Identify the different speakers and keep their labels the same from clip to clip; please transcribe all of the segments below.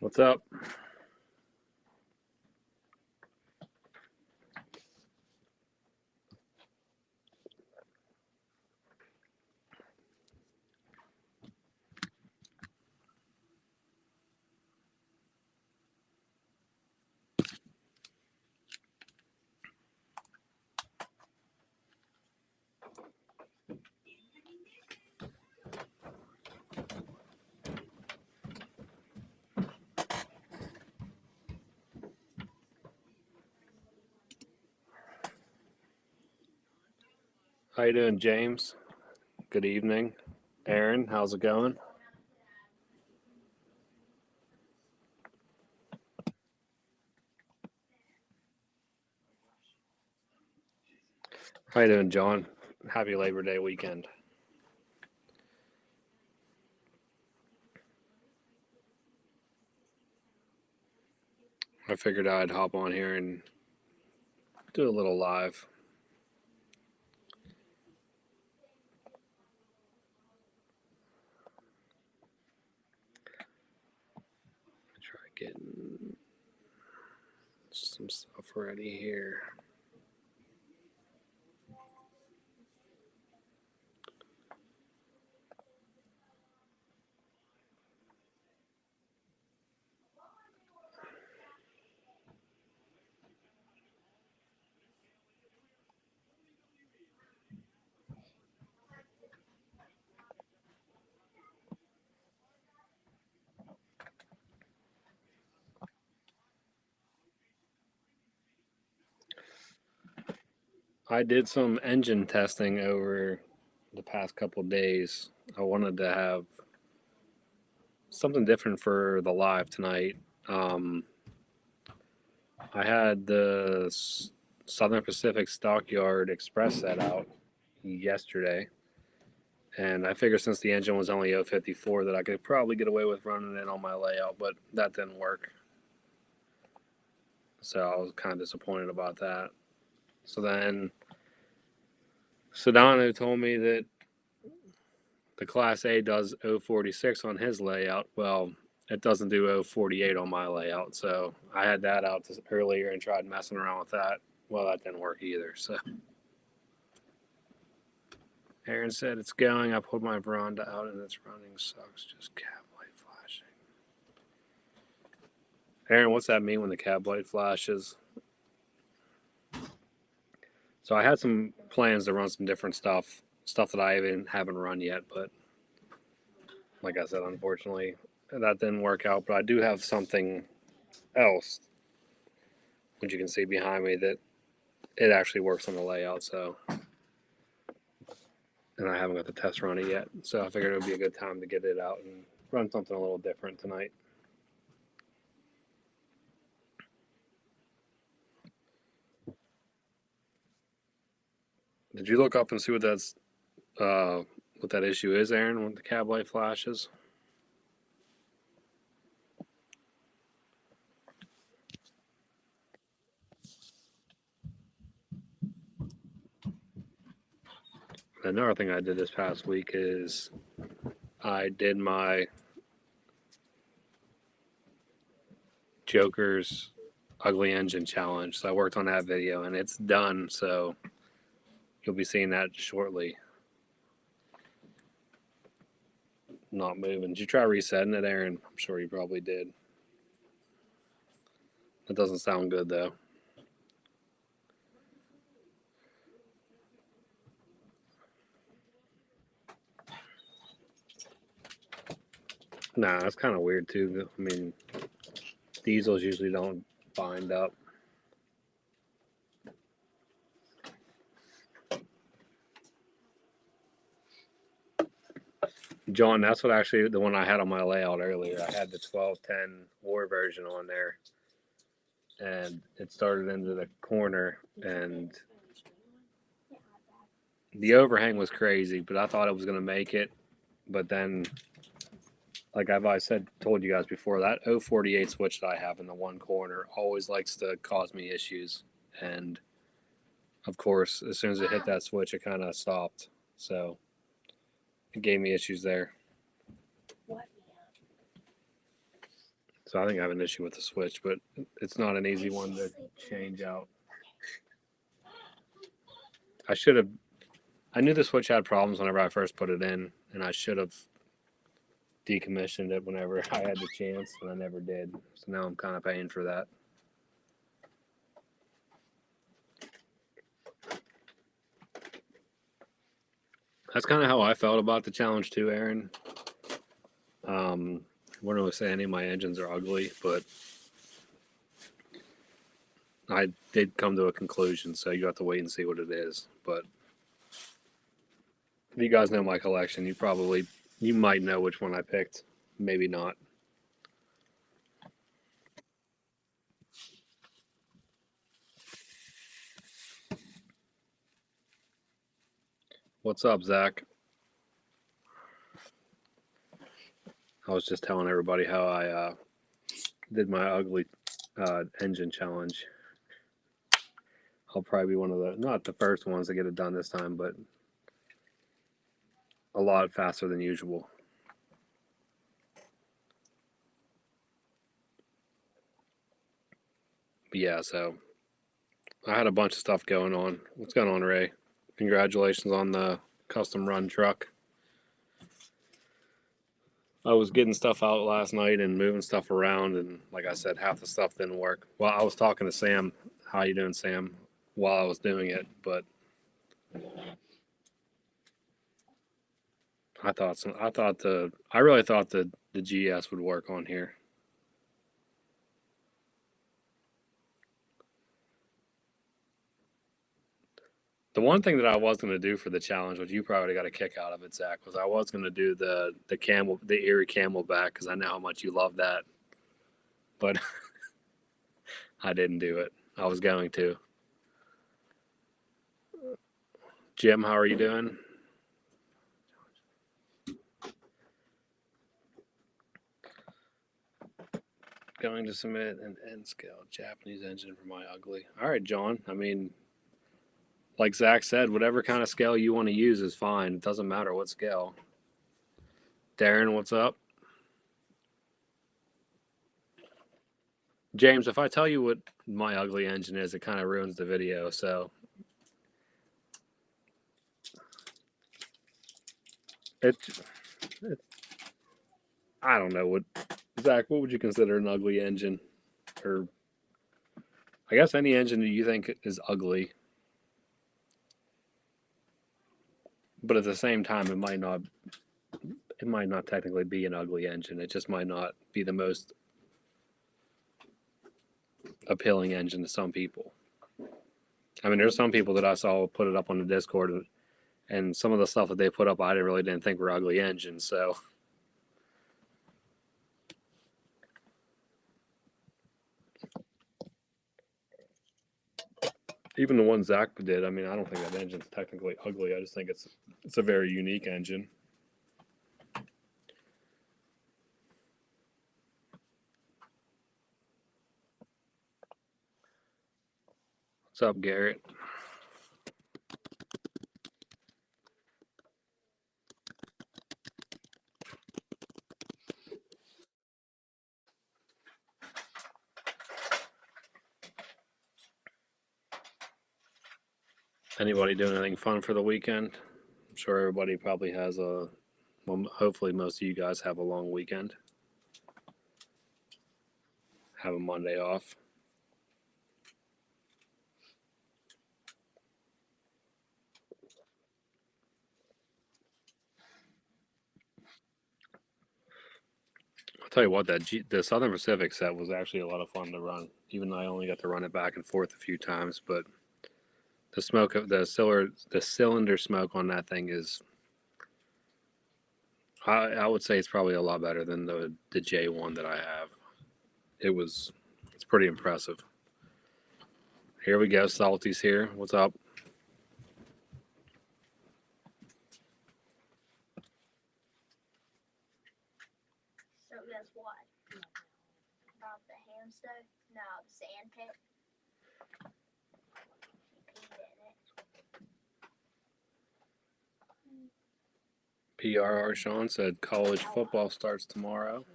Speaker 1: What's up? How you doing, James? Good evening. Aaron, how's it going? How you doing, John? Happy Labor Day weekend. I figured I'd hop on here and do a little live. Try getting some stuff ready here. I did some engine testing over the past couple days. I wanted to have something different for the live tonight. I had the Southern Pacific Stockyard Express set out yesterday, and I figured since the engine was only 054 that I could probably get away with running it on my layout, but that didn't work. So I was kind of disappointed about that. So then Sedano told me that the Class A does 046 on his layout. Well, it doesn't do 048 on my layout. So I had that out earlier and tried messing around with that. Well, that didn't work either. So Aaron said it's going. I pulled my Veranda out and it's running. Sucks. Just cab light flashing. Aaron, what's that mean when the cab light flashes? So I had some plans to run some different stuff that I even haven't run yet, but like I said, unfortunately, that didn't work out. But I do have something else, which you can see behind me, that it actually works on the layout. So, and I haven't got the test run it yet. So I figured it would be a good time to get it out and run something a little different tonight. Did you look up and see what that issue is, Aaron? When the cab light flashes? Another thing I did this past week is I did my Joker's Ugly Engine Challenge. So I worked on that video and it's done. So you'll be seeing that shortly. Not moving. Did you try resetting it, Aaron? I'm sure you probably did. That doesn't sound good though. Nah, that's kind of weird too. I mean, diesels usually don't bind up. John, that's what actually the one I had on my layout earlier. I had the 1210 War version on there, and it started into the corner, and the overhang was crazy, but I thought it was going to make it. But then, like I said, told you guys before, that 048 switch that I have in the one corner always likes to cause me issues. And of course, as soon as it hit that switch, it kind of stopped. So it gave me issues there. So So I think I have an issue with the switch, but it's not an easy one to change out. I knew the switch had problems whenever I first put it in, and I should have decommissioned it whenever I had the chance, and I never did. So now I'm kind of paying for that. That's kind of how I felt about the challenge too, Aaron. I wouldn't really say any of my engines are ugly, but I did come to a conclusion, so you have to wait and see what it is. But if you guys know my collection, you might know which one I picked. Maybe not. What's up, Zach? I was just telling everybody how I did my ugly engine challenge. I'll probably be one of not the first ones to get it done this time, but a lot faster than usual. But yeah, so I had a bunch of stuff going on. What's going on, Ray? Congratulations on the custom run truck. I was getting stuff out last night and moving stuff around, and like I said, half the stuff didn't work. Well, I was talking to Sam. How you doing, Sam? While I was doing it, but I really thought the GS would work on here. The one thing that I was going to do for the challenge, which you probably got a kick out of it, Zach, was I was going to do the Erie Camelback because I know how much you love that, but I didn't do it. I was going to. Jim, how are you doing? Going to submit an N scale Japanese engine for my ugly. All right, John. I mean, like Zach said, whatever kind of scale you want to use is fine. It doesn't matter what scale. Darren, what's up? James, if I tell you what my ugly engine is, it kind of ruins the video. So I don't know Zach, what would you consider an ugly engine? Or I guess any engine that you think is ugly. But at the same time, it might not technically be an ugly engine. It just might not be the most appealing engine to some people. I mean, there's some people that I saw put it up on the Discord, and some of the stuff that they put up, I really didn't think were ugly engines. So even the one Zach did, I mean, I don't think that engine's technically ugly. I just think it's a very unique engine. What's up, Garrett? Anybody doing anything fun for the weekend? I'm sure everybody probably has well, hopefully most of you guys have a long weekend. Have a Monday off. I'll tell you what, the Southern Pacific set was actually a lot of fun to run. Even though I only got to run it back and forth a few times, but the smoke of the cylinder smoke on that thing is, I would say it's probably a lot better than the J1 that I have. It's pretty impressive. Here we go, Salty's here. What's up?
Speaker 2: So guess what? About the hamster? No, the sand pit.
Speaker 1: PRR Sean said college football starts tomorrow.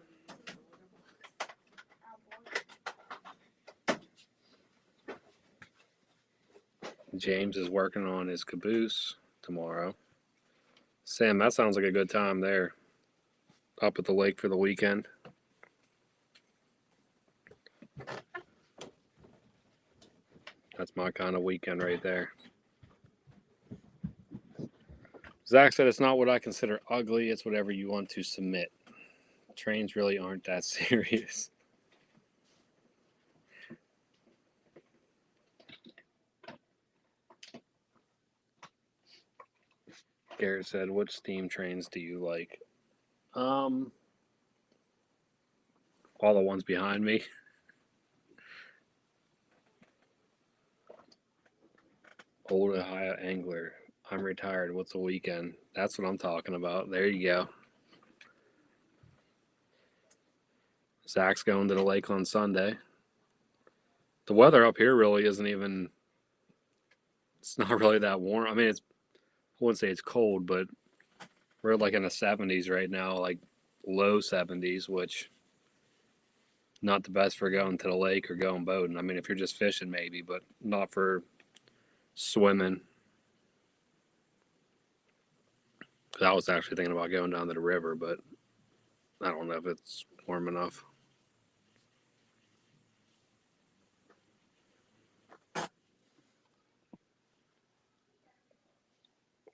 Speaker 1: James is working on his caboose tomorrow. Sam, that sounds like a good time there. Up at the lake for the weekend. That's my kind of weekend right there. Zach said it's not what I consider ugly, it's whatever you want to submit. Trains really aren't that serious. Garrett said, "What steam trains do you like?" All the ones behind me. Old Ohio Angler. I'm retired. What's a weekend? That's what I'm talking about. There you go. Zach's going to the lake on Sunday. The weather up here really isn't even. It's not really that warm. I mean, I wouldn't say it's cold, but we're like in the 70s right now, like low 70s, which not the best for going to the lake or going boating. I mean, if you're just fishing, maybe, but not for swimming. I was actually thinking about going down to the river, but I don't know if it's warm enough.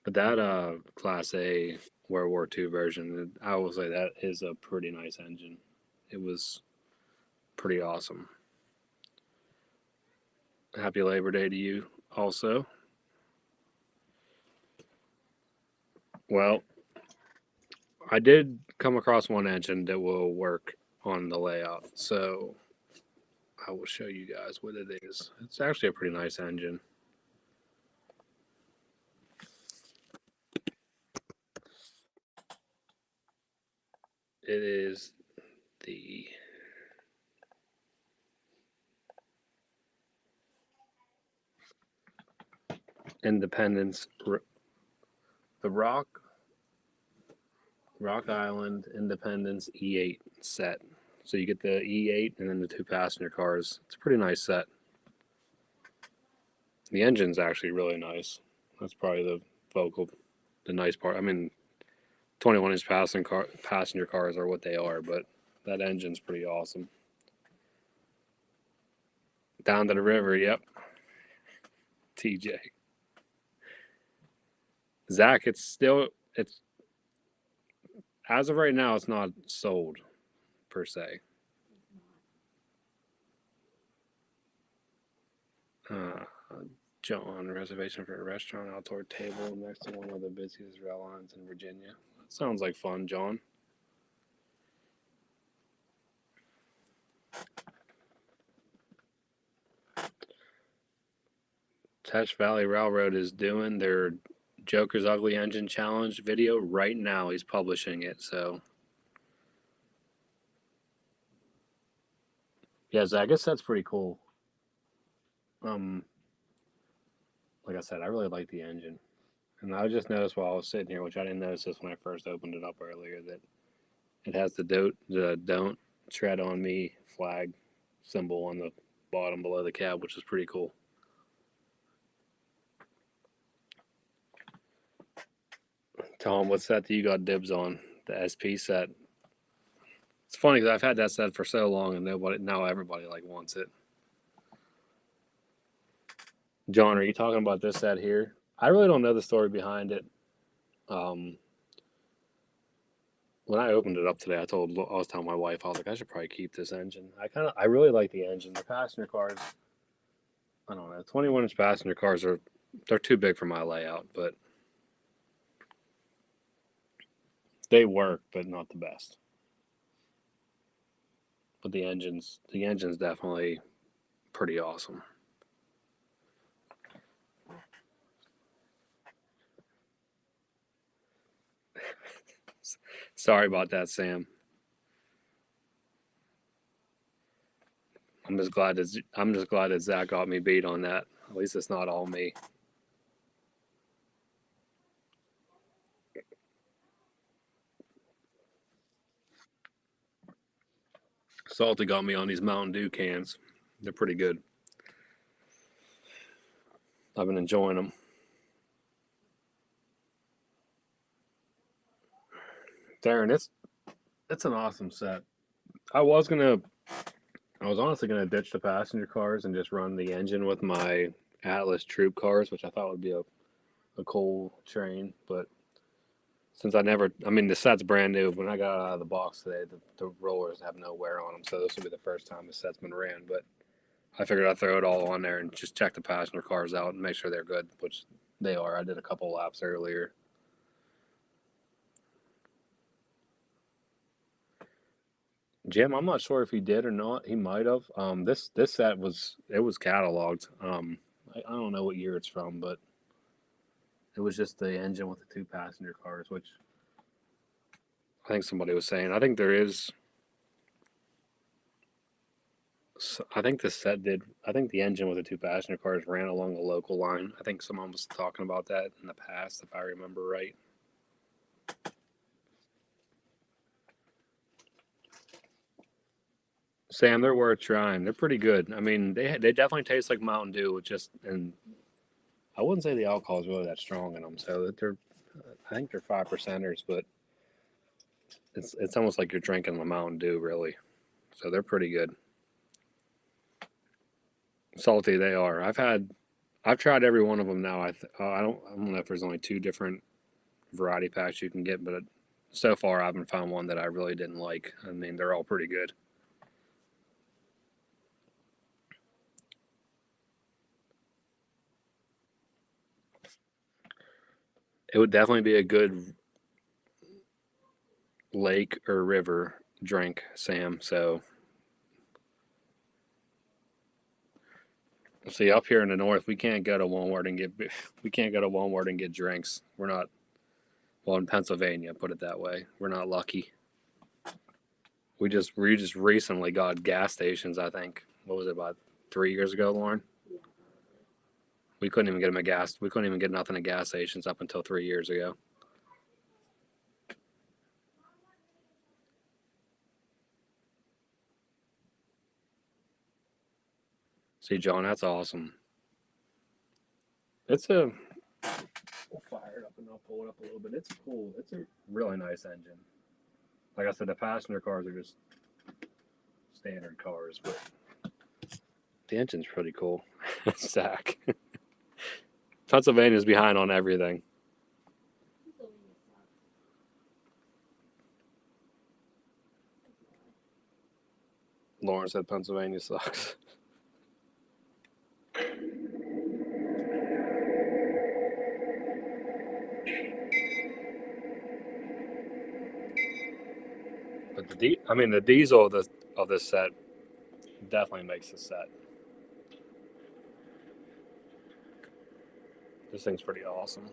Speaker 1: But that Class A World War II version, I will say that is a pretty nice engine. It was pretty awesome. Happy Labor Day to you also. Well, I did come across one engine that will work on the layout, so I will show you guys what it is. It's actually a pretty nice engine. It is the Independence, the Rock Island Independence E8 set. So you get the E8 and then the two passenger cars. It's a pretty nice set. The engine's actually really nice. That's probably the nice part. I mean, 21-inch passenger cars are what they are, but that engine's pretty awesome. Down to the river, yep. TJ. Zach, it's as of right now, it's not sold per se. John, reservation for a restaurant outdoor table next to one of the busiest rail lines in Virginia. That sounds like fun, John. Teche Valley Railroad is doing their Joker's Ugly Engine Challenge video right now. He's publishing it, so yeah, I guess that's pretty cool. Like I said, I really like the engine, and I just noticed while I was sitting here, which I didn't notice this when I first opened it up earlier, that it has the don't tread on me flag symbol on the bottom below the cab, which is pretty cool. Tom, what set do you got dibs on? The SP set. It's funny because I've had that set for so long, and now everybody like wants it. John, are you talking about this set here? I really don't know the story behind it. When I opened it up today, I was telling my wife, I was like, I should probably keep this engine. I really like the engine. The passenger cars, I don't know, 21-inch passenger cars they're too big for my layout, but they work, but not the best. But the engine's definitely pretty awesome. Sorry about that, Sam. I'm just glad that Zach got me beat on that. At least it's not all me. Salty got me on these Mountain Dew cans. They're pretty good. I've been enjoying them. Darren, it's an awesome set. I was honestly gonna ditch the passenger cars and just run the engine with my Atlas Troop cars, which I thought would be a cool train. But since the set's brand new. When I got out of the box today, the rollers have no wear on them, so this will be the first time the set's been ran. But I figured I'd throw it all on there and just check the passenger cars out and make sure they're good, which they are. I did a couple laps earlier. Jim, I'm not sure if he did or not. He might have. This set was cataloged. I don't know what year it's from, but it was just the engine with the 2 passenger cars, which I think somebody was saying. I think there is. I think the set did. I think the engine with the 2 passenger cars ran along the local line. I think someone was talking about that in the past, if I remember right. Sam, they're worth trying. They're pretty good. I mean, they definitely taste like Mountain Dew, and I wouldn't say the alcohol is really that strong in them. So I think they're 5%ers, but it's almost like you're drinking the Mountain Dew, really. So they're pretty good. Salty they are. I've tried every one of them now. I don't know if there's only 2 different variety packs you can get, but so far I haven't found one that I really didn't like. I mean, they're all pretty good. It would definitely be a good lake or river drink, Sam. So, see, up here in the north, we can't go to Walmart and get drinks. We're not in Pennsylvania, put it that way. We're not lucky. We just recently got gas stations. I think what was it, about 3 years ago, Lauren? We couldn't even get them at gas. We couldn't even get nothing at gas stations up until 3 years ago. See, John, that's awesome. We'll fire it up and I'll pull it up a little bit. It's cool. It's a really nice engine. Like I said, the passenger cars are just standard cars, but the engine's pretty cool. Zach. Pennsylvania's behind on everything. Lauren said Pennsylvania sucks. But the diesel of this set definitely makes the set. This thing's pretty awesome.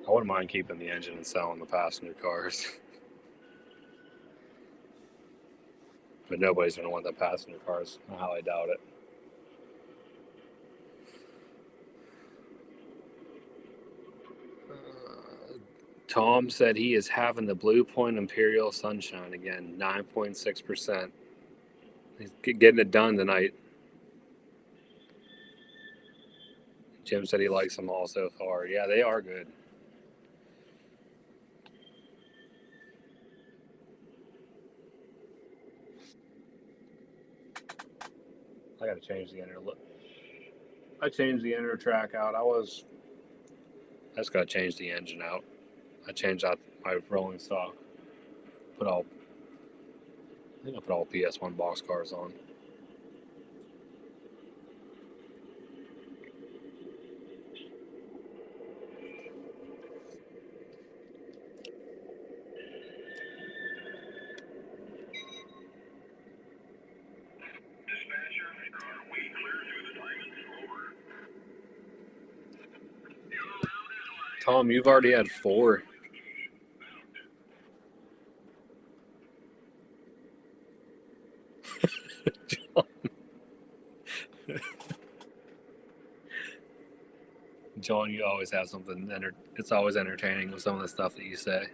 Speaker 1: I wouldn't mind keeping the engine and selling the passenger cars. But nobody's going to want the passenger cars. I highly doubt it. Tom said he is having the Blue Point Imperial Sunshine again, 9.6%. He's getting it done tonight. Jim said he likes them all so far. Yeah, they are good. I got to change the inner look. I changed the inner track out. I just got to change the engine out. I changed out my rolling stock. I think I'll put all PS1 box cars on. Tom, you've already had 4. John, you always have something. It's always entertaining with some of the stuff that you say.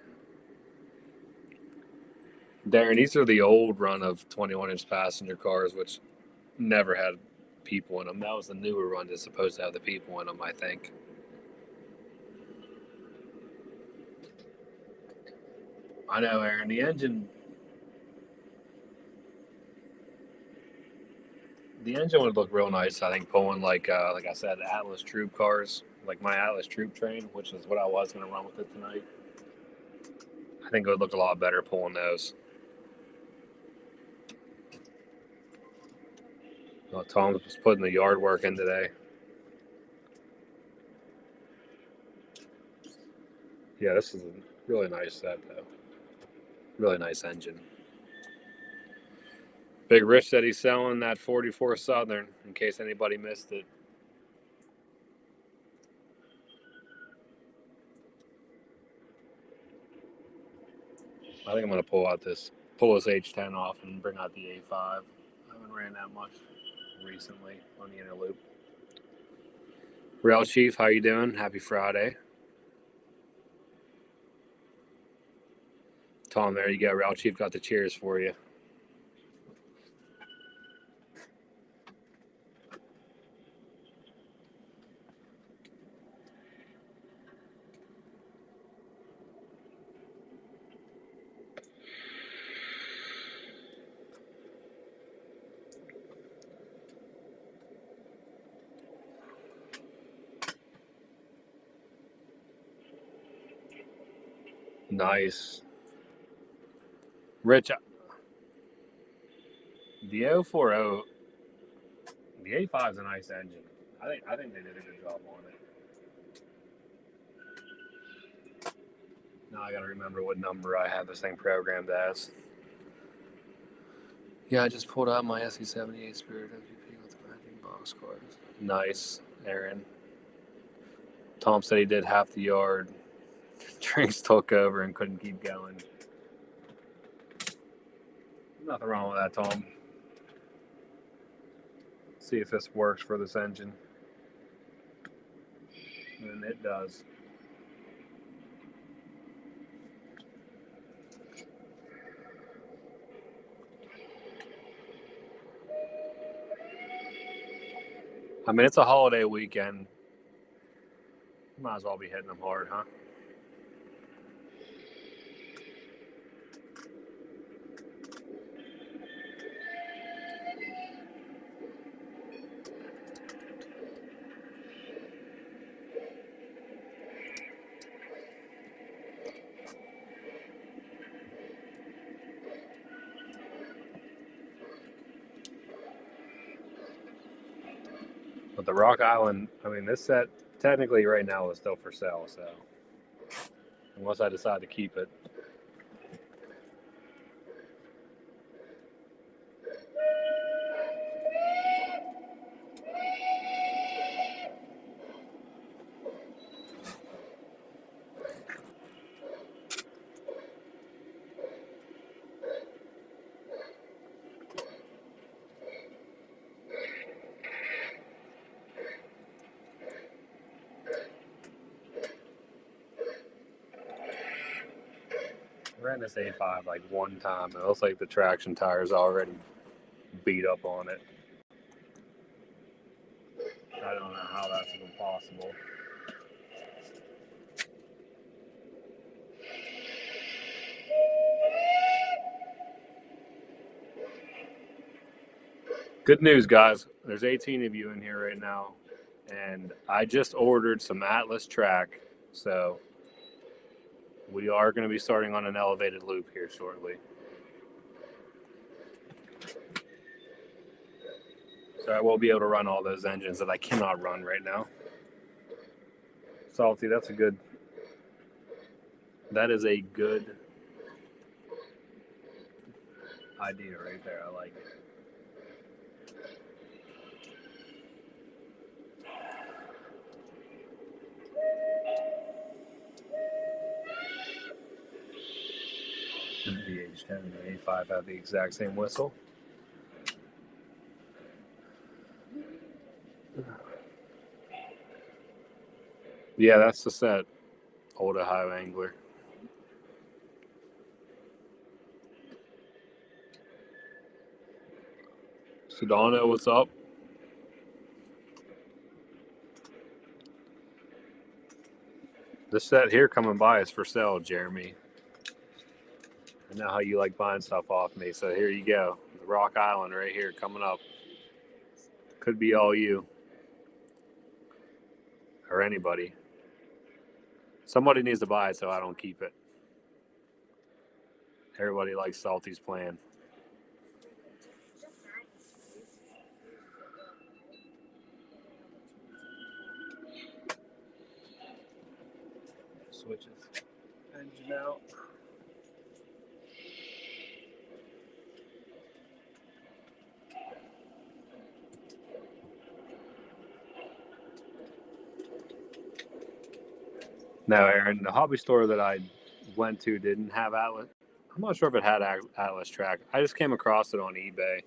Speaker 1: Darren, these are the old run of 21-inch passenger cars, which never had people in them. That was the newer run that's supposed to have the people in them, I think. I know, Aaron. The engine would look real nice. I think pulling like I said, Atlas Troop cars, like my Atlas Troop train, which is what I was going to run with it tonight. I think it would look a lot better pulling those. Well, Tom was putting the yard work in today. Yeah, this is a really nice set, though. Really nice engine. Big Rich said he's selling that 44 Southern, in case anybody missed it. I think I'm going to pull this H10 off and bring out the A5. I haven't ran that much recently on the inner loop. Rail Chief, how you doing? Happy Friday. Tom, there you go. Rail Chief got the cheers for you. Nice. Rich, the 040, the A5 is a nice engine. I think they did a good job on it. Now I got to remember what number I have this thing programmed as. Yeah, I just pulled out my SE78 Spirit WP with the matching box cars. Nice, Aaron. Tom said he did half the yard. Drinks took over and couldn't keep going. Nothing wrong with that, Tom. See if this works for this engine. And it does. I mean, it's a holiday weekend. Might as well be hitting them hard, huh? But the Rock Island, I mean, this set technically right now is still for sale, so unless I decide to keep it. I ran this A5 like one time, and it looks like the traction tire's already beat up on it. I don't know how that's even possible. Good news, guys. There's 18 of you in here right now, and I just ordered some Atlas track, so we are going to be starting on an elevated loop here shortly. So I will be able to run all those engines that I cannot run right now. Salty, that is a good idea right there. I like it. The H10 and the A5 have the exact same whistle. Yeah, that's the set. Old Ohio Angler. Sedano, what's up? This set here coming by is for sale, Jeremy. I know how you like buying stuff off me, so here you go. The Rock Island right here coming up. Could be all you. Or anybody. Somebody needs to buy it so I don't keep it. Everybody likes Salty's plan. Switches. Engine out. No, Aaron, the hobby store that I went to didn't have Atlas. I'm not sure if it had Atlas track. I just came across it on eBay.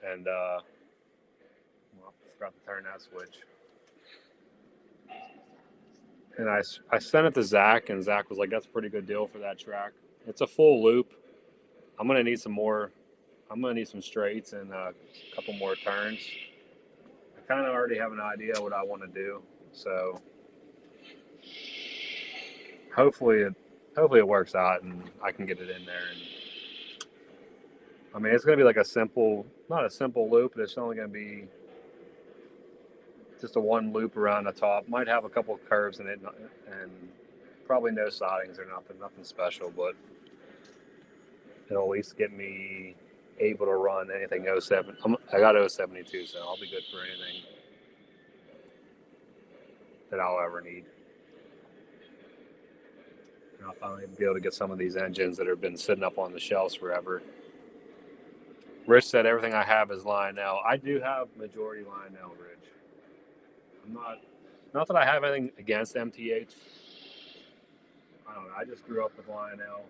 Speaker 1: And, well, forgot to turn that switch. And I sent it to Zach, and Zach was like, that's a pretty good deal for that track. It's a full loop. I'm going to need some more. I'm going to need some straights and a couple more turns. I kind of already have an idea what I want to do. So hopefully it works out and I can get it in there. And I mean, it's going to be like not a simple loop, but it's only going to be just a one loop around the top. Might have a couple of curves in it and probably no sidings or nothing special, but it'll at least get me able to run anything 07. I got 072, so I'll be good for anything that I'll ever need. And I'll finally be able to get some of these engines that have been sitting up on the shelves forever. Rich said everything I have is Lionel. I do have majority Lionel, Rich. I'm not that I have anything against MTH. I don't know. I just grew up with Lionel.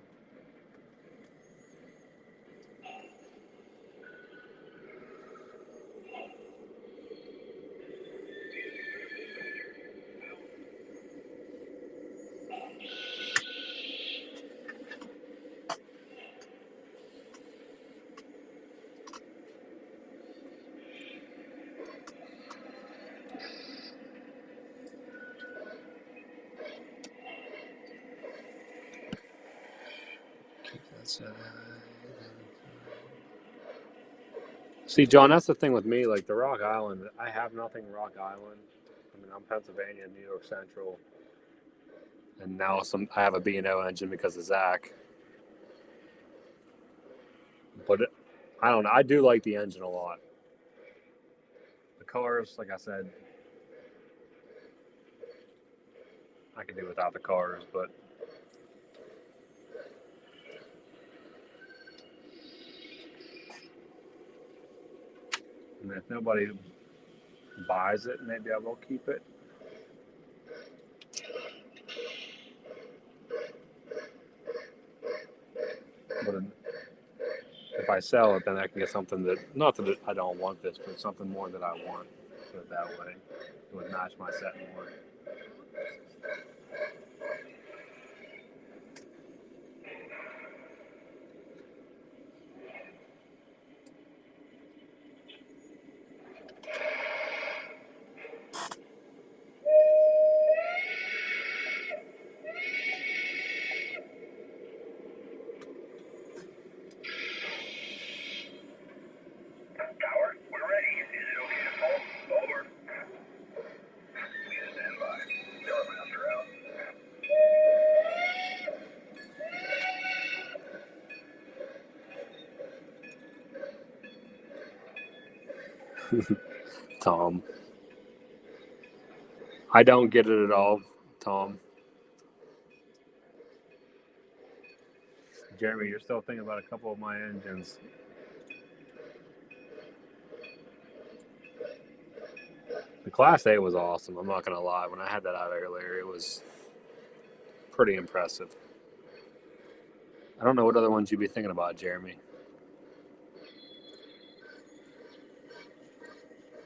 Speaker 1: See, John, that's the thing with me. Like the Rock Island, I have nothing Rock Island. I mean, I'm Pennsylvania, New York Central, and now I have a B&O engine because of Zach. But I don't know. I do like the engine a lot. The cars, like I said, I could do without the cars, but if nobody buys it, maybe I will keep it. But if I sell it, then I can get something that, not that I don't want this, but something more that I want. Put it that way. It would match my set more. Tom. I don't get it at all, Tom. Jeremy, you're still thinking about a couple of my engines. The Class A was awesome. I'm not going to lie. When I had that out earlier, it was pretty impressive. I don't know what other ones you'd be thinking about, Jeremy.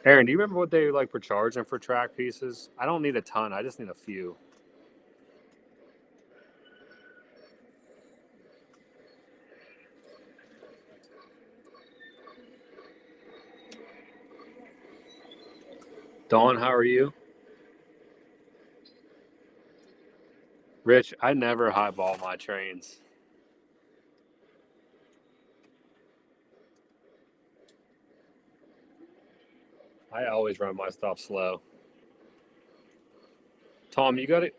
Speaker 1: Aaron, do you remember what they were charging for track pieces? I don't need a ton. I just need a few. Dawn, how are you? Rich, I never highball my trains. I always run my stuff slow. Tom, you got to.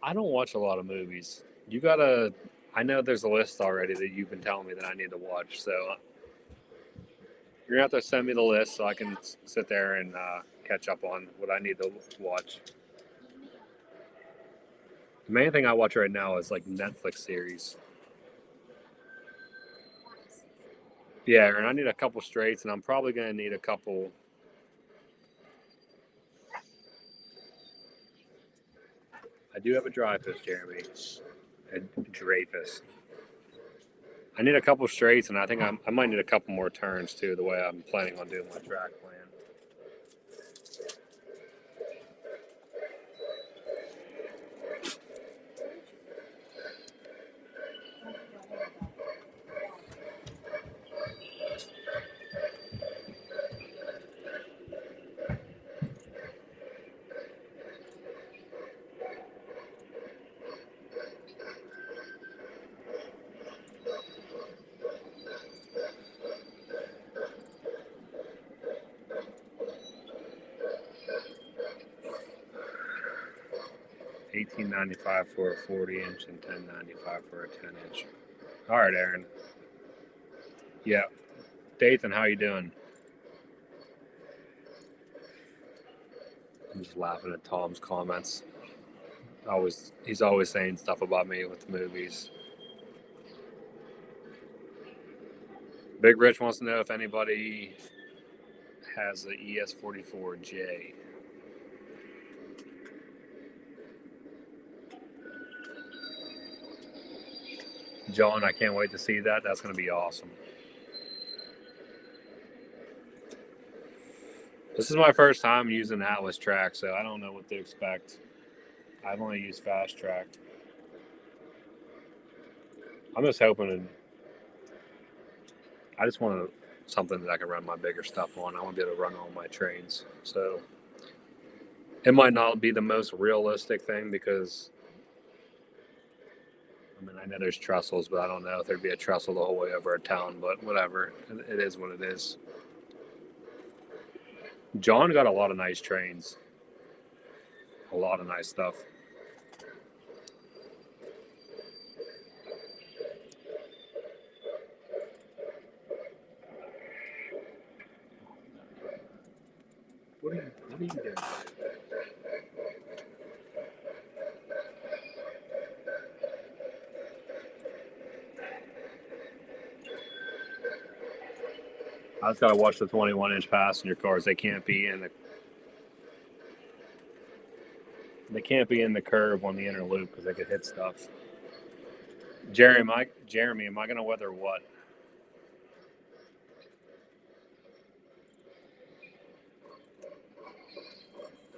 Speaker 1: I don't watch a lot of movies. You got to. I know there's a list already that you've been telling me that I need to watch. So you're going to have to send me the list so I can sit there and catch up on what I need to watch. The main thing I watch right now is Netflix series. Yeah, and I need a couple straights, and I'm probably going to need a couple. I do have a Dreyfus, Jeremy. A Dreyfus. I need a couple straights, and I think I might need a couple more turns, too, the way I'm planning on doing my track plan. $18.95 for a 40-inch and $10.95 for a 10-inch. All right, Aaron. Yeah. Dathan, how you doing? I'm just laughing at Tom's comments. He's always saying stuff about me with movies. Big Rich wants to know if anybody has the ES44J. John, I can't wait to see that. That's going to be awesome. This is my first time using Atlas Track, so I don't know what to expect. I've only used Fast Track. I'm just hoping I just want something that I can run my bigger stuff on. I want to be able to run all my trains. So it might not be the most realistic thing because I know there's trestles, but I don't know if there'd be a trestle the whole way over a town, but whatever. It is what it is. John got a lot of nice trains. A lot of nice stuff. What are you doing? I just gotta watch the 21-inch passenger cars. They can't be in the curve on the inner loop because they could hit stuff. Jeremy, am I gonna weather what?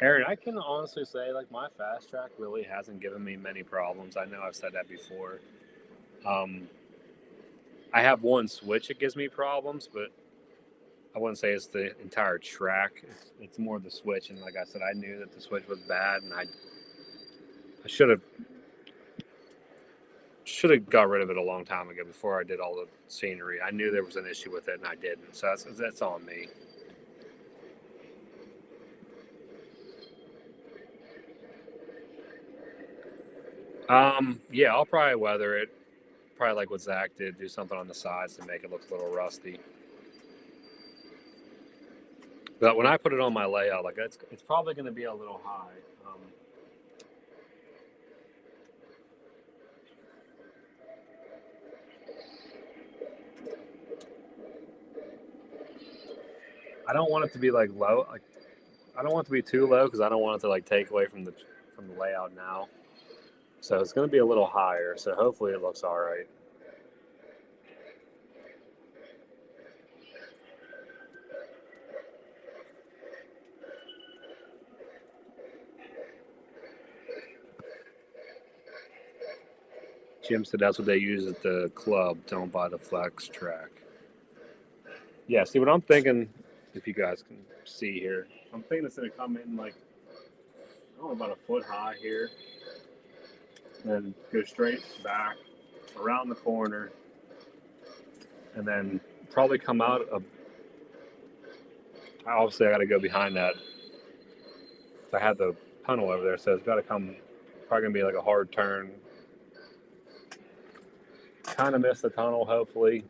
Speaker 1: Aaron, I can honestly say my Fast Track really hasn't given me many problems. I know I've said that before. I have one switch that gives me problems, but I wouldn't say it's the entire track. It's more the switch, and like I said, I knew that the switch was bad, and I should have got rid of it a long time ago before I did all the scenery. I knew there was an issue with it, and I didn't. So that's on me. Yeah, I'll probably weather it. Probably like what Zach did, do something on the sides to make it look a little rusty. But when I put it on my layout, like it's probably going to be a little high. I don't want it to be like low. Like I don't want it to be too low because I don't want it to like take away from the layout now. So it's going to be a little higher. So hopefully it looks all right. Jim said that's what they use at the club. Don't buy the Flex Track. Yeah, see what I'm thinking, if you guys can see here, I'm thinking it's going to come in like, I don't know, about a foot high here. Then go straight back, around the corner, and then probably come out of, obviously I got to go behind that. I had the tunnel over there, so it's got to come, probably going to be like a hard turn. Kind of miss the tunnel, hopefully.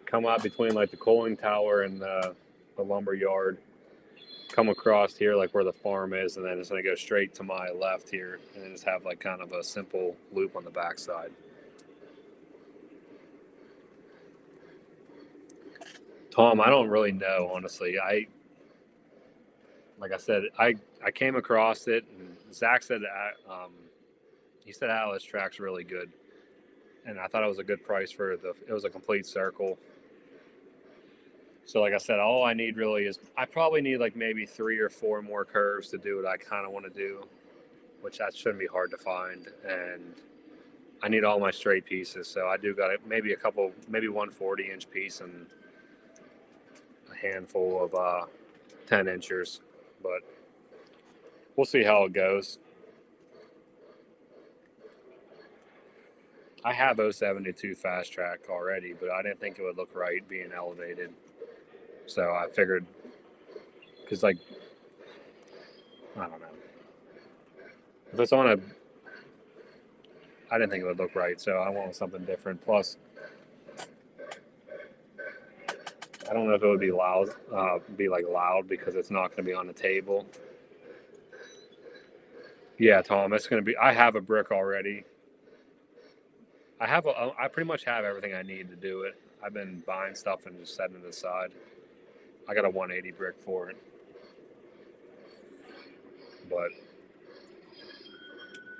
Speaker 1: Come out between like the cooling tower and the lumber yard. Come across here like where the farm is, and then it's going to go straight to my left here, and then just have like kind of a simple loop on the backside. Tom, I don't really know, honestly. Like I said, I came across it, and Zach said he said Atlas Track's really good, and I thought it was a good price for it was a complete circle. So like I said, all I need really is I probably need like maybe 3 or 4 more curves to do what I kind of want to do, which that shouldn't be hard to find. And I need all my straight pieces, so I do got maybe a couple, maybe 140-inch piece and a handful of 10 inchers, but we'll see how it goes. I have 072 Fast Track already, but I didn't think it would look right being elevated. So I figured, because like, I don't know. If it's on I didn't think it would look right, so I wanted something different. Plus, I don't know if it would be loud, loud because it's not going to be on the table. Yeah, Tom, it's going to be, I have a brick already. I pretty much have everything I need to do it. I've been buying stuff and just setting it aside. I got a 180 brick for it. But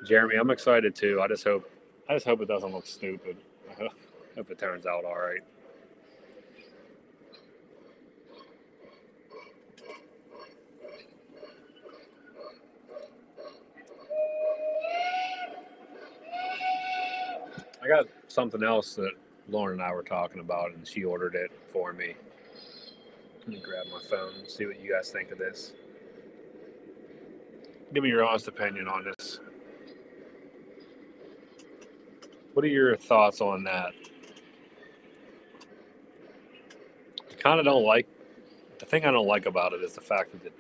Speaker 1: Jeremy, I'm excited too. I just hope it doesn't look stupid. I hope it turns out all right. I got something else that Lauren and I were talking about, and she ordered it for me. Let me grab my phone and see what you guys think of this. Give me your honest opinion on this. What are your thoughts on that? I kind of don't like, the thing I don't like about it is the fact that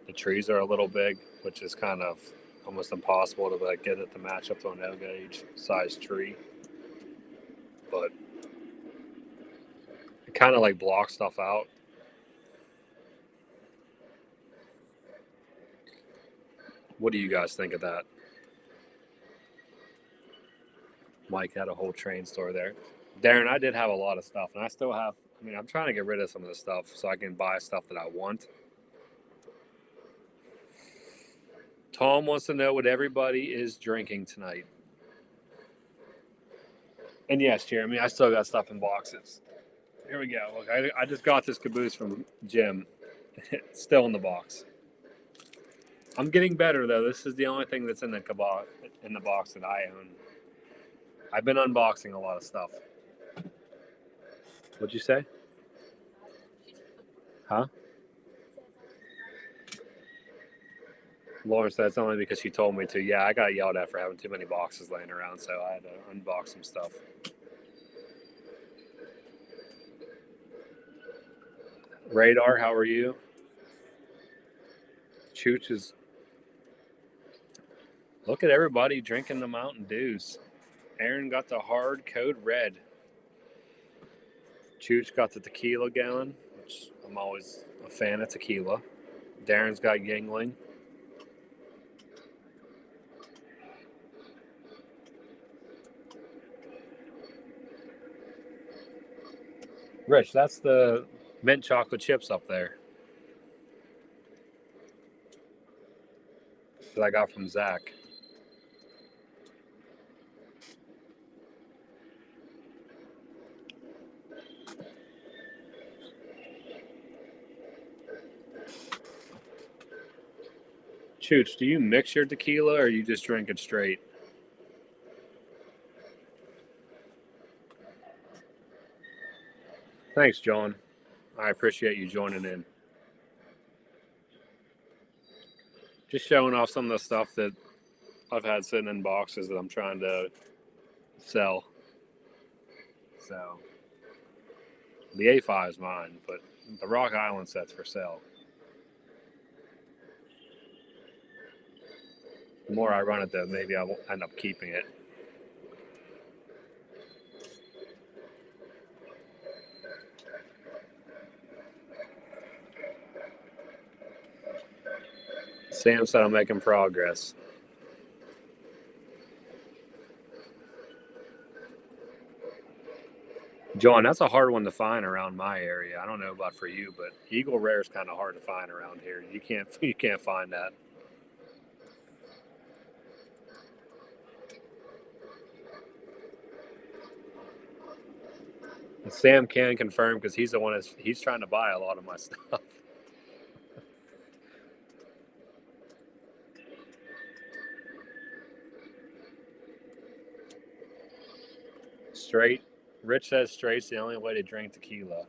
Speaker 1: the trees are a little big, which is kind of almost impossible to like get it to match up to an L-gauge size tree. But it kind of like blocks stuff out. What do you guys think of that? Mike had a whole train store there. Darren, I did have a lot of stuff, and I still have. I mean, I'm trying to get rid of some of the stuff so I can buy stuff that I want. Tom wants to know what everybody is drinking tonight. And yes, Jeremy, I still got stuff in boxes. Here we go. Look, I just got this caboose from Jim. It's still in the box. I'm getting better though. This is the only thing that's in the box that I own. I've been unboxing a lot of stuff. What'd you say? Huh? Lauren said it's only because she told me to. Yeah, I got yelled at for having too many boxes laying around, so I had to unbox some stuff. Radar, how are you? Chooch is. Look at everybody drinking the Mountain Dews. Aaron got the hard code red. Chooch got the tequila gallon, which I'm always a fan of tequila. Darren's got Yingling. Rich, that's the mint chocolate chips up there that I got from Zach. Chooch, do you mix your tequila or you just drink it straight? Thanks, John. I appreciate you joining in. Just showing off some of the stuff that I've had sitting in boxes that I'm trying to sell. So, the A5 is mine, but the Rock Island set's for sale. The more I run it, though, maybe I will end up keeping it. Sam said I'm making progress. John, that's a hard one to find around my area. I don't know about for you, but Eagle Rare is kind of hard to find around here. You can't find that. And Sam can confirm because he's the one he's trying to buy a lot of my stuff. Straight. Rich says straight's the only way to drink tequila.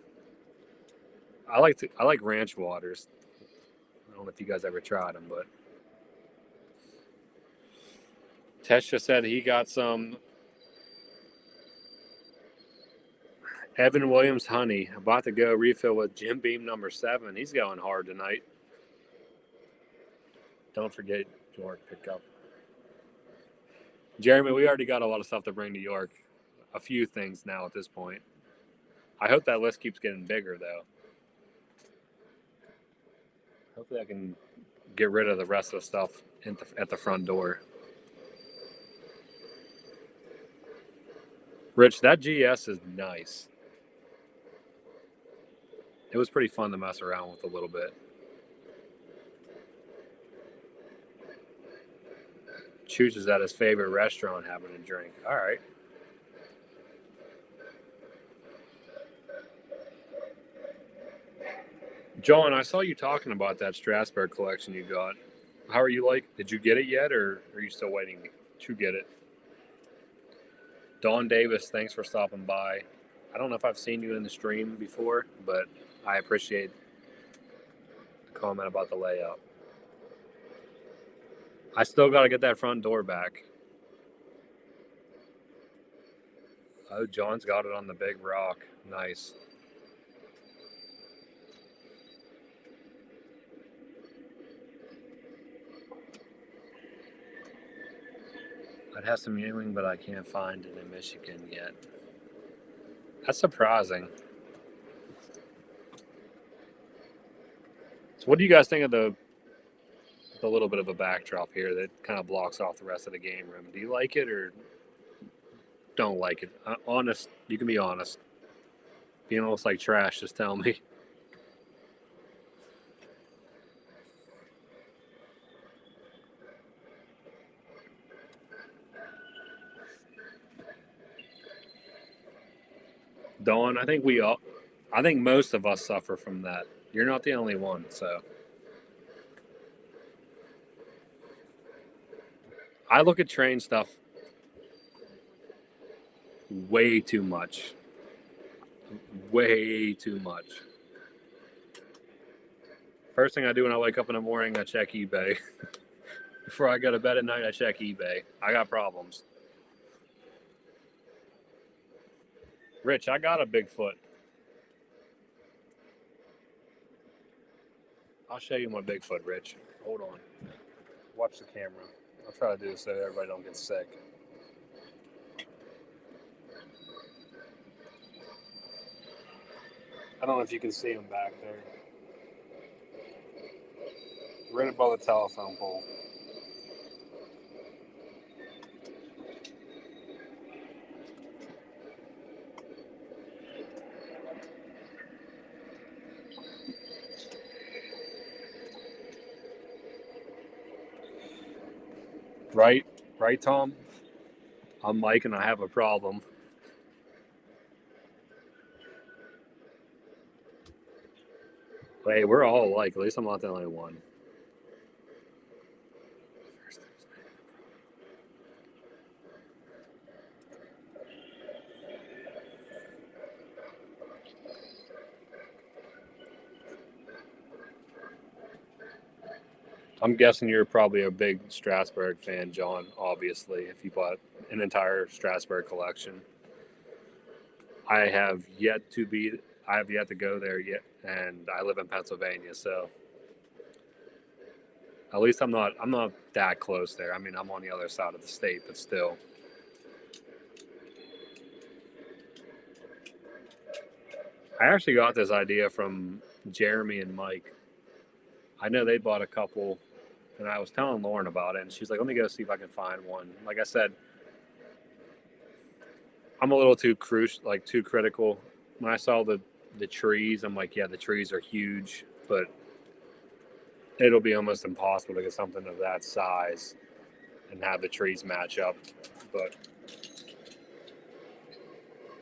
Speaker 1: I like ranch waters. I don't know if you guys ever tried them, but Tesha said he got some Evan Williams honey. About to go refill with Jim Beam number 7. He's going hard tonight. Don't forget York pickup. Jeremy, we already got a lot of stuff to bring to York. A few things now at this point. I hope that list keeps getting bigger, though. Hopefully I can get rid of the rest of the stuff at the front door. Rich, that GS is nice. It was pretty fun to mess around with a little bit. Chooses at his favorite restaurant having a drink. All right. John, I saw you talking about that Strasbourg collection you got. How are you like? Did you get it yet, or are you still waiting to get it? Dawn Davis, thanks for stopping by. I don't know if I've seen you in the stream before, but I appreciate the comment about the layout. I still got to get that front door back. Oh, John's got it on the big rock. Nice. I'd have some Ewing, but I can't find it in Michigan yet. That's surprising. So what do you guys think of the little bit of a backdrop here that kind of blocks off the rest of the game room? Do you like it or don't like it? Honest, you can be honest. Being almost like trash, just tell me. Dawn, I think most of us suffer from that. You're not the only one, so. I look at train stuff way too much. Way too much. First thing I do when I wake up in the morning, I check eBay. Before I go to bed at night, I check eBay. I got problems. Rich, I got a Bigfoot. I'll show you my Bigfoot, Rich. Hold on. Watch the camera. I'll try to do this so everybody don't get sick. I don't know if you can see them back there. Right above the telephone pole. Right? Right, Tom? I'm Mike and I have a problem. Hey, we're all alike. At least I'm not the only one. I'm guessing you're probably a big Strasbourg fan, John, obviously, if you bought an entire Strasbourg collection. I have yet to go there yet, and I live in Pennsylvania, so at least I'm not that close there. I mean, I'm on the other side of the state, but still. I actually got this idea from Jeremy and Mike. I know they bought a couple, and I was telling Lauren about it, and she's like, "Let me go see if I can find one." Like I said, I'm a little too too critical. When I saw the trees, I'm like, "Yeah, the trees are huge, but it'll be almost impossible to get something of that size and have the trees match up." But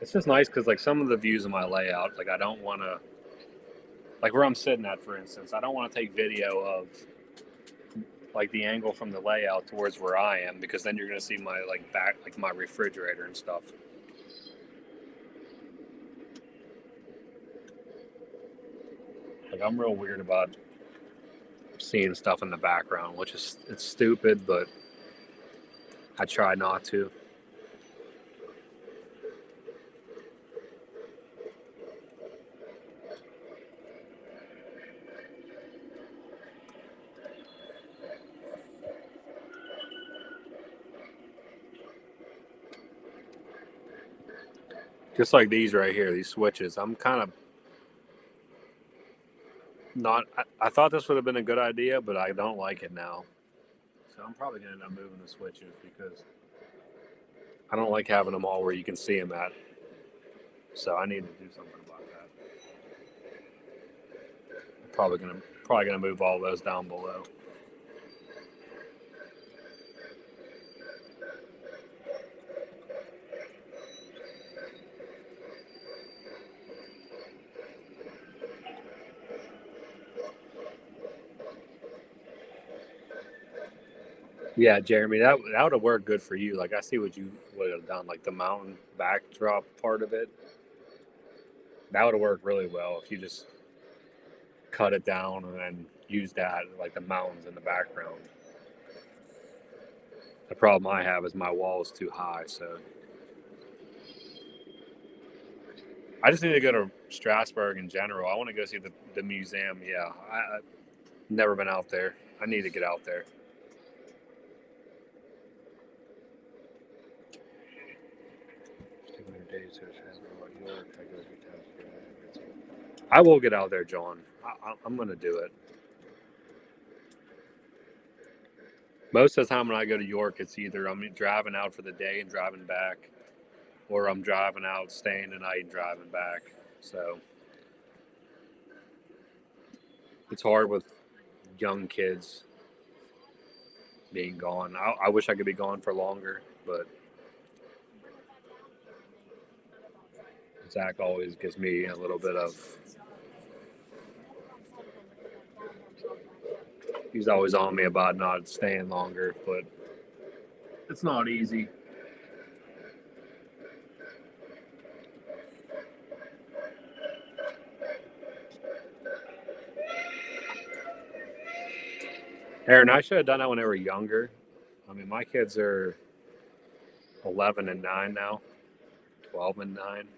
Speaker 1: it's just nice because like some of the views of my layout, like I don't want to, like where I'm sitting at, for instance, I don't want to take video of like the angle from the layout towards where I am because then you're gonna see my like back, like my refrigerator and stuff. Like I'm real weird about seeing stuff in the background, which is it's stupid, but I try not to. Just like these right here, these switches. I'm kind of not. I thought this would have been a good idea, but I don't like it now. So I'm probably gonna end up moving the switches because I don't like having them all where you can see them at. So I need to do something about that. Probably gonna move all those down below. Yeah, Jeremy, that would have worked good for you. Like I see what you would have done, like the mountain backdrop part of it. That would have worked really well if you just cut it down and then use that like the mountains in the background. The problem I have is my wall is too high, so I just need to go to Strasbourg in general. I want to go see the museum. Yeah, I've never been out there. I need to get out there. I will get out there, John. I'm going to do it. Most of the time when I go to York, it's either I'm driving out for the day and driving back, or I'm driving out, staying the night, and driving back. So it's hard with young kids being gone. I wish I could be gone for longer, but Zach always gives me a little bit of. He's always on me about not staying longer, but it's not easy. Aaron, I should have done that when they were younger. I mean, my kids are 11 and 9 now, 12 and 9.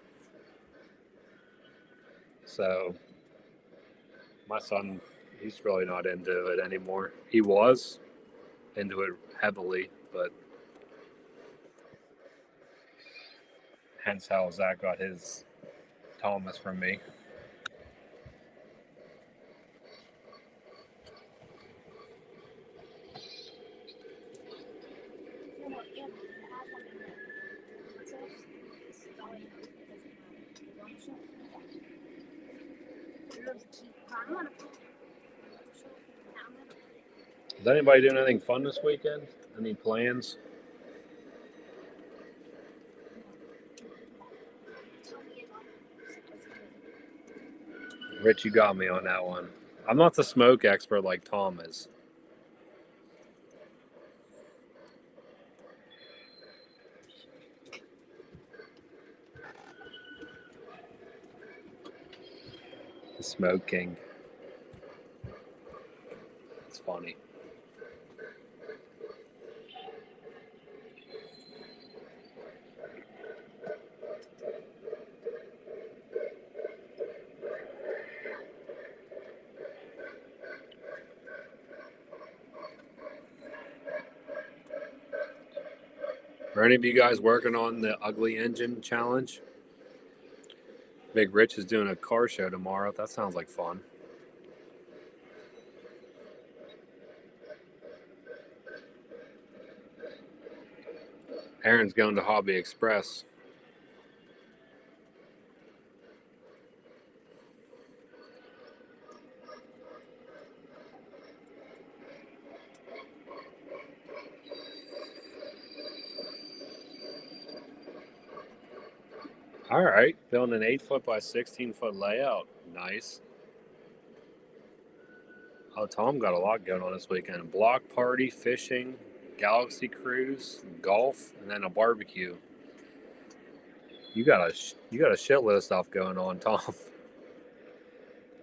Speaker 1: So my son, he's really not into it anymore. He was into it heavily, but hence how Zach got his Thomas from me.
Speaker 2: mushrooms keep climbing.
Speaker 1: Is anybody doing anything fun this weekend? Any plans? Rich, you got me on that one. I'm not the smoke expert like Tom is. The Smoke King. It's funny. Are any of you guys working on the Ugly Engine Challenge? Big Rich is doing a car show tomorrow. That sounds like fun. Aaron's going to Hobby Express. All right, building an 8-foot by 16-foot layout. Nice. Oh, Tom got a lot going on this weekend. Block party, fishing, galaxy cruise, golf, and then a barbecue. You got a shitload of stuff going on, Tom.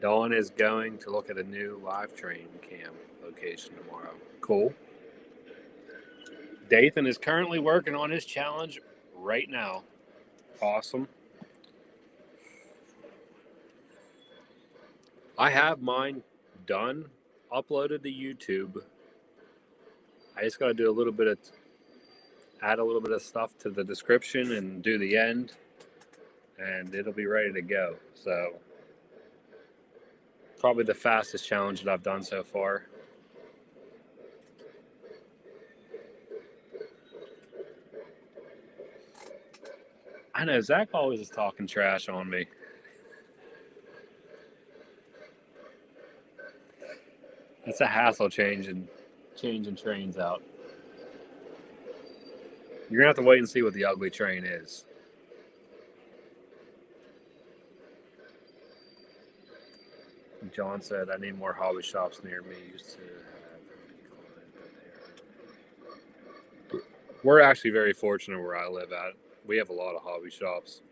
Speaker 1: Dawn is going to look at a new live train cam location tomorrow. Cool. Dathan is currently working on his challenge right now. Awesome. I have mine done, uploaded to YouTube. I just got to do add a little bit of stuff to the description and do the end, and it'll be ready to go. So, probably the fastest challenge that I've done so far. I know Zach always is talking trash on me. It's a hassle changing trains out. You're gonna have to wait and see what the ugly train is. John said, "I need more hobby shops near me." Used to have. We're actually very fortunate where I live at. We have a lot of hobby shops.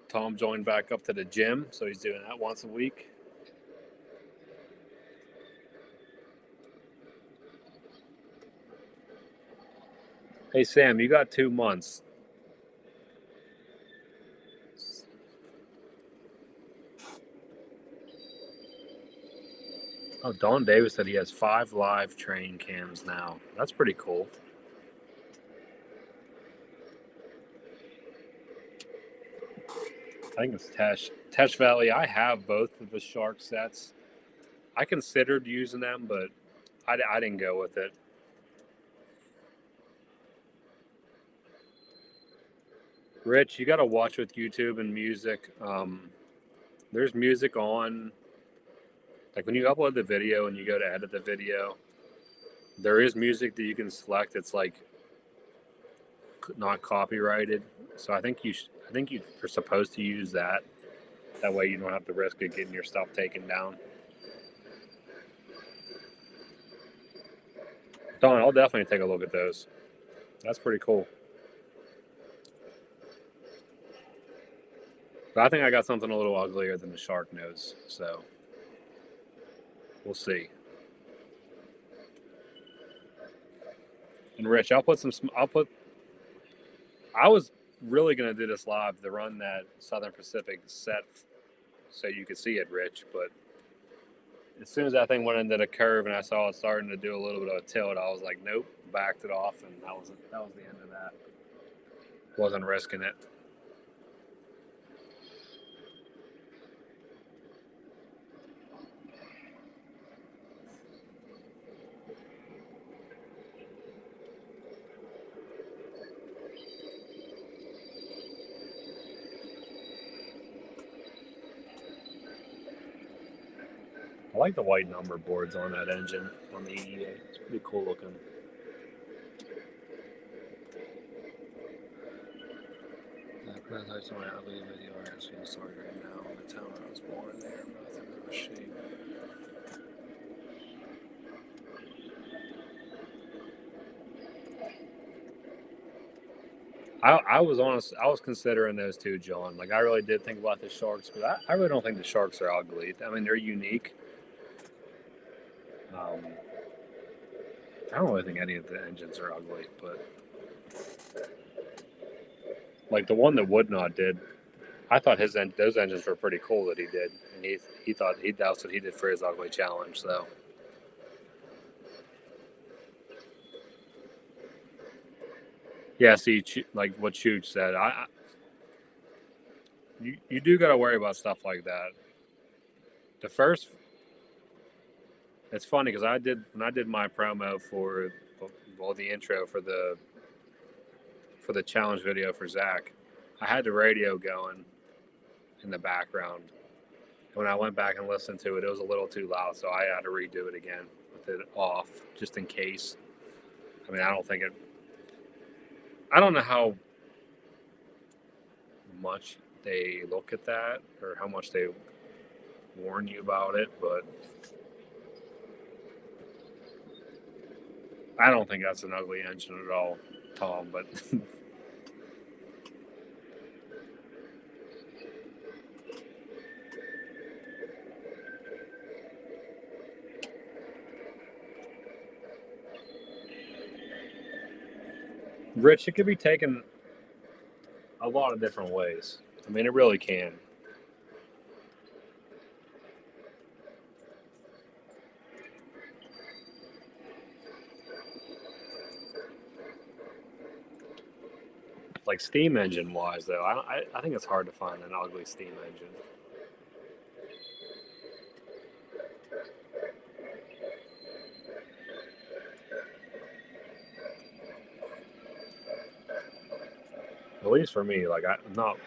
Speaker 1: Tom joined back up to the gym, so he's doing that once a week. Hey, Sam, you got 2 months. Oh, Don Davis said he has 5 live train cams now. That's pretty cool. I think it's Tesh Valley. I have both of the shark sets. I considered using them, but I didn't go with it. Rich, you got to watch with YouTube and music. There's music on, like when you upload the video and you go to edit the video, there is music that you can select. It's like not copyrighted. So I think you're supposed to use that. That way you don't have to risk it getting your stuff taken down. Don, I'll definitely take a look at those. That's pretty cool. But I think I got something a little uglier than the shark nose, so we'll see. And Rich, I was really gonna do this live to run that Southern Pacific set so you could see it, Rich. But as soon as that thing went into the curve and I saw it starting to do a little bit of a tilt, I was like, nope, backed it off, and that was the end of that. Wasn't risking it. I like the white number boards on that engine on the EA. It's pretty cool looking. Prototypes on my ugly video are actually stored right now in the town I was born there, both in the shape. I was honest. I was considering those two, John. Like I really did think about the Sharks, but I really don't think the Sharks are ugly. I mean, they're unique. I don't really think any of the engines are ugly, but like the one that Woodnot did, I thought those engines were pretty cool that he did, and he thought that's what he did for his ugly challenge. So yeah, see, like what Chooch said, you do got to worry about stuff like that. The first, it's funny because when I did my promo for the intro for the challenge video for Zach, I had the radio going in the background. When I went back and listened to it, it was a little too loud, so I had to redo it again with it off just in case. I mean, I don't know how much they look at that or how much they warn you about it, but I don't think that's an ugly engine at all, Tom, but Rich, it could be taken a lot of different ways. I mean, it really can. Like steam engine wise, though, I think it's hard to find an ugly steam engine. At least for me, like I'm not.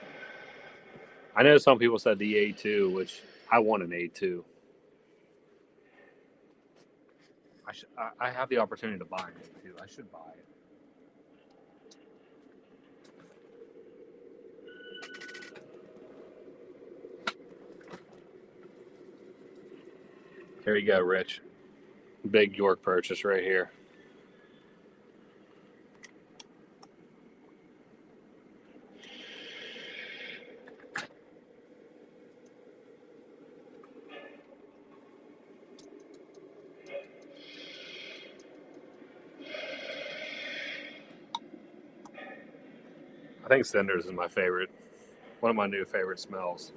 Speaker 1: I know some people said the A2, which I want an A2. I have the opportunity to buy an A2. I should buy it. Here you go, Rich. Big York purchase right here. I think cinders is my favorite. One of my new favorite smells.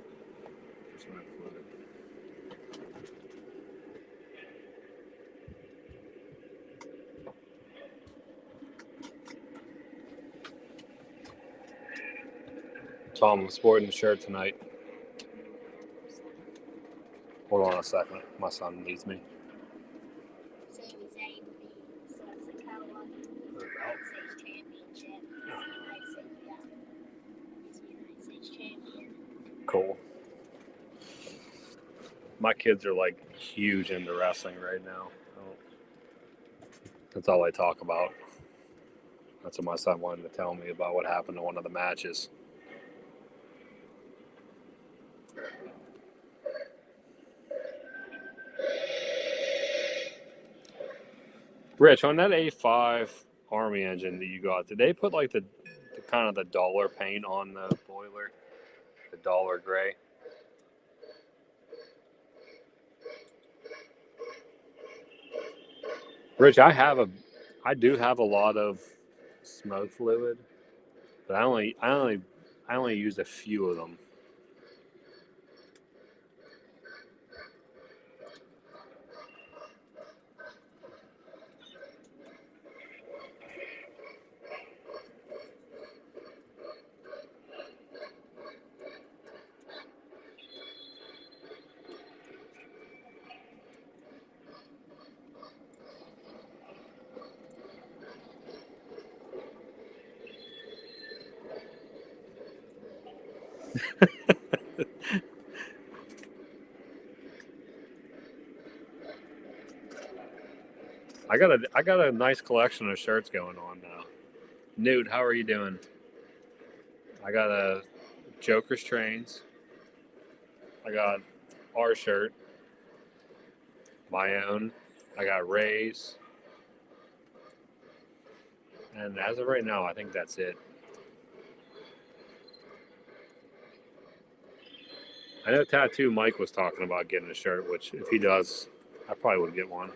Speaker 1: Tom, I'm sporting the shirt tonight. Hold on a second. My son needs me. Cool. My kids are like huge into wrestling right now. That's all I talk about. That's what my son wanted to tell me about what happened to one of the matches. Rich, on that A5 Army engine that you got, did they put like the kind of the dollar paint on the boiler? The dollar gray? Rich, I do have a lot of smoke fluid, but I only use a few of them. I got a nice collection of shirts going on now. Newt, how are you doing? I got a Joker's Trains. I got our shirt, my own. I got Ray's. And as of right now, I think that's it. I know Tattoo Mike was talking about getting a shirt, which if he does, I probably would get one.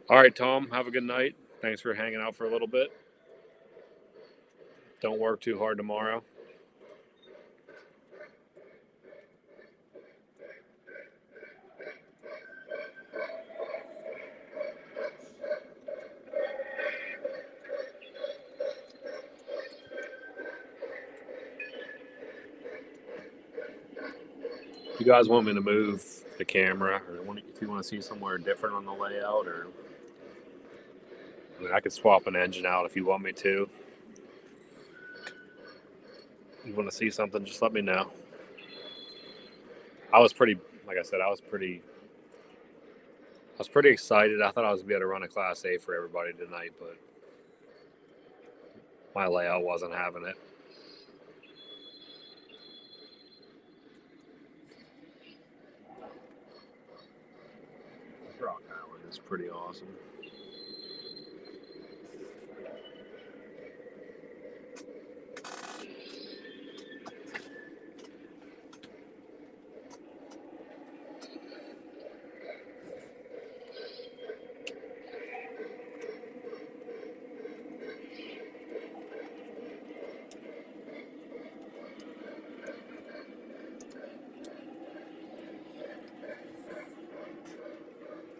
Speaker 1: All right, Tom, have a good night. Thanks for hanging out for a little bit. Don't work too hard tomorrow. If you guys want me to move the camera, or if you want to see somewhere different on the layout, or I could swap an engine out if you want me to. If you want to see something, just let me know. I was pretty excited. I thought I was going to be able to run a Class A for everybody tonight, but my layout wasn't having it. Rock Island is pretty awesome.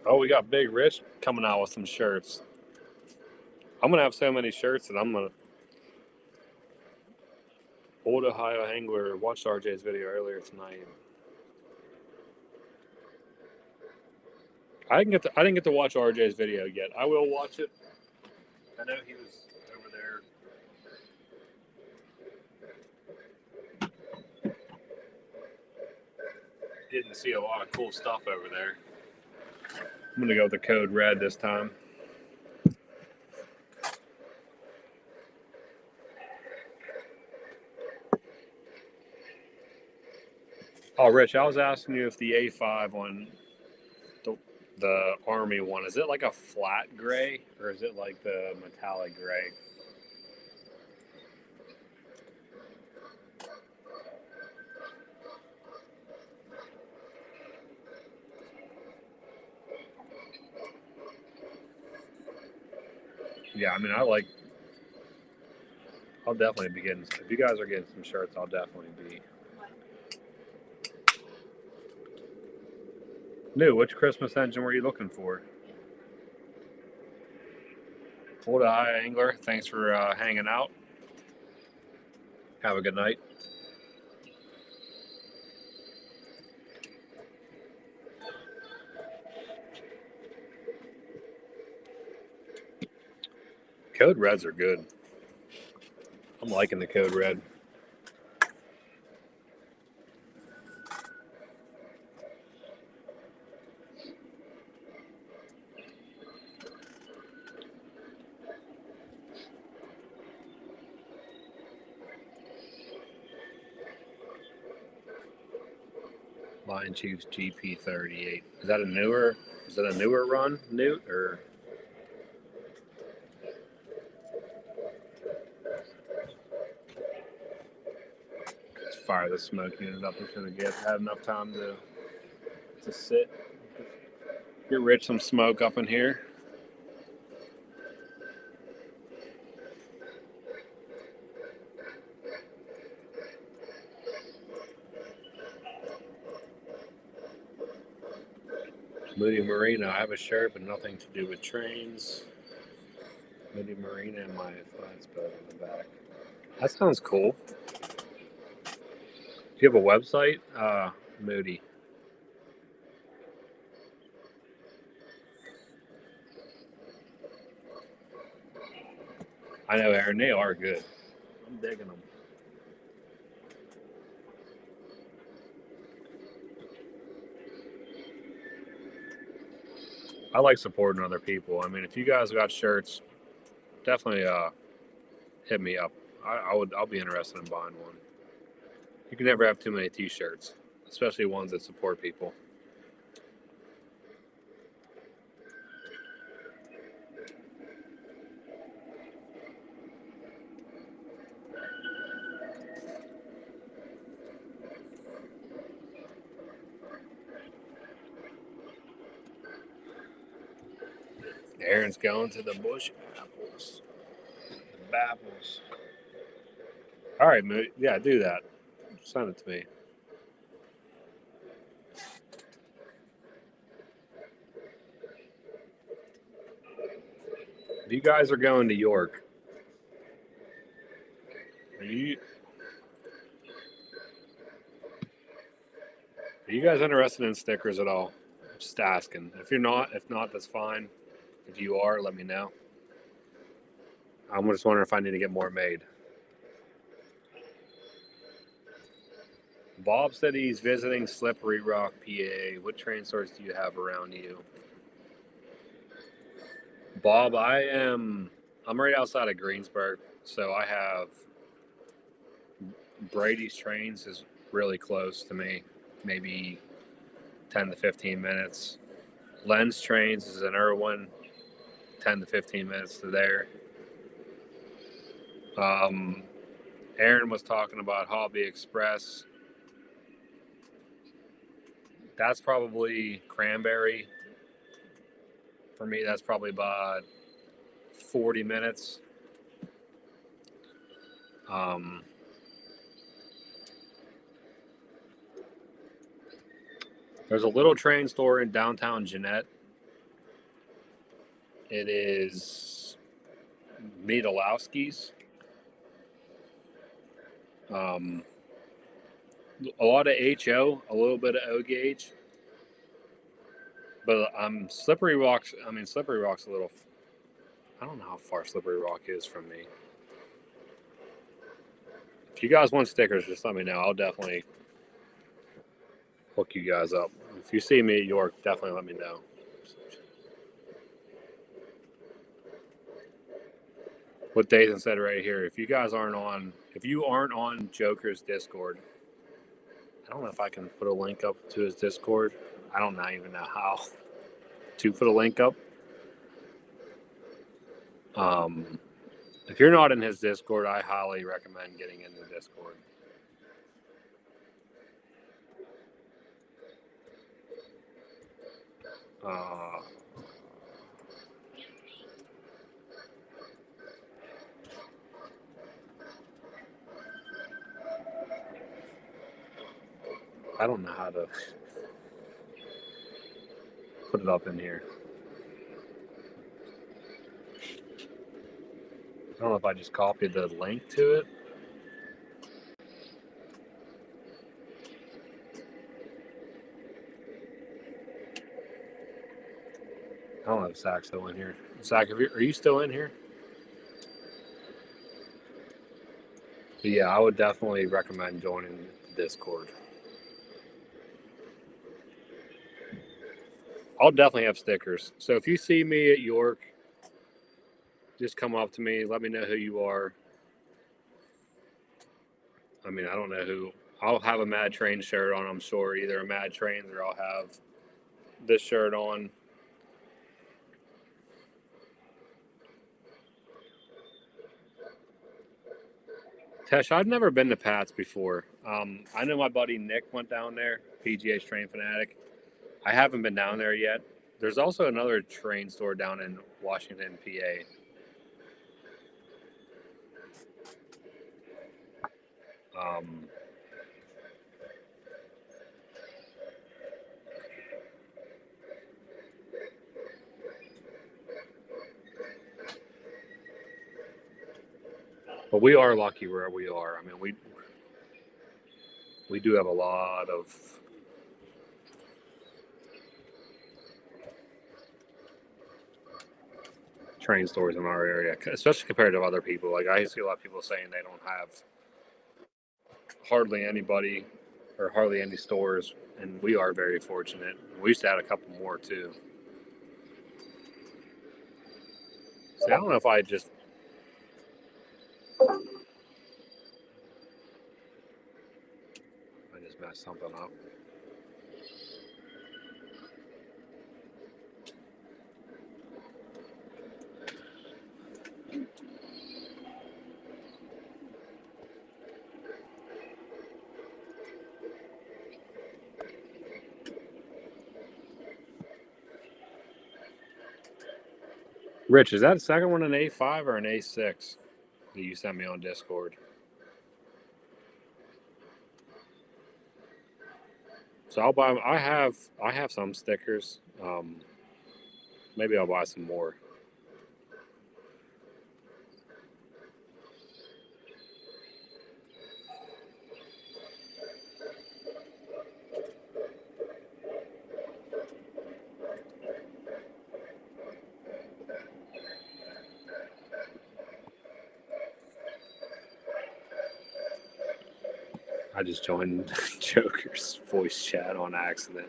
Speaker 1: Oh, we got Big Rich coming out with some shirts. I'm going to have so many shirts that I'm going to... Old Ohio Angler watched RJ's video earlier tonight. I didn't get to watch RJ's video yet. I will watch it. I know he was over there getting to see a lot of cool stuff over there. I'm going to go with the Code Red this time. Oh, Rich, I was asking you if the A5 on the Army one, is it like a flat gray or is it like the metallic gray? Yeah, I mean, I'll definitely be getting, if you guys are getting some shirts, I'll definitely be. New, which Christmas engine were you looking for? Old Ohio Angler, thanks for hanging out. Have a good night. Code Reds are good. I'm liking the Code Red. Lion Chiefs GP38. Is that a newer run, Newt, or? Let's fire the smoke unit up. It's gonna had enough time to sit. Get Rich some smoke up in here. Moody Marina. I have a shirt, but nothing to do with trains. Moody Marina and my flights boat on the back. That sounds cool. Do you have a website, Moody? I know, Aaron. They are good. I'm digging them. I like supporting other people. I mean, if you guys got shirts, definitely hit me up. I'll be interested in buying one. You can never have too many t-shirts, especially ones that support people. Aaron's going to the bush apples. The bapples. All right, yeah, do that. Send it to me. If you guys are going to York, are you guys interested in stickers at all? Just asking. If not, that's fine. If you are, let me know. I'm just wondering if I need to get more made. Bob said he's visiting Slippery Rock, PA. What train stores do you have around you? Bob, I'm right outside of Greensburg, so I have Brady's Trains is really close to me, maybe 10 to 15 minutes. Len's Trains is in Irwin, 10 to 15 minutes to there. Aaron was talking about Hobby Express. That's probably Cranberry. For me, that's probably about 40 minutes. There's a little train store in downtown Jeanette. It is Miedlowski's. A lot of HO, a little bit of O gauge. But Slippery Rock's a little, I don't know how far Slippery Rock is from me. If you guys want stickers, just let me know. I'll definitely hook you guys up. If you see me at York, definitely let me know. What Dathan said right here, if you aren't on Joker's Discord, I don't know if I can put a link up to his Discord. I don't even know how to put a link up. If you're not in his Discord, I highly recommend getting in the Discord. I don't know how to put it up in here. I don't know if I just copied the link to it. I don't know if Zach's still in here. Zach, are you still in here? But yeah, I would definitely recommend joining Discord. I'll definitely have stickers. So if you see me at York, just come up to me. Let me know who you are. I mean, I don't know who. I'll have a Mad Train shirt on, I'm sure. Either a Mad Train or I'll have this shirt on. Tesh, I've never been to Pat's before. I know my buddy Nick went down there, PGA's Train Fanatic. I haven't been down there yet. There's also another train store down in Washington, PA. But we are lucky where we are. I mean, we do have a lot of train stores in our area, especially compared to other people. Like I see a lot of people saying they don't have hardly anybody or hardly any stores, and we are very fortunate. We used to have a couple more too. See, I don't know if I just. I just messed something up. Rich, is that the second one an A5 or an A6 that you sent me on Discord? So I'll buy. I have some stickers. Maybe I'll buy some more. I just joined Joker's voice chat on accident.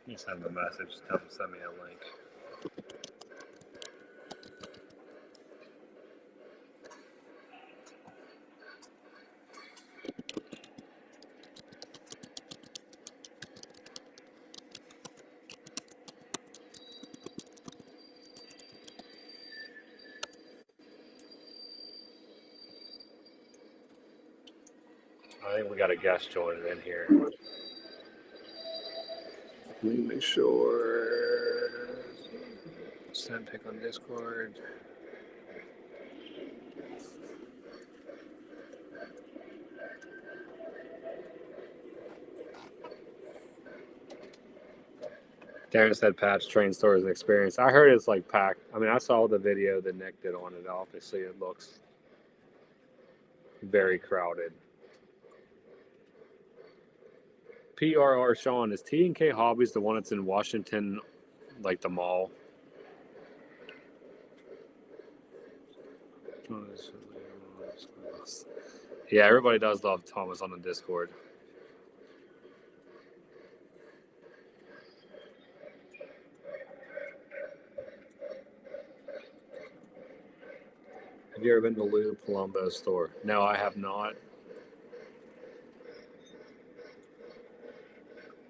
Speaker 1: Just send him a message. Tell him to send me a link. I think we got a guest joining in here. Let me make sure. Send pick on Discord. Darren said Pat's train store is an experience. I heard it's like packed. I mean, I saw the video that Nick did on it. Obviously, it looks very crowded. PRR Sean, is T&K Hobbies the one that's in Washington, like the mall? Yeah, everybody does love Thomas on the Discord. Have you ever been to Lou Palumbo's store? No, I have not.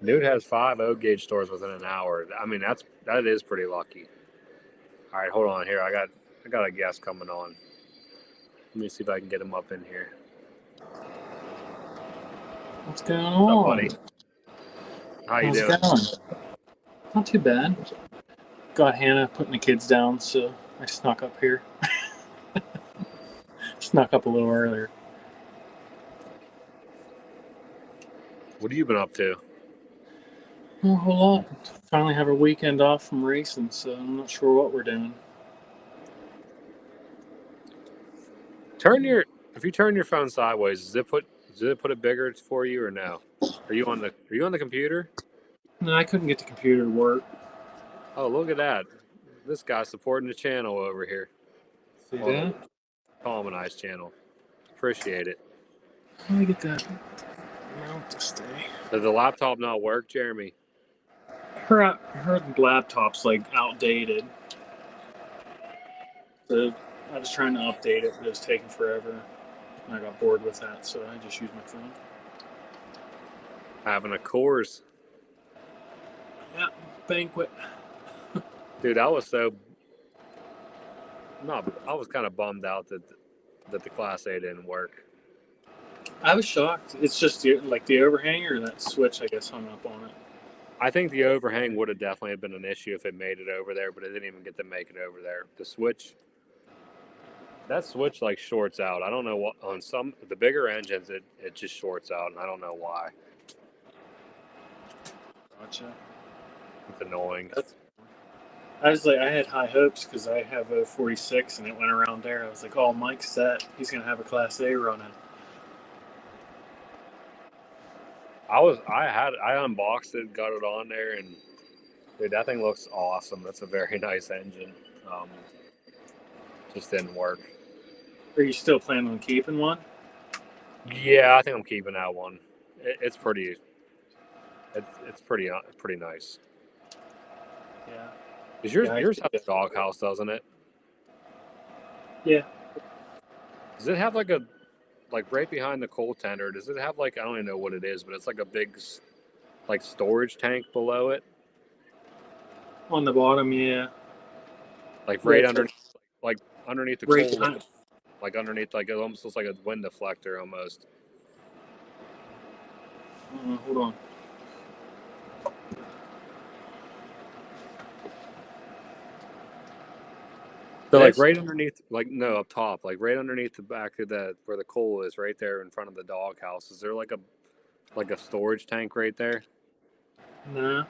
Speaker 1: Dude has 5 O-gauge stores within an hour. I mean, that is pretty lucky. All right, hold on here. I got a guest coming on. Let me see if I can get him up in here.
Speaker 3: What's going
Speaker 1: What's
Speaker 3: on?
Speaker 1: up, buddy? How you
Speaker 3: How's
Speaker 1: doing?
Speaker 3: it going? Not too bad. Got Hannah putting the kids down, so I snuck up here. Snuck up a little earlier.
Speaker 1: What have you been up to?
Speaker 3: Not a whole lot. Finally have a weekend off from racing, so I'm not sure what we're doing.
Speaker 1: If you turn your phone sideways, does it put it bigger for you or no? Are you on the computer?
Speaker 3: No, I couldn't get the computer to work.
Speaker 1: Oh, look at that. This guy's supporting the channel over here.
Speaker 3: See
Speaker 1: Well,
Speaker 3: that?
Speaker 1: Tom and I's channel. Appreciate it.
Speaker 3: Let me get that mount to stay.
Speaker 1: Does the laptop not work, Jeremy?
Speaker 3: Her laptop's like outdated. So I was trying to update it, but it was taking forever. And I got bored with that, so I just used my phone.
Speaker 1: Having a course.
Speaker 3: Yeah, banquet.
Speaker 1: Dude, I was kind of bummed out that the Class A didn't work.
Speaker 3: I was shocked. It's just like the overhang or that switch, I guess, hung up on it.
Speaker 1: I think the overhang would have definitely been an issue if it made it over there, but it didn't even get to make it over there. That switch like shorts out. I don't know what on the bigger engines it just shorts out, and I don't know why.
Speaker 3: Gotcha.
Speaker 1: It's annoying.
Speaker 3: I had high hopes because I have a 46 and it went around there. I was like, oh, Mike's set. He's going to have a Class A running.
Speaker 1: I unboxed it, got it on there, and dude, that thing looks awesome. That's a very nice engine. Um, just didn't work.
Speaker 3: Are you still planning on keeping one?
Speaker 1: Yeah, I think I'm keeping that one. It's pretty. It's pretty nice.
Speaker 3: Yeah.
Speaker 1: Is yours
Speaker 3: Yeah,
Speaker 1: yours has a doghouse, doesn't it?
Speaker 3: Yeah.
Speaker 1: Does it have like right behind the coal tender? Does it have like, I don't even know what it is, but it's like a big like storage tank below it,
Speaker 3: On the bottom, yeah.
Speaker 1: like
Speaker 3: Yeah,
Speaker 1: right
Speaker 3: it's
Speaker 1: underneath, like underneath the
Speaker 3: right
Speaker 1: coal,
Speaker 3: behind.
Speaker 1: like underneath, like it almost looks like a wind deflector almost.
Speaker 3: Hold on.
Speaker 1: So like
Speaker 3: This?
Speaker 1: right underneath, like no, up top, like right underneath the back of that where the coal is, right there in front of the doghouse. Is there like a storage tank right there?
Speaker 3: No.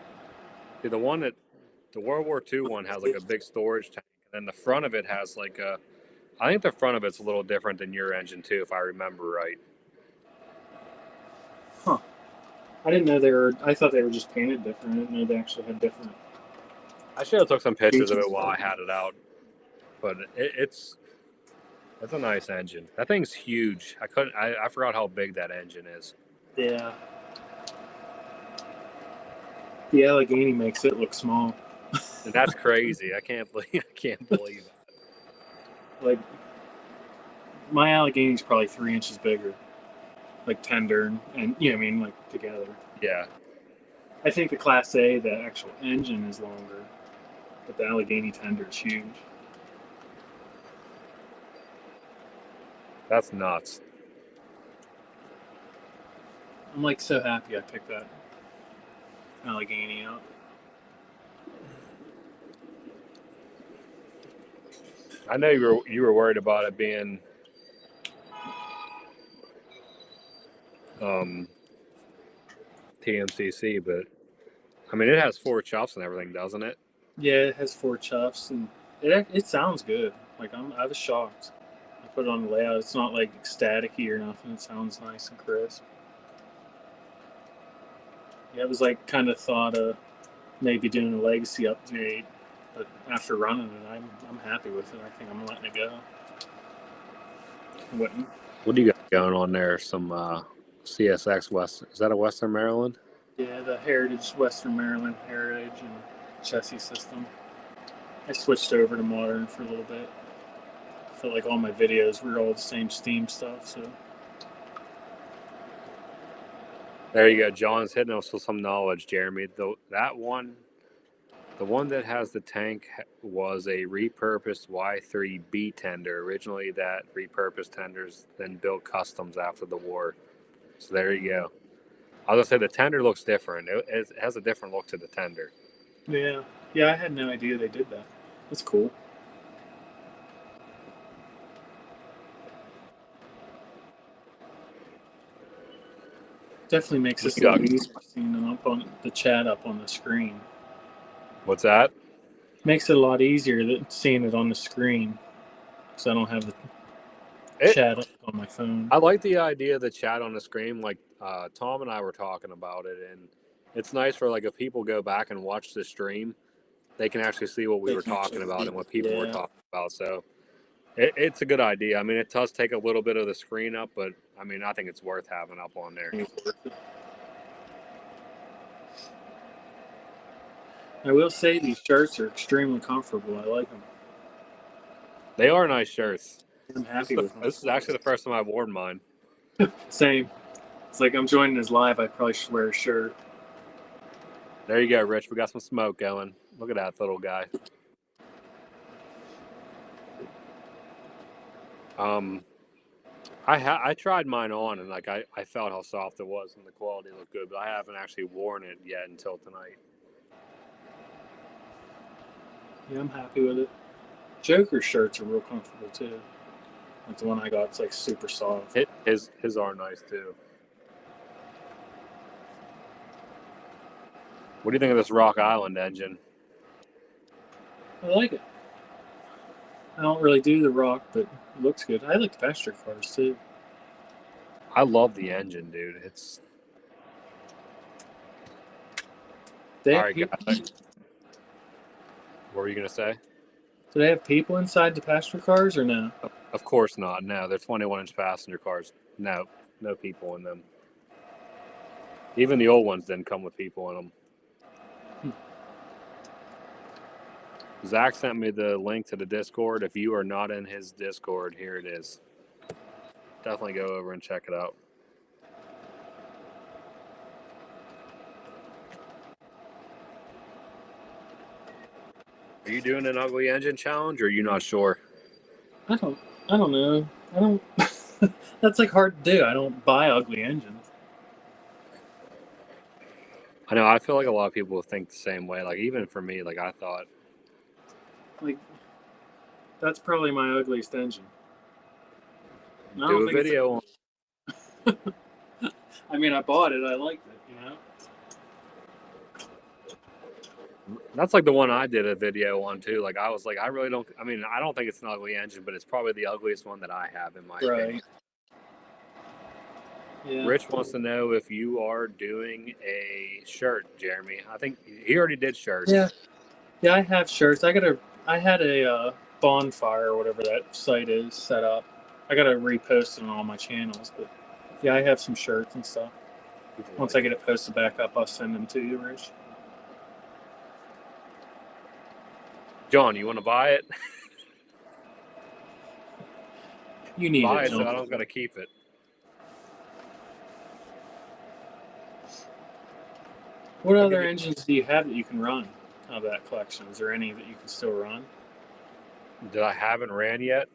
Speaker 1: See, the World War II one has like a big storage tank, and then the front of it has like a. I think the front of it's a little different than your engine too, if I remember right.
Speaker 3: Huh. I didn't know they were. I thought they were just painted different. I didn't know they actually had different
Speaker 1: I should have took some pictures of
Speaker 3: features.
Speaker 1: it while I had it out, but it's a nice engine. That thing's huge. I forgot how big that engine is.
Speaker 3: Yeah. The Allegheny makes it look small.
Speaker 1: And that's crazy. I can't believe it.
Speaker 3: Like my Allegheny's probably 3 inches bigger. Like tender and you know what I mean, like together.
Speaker 1: Yeah.
Speaker 3: I think the Class A, the actual engine is longer, but the Allegheny tender is huge.
Speaker 1: That's nuts.
Speaker 3: I'm like so happy I picked that Allegheny out.
Speaker 1: I know you were worried about it being TMCC, but I mean it has 4 chuffs and everything, doesn't it?
Speaker 3: Yeah, it has 4 chuffs and it sounds good. Like I was shocked. I put it on the layout. It's not like staticky or nothing. It sounds nice and crisp. Yeah, it was like kind of thought of maybe doing a legacy update, but after running it, I'm happy with it. I think I'm letting it go.
Speaker 1: What do you got going on there? Some CSX West. Is that a Western Maryland?
Speaker 3: Yeah, the Heritage Western Maryland Heritage and chassis system. I switched over to modern for a little bit. I felt like all my videos were all the same Steam stuff, so
Speaker 1: There you go. John's hitting us with some knowledge, Jeremy. The one that has the tank was a repurposed Y3B tender. Originally, that repurposed tenders then built customs after the war. So there you go. I was gonna say the tender looks different. It has a different look to the tender.
Speaker 3: yeah. Yeah, I had no idea they did that. That's cool. Definitely makes this a lot easier seeing them up on the chat up on the screen.
Speaker 1: What's that?
Speaker 3: Makes it a lot easier than seeing it on the screen, because I don't have the chat up on my phone.
Speaker 1: I like the idea of the chat on the screen. Like Tom and I were talking about it, and it's nice for like if people go back and watch the stream, they can actually see what we were talking about and what people were talking about. So it's a good idea. I mean, it does take a little bit of the screen up, but I mean, I think it's worth having up on there.
Speaker 3: I will say these shirts are extremely comfortable. I like them.
Speaker 1: They are nice shirts.
Speaker 3: I'm happy with them.
Speaker 1: This is actually the first time I've worn mine.
Speaker 3: Same. It's like I'm joining his live. I probably should wear a shirt.
Speaker 1: There you go, Rich. We got some smoke going. Look at that little guy. I tried mine on and like I felt how soft it was and the quality looked good, but I haven't actually worn it yet until tonight.
Speaker 3: Yeah, I'm happy with it. Joker shirts are real comfortable too. Like the one I got, it's like super soft.
Speaker 1: His are nice too. What do you think of this Rock Island engine?
Speaker 3: I like it. I don't really do the rock, but it looks good. I like the passenger cars too.
Speaker 1: I love the engine, dude.
Speaker 3: They
Speaker 1: All
Speaker 3: have
Speaker 1: right,
Speaker 3: people,
Speaker 1: guys. What were you gonna say?
Speaker 3: do they have people inside the passenger cars or no?
Speaker 1: Of course not. No, they're 21-inch passenger cars. No, no people in them. Even the old ones didn't come with people in them. Zach sent me the link to the Discord. If you are not in his Discord, here it is. Definitely go over and check it out. Are you doing an ugly engine challenge, or are you not sure?
Speaker 3: I don't know. I don't. That's like hard to do. I don't buy ugly engines.
Speaker 1: I know. I feel like a lot of people think the same way. Like even for me, like I thought,
Speaker 3: Like, that's probably my ugliest engine. I
Speaker 1: do
Speaker 3: don't
Speaker 1: a
Speaker 3: think it's-
Speaker 1: video on.
Speaker 3: I mean, I bought it. I liked it. You know.
Speaker 1: That's like the one I did a video on too. Like I was like, I really don't. I mean, I don't think it's an ugly engine, but it's probably the ugliest one that I have in my opinion.
Speaker 3: Right. Yeah.
Speaker 1: Rich wants to know if you are doing a shirt, Jeremy. I think he already did shirts.
Speaker 3: Yeah. Yeah, I have shirts. I had a bonfire or whatever that site is set up. I gotta repost it on all my channels, but yeah, I have some shirts and stuff. Once I get it posted back up, I'll send them to you, Rich.
Speaker 1: John, you want to buy it?
Speaker 3: You need
Speaker 1: Buy
Speaker 3: it,
Speaker 1: it so I
Speaker 3: John.
Speaker 1: don't got to keep it.
Speaker 3: What other engines do you have that you can run out of that collection? Is there any that you can still run?
Speaker 1: That I haven't ran yet.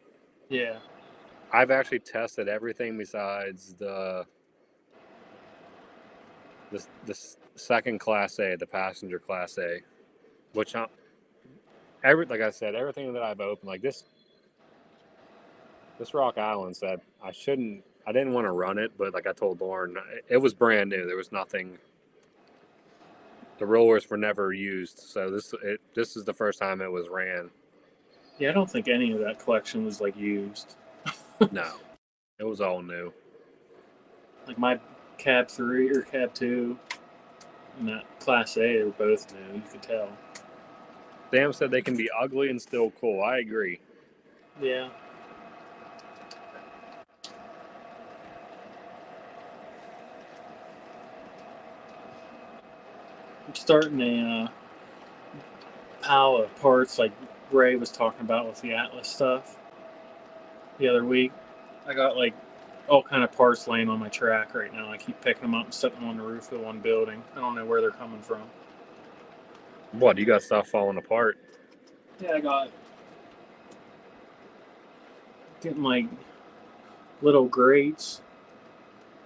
Speaker 3: Yeah.
Speaker 1: I've actually tested everything besides the second Class A, the passenger Class A, which like I said, everything that I've opened, like this Rock Island said I didn't want to run it, but like I told Lauren, it was brand new. There was nothing. The rollers were never used, so this is the first time it was ran.
Speaker 3: Yeah, I don't think any of that collection was like used.
Speaker 1: No, it was all new.
Speaker 3: Like my Cab 3 or Cab 2 and that Class A were both new, you could tell.
Speaker 1: Sam said they can be ugly and still cool. I agree.
Speaker 3: Yeah. I'm starting a pile of parts like Ray was talking about with the Atlas stuff the other week. I got like all kind of parts laying on my track right now. I keep picking them up and setting them on the roof of one building. I don't know where they're coming from.
Speaker 1: What, you got stuff falling apart?
Speaker 3: Yeah, I got getting like little grates,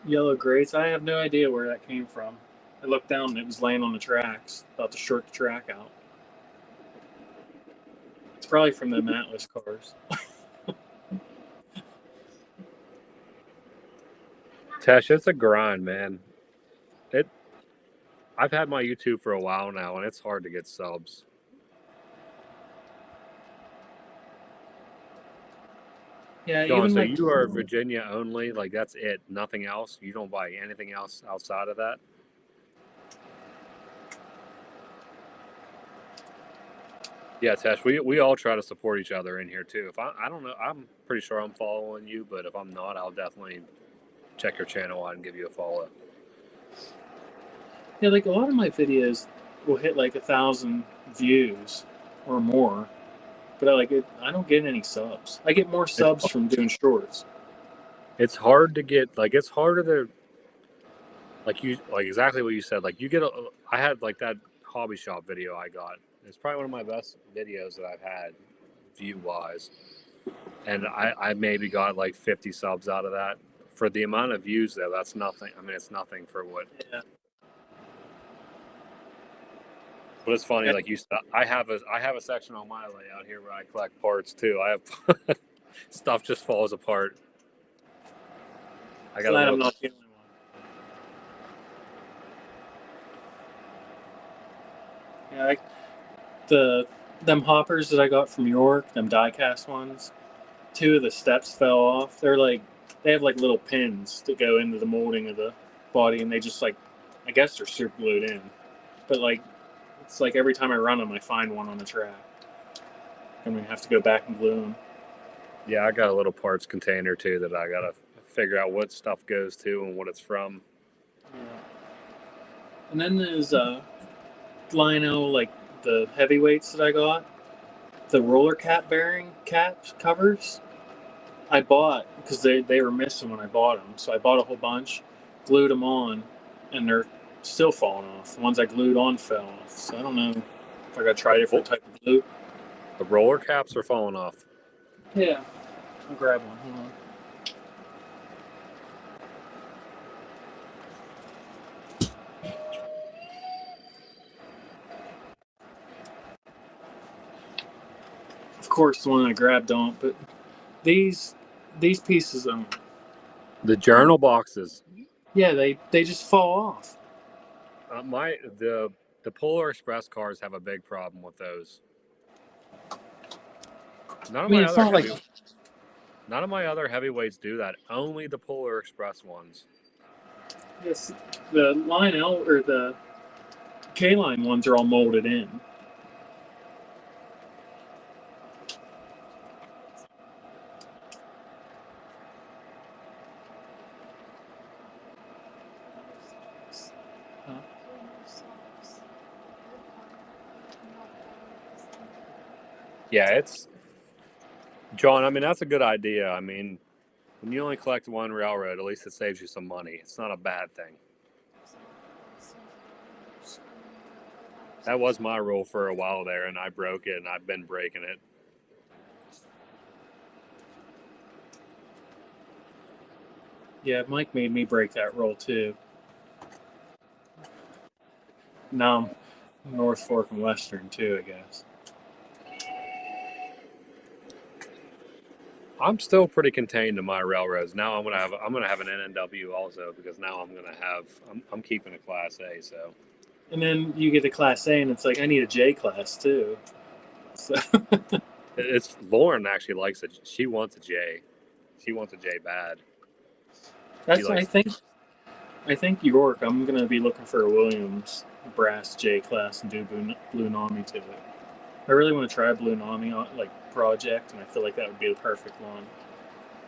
Speaker 3: yellow grates. I have no idea where that came from. I looked down and it was laying on the tracks, about to short the track out. It's probably from the Atlas cars.
Speaker 1: Tesh, it's a grind, man. I've had my YouTube for a while now, and it's hard to get subs.
Speaker 3: Yeah,
Speaker 1: John,
Speaker 3: even
Speaker 1: so
Speaker 3: like
Speaker 1: you are Virginia only? Like, that's it? Nothing else? You don't buy anything else outside of that? Yeah, Tesh, we all try to support each other in here, too. If I don't know, I'm pretty sure I'm following you, but if I'm not, I'll definitely check your channel out and give you a follow.
Speaker 3: yeah, like a lot of my videos will hit like 1,000 views or more, but I don't get any subs. I get more subs from doing shorts.
Speaker 1: It's hard to get, like, it's harder to, like exactly what you said. Like, I had like that hobby shop video I got. It's probably one of my best videos that I've had view wise. And I maybe got like 50 subs out of that. For the amount of views though, that's nothing. I mean, it's nothing for what.
Speaker 3: Yeah.
Speaker 1: But it's funny, like you said, I have a section on my layout here where I collect parts too. I have stuff just falls apart. I got
Speaker 3: Glad I'm not the only one. Yeah, them hoppers that I got from York, them die-cast ones, 2 of the steps fell off. They have like little pins that go into the molding of the body, and they just like, I guess they're super glued in. But like It's like every time I run them, I find one on the track. I'm gonna have to go back and glue them.
Speaker 1: Yeah, I got a little parts container too that I gotta figure out what stuff goes to and what it's from.
Speaker 3: Yeah. And then there's Lino, like the heavyweights that I got, the roller cap bearing caps covers. I bought because they were missing when I bought them, so I bought a whole bunch, glued them on, and they're still falling off. The ones I glued on fell off. So I don't know if I got to try a different type of glue.
Speaker 1: The roller caps are falling off.
Speaker 3: Yeah, I'll grab one. Hold on. Of course, the one I grabbed don't, but these pieces,
Speaker 1: The journal boxes.
Speaker 3: yeah, they just fall off.
Speaker 1: The Polar Express cars have a big problem with those. None of
Speaker 3: I mean,
Speaker 1: my
Speaker 3: it's
Speaker 1: other
Speaker 3: not like
Speaker 1: none of my other heavyweights do that. Only the Polar Express ones.
Speaker 3: yes, the Line L or the K line ones are all molded in.
Speaker 1: Yeah, it's John. I mean, that's a good idea. I mean, when you only collect one railroad, at least it saves you some money. It's not a bad thing. That was my rule for a while there, and I broke it, and I've been breaking it.
Speaker 3: Yeah, Mike made me break that rule too. Now I'm North Fork and Western too, I guess.
Speaker 1: I'm still pretty contained to my railroads. Now I'm gonna have an NNW also because now I'm keeping a Class A. So
Speaker 3: And then you get a Class A, and it's like I need a J class too. So
Speaker 1: it's Lauren actually likes it. She wants a J. She wants a J bad.
Speaker 3: that's
Speaker 1: likes-
Speaker 3: I think York. I'm gonna be looking for a Williams brass J class and do Blue Nami to it. I really want to try a Blue Nami project, and I feel like that would be the perfect one.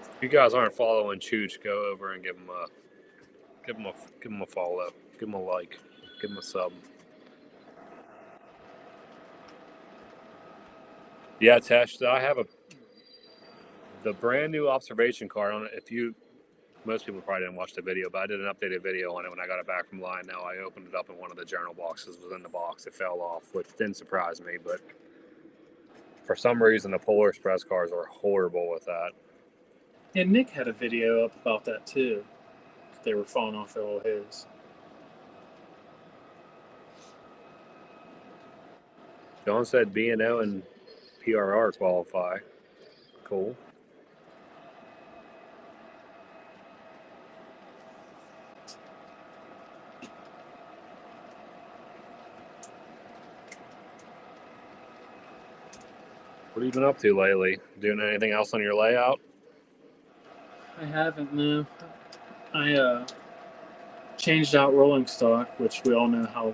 Speaker 1: If you guys aren't following Chooch, go over and give him a follow, give him a like, give him a sub. Yeah, Tesh, I have the brand new observation car on it. Most people probably didn't watch the video, but I did an updated video on it when I got it back from Line. Now I opened it up and one of the journal boxes was in the box. It fell off, which didn't surprise me, but for some reason the Polar Express cars are horrible with that.
Speaker 3: Yeah, Nick had a video up about that too. They were falling off all his.
Speaker 1: John said B&O and PRR qualify. Cool. What have you been up to lately? Doing anything else on your layout?
Speaker 3: I haven't, no. I changed out rolling stock, which we all know how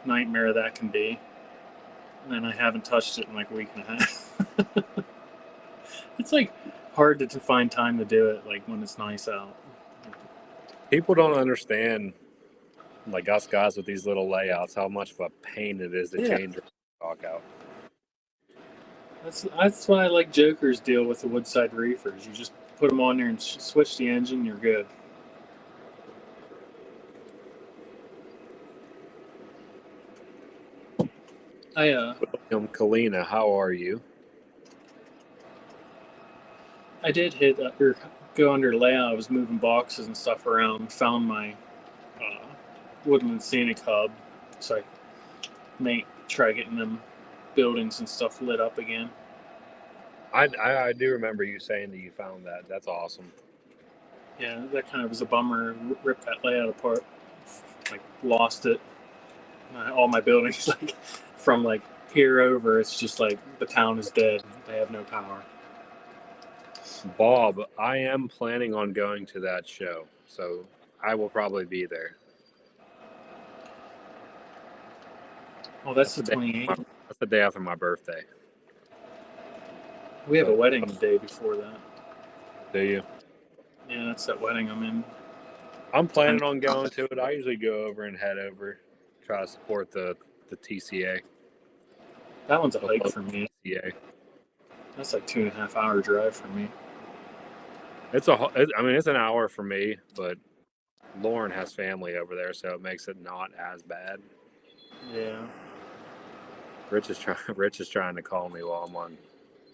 Speaker 3: nightmare that can be. And then I haven't touched it in like a week and a half. It's like hard to find time to do it, like when it's nice out.
Speaker 1: People don't understand, like us guys with these little layouts, how much of a pain it is to change your stock out.
Speaker 3: That's why I like Joker's deal with the Woodside reefers. You just put them on there and switch the engine, you're good.
Speaker 1: William Kalina, how are you?
Speaker 3: I did hit or go under layout. I was moving boxes and stuff around. Found my Woodland Scenic Hub, so I may try getting them buildings and stuff lit up again.
Speaker 1: I do remember you saying that you found that. That's awesome.
Speaker 3: Yeah, that kind of was a bummer. Ripped that layout apart. Like lost it. All my buildings, like from like here over, it's just like the town is dead. They have no power.
Speaker 1: Bob, I am planning on going to that show, so I will probably be there.
Speaker 3: Oh, that's the
Speaker 1: the day
Speaker 3: 28th.
Speaker 1: That's the day after my birthday.
Speaker 3: We have a wedding the day before that.
Speaker 1: Do you?
Speaker 3: Yeah, that's that wedding I'm in.
Speaker 1: I'm planning on going to it. I usually go over and head over, try to support the TCA.
Speaker 3: That one's a hike for me.
Speaker 1: TCA.
Speaker 3: That's like 2.5 hour drive for me.
Speaker 1: It's an hour for me, but Lauren has family over there, so it makes it not as bad.
Speaker 3: Yeah.
Speaker 1: Rich is trying to call me while I'm on.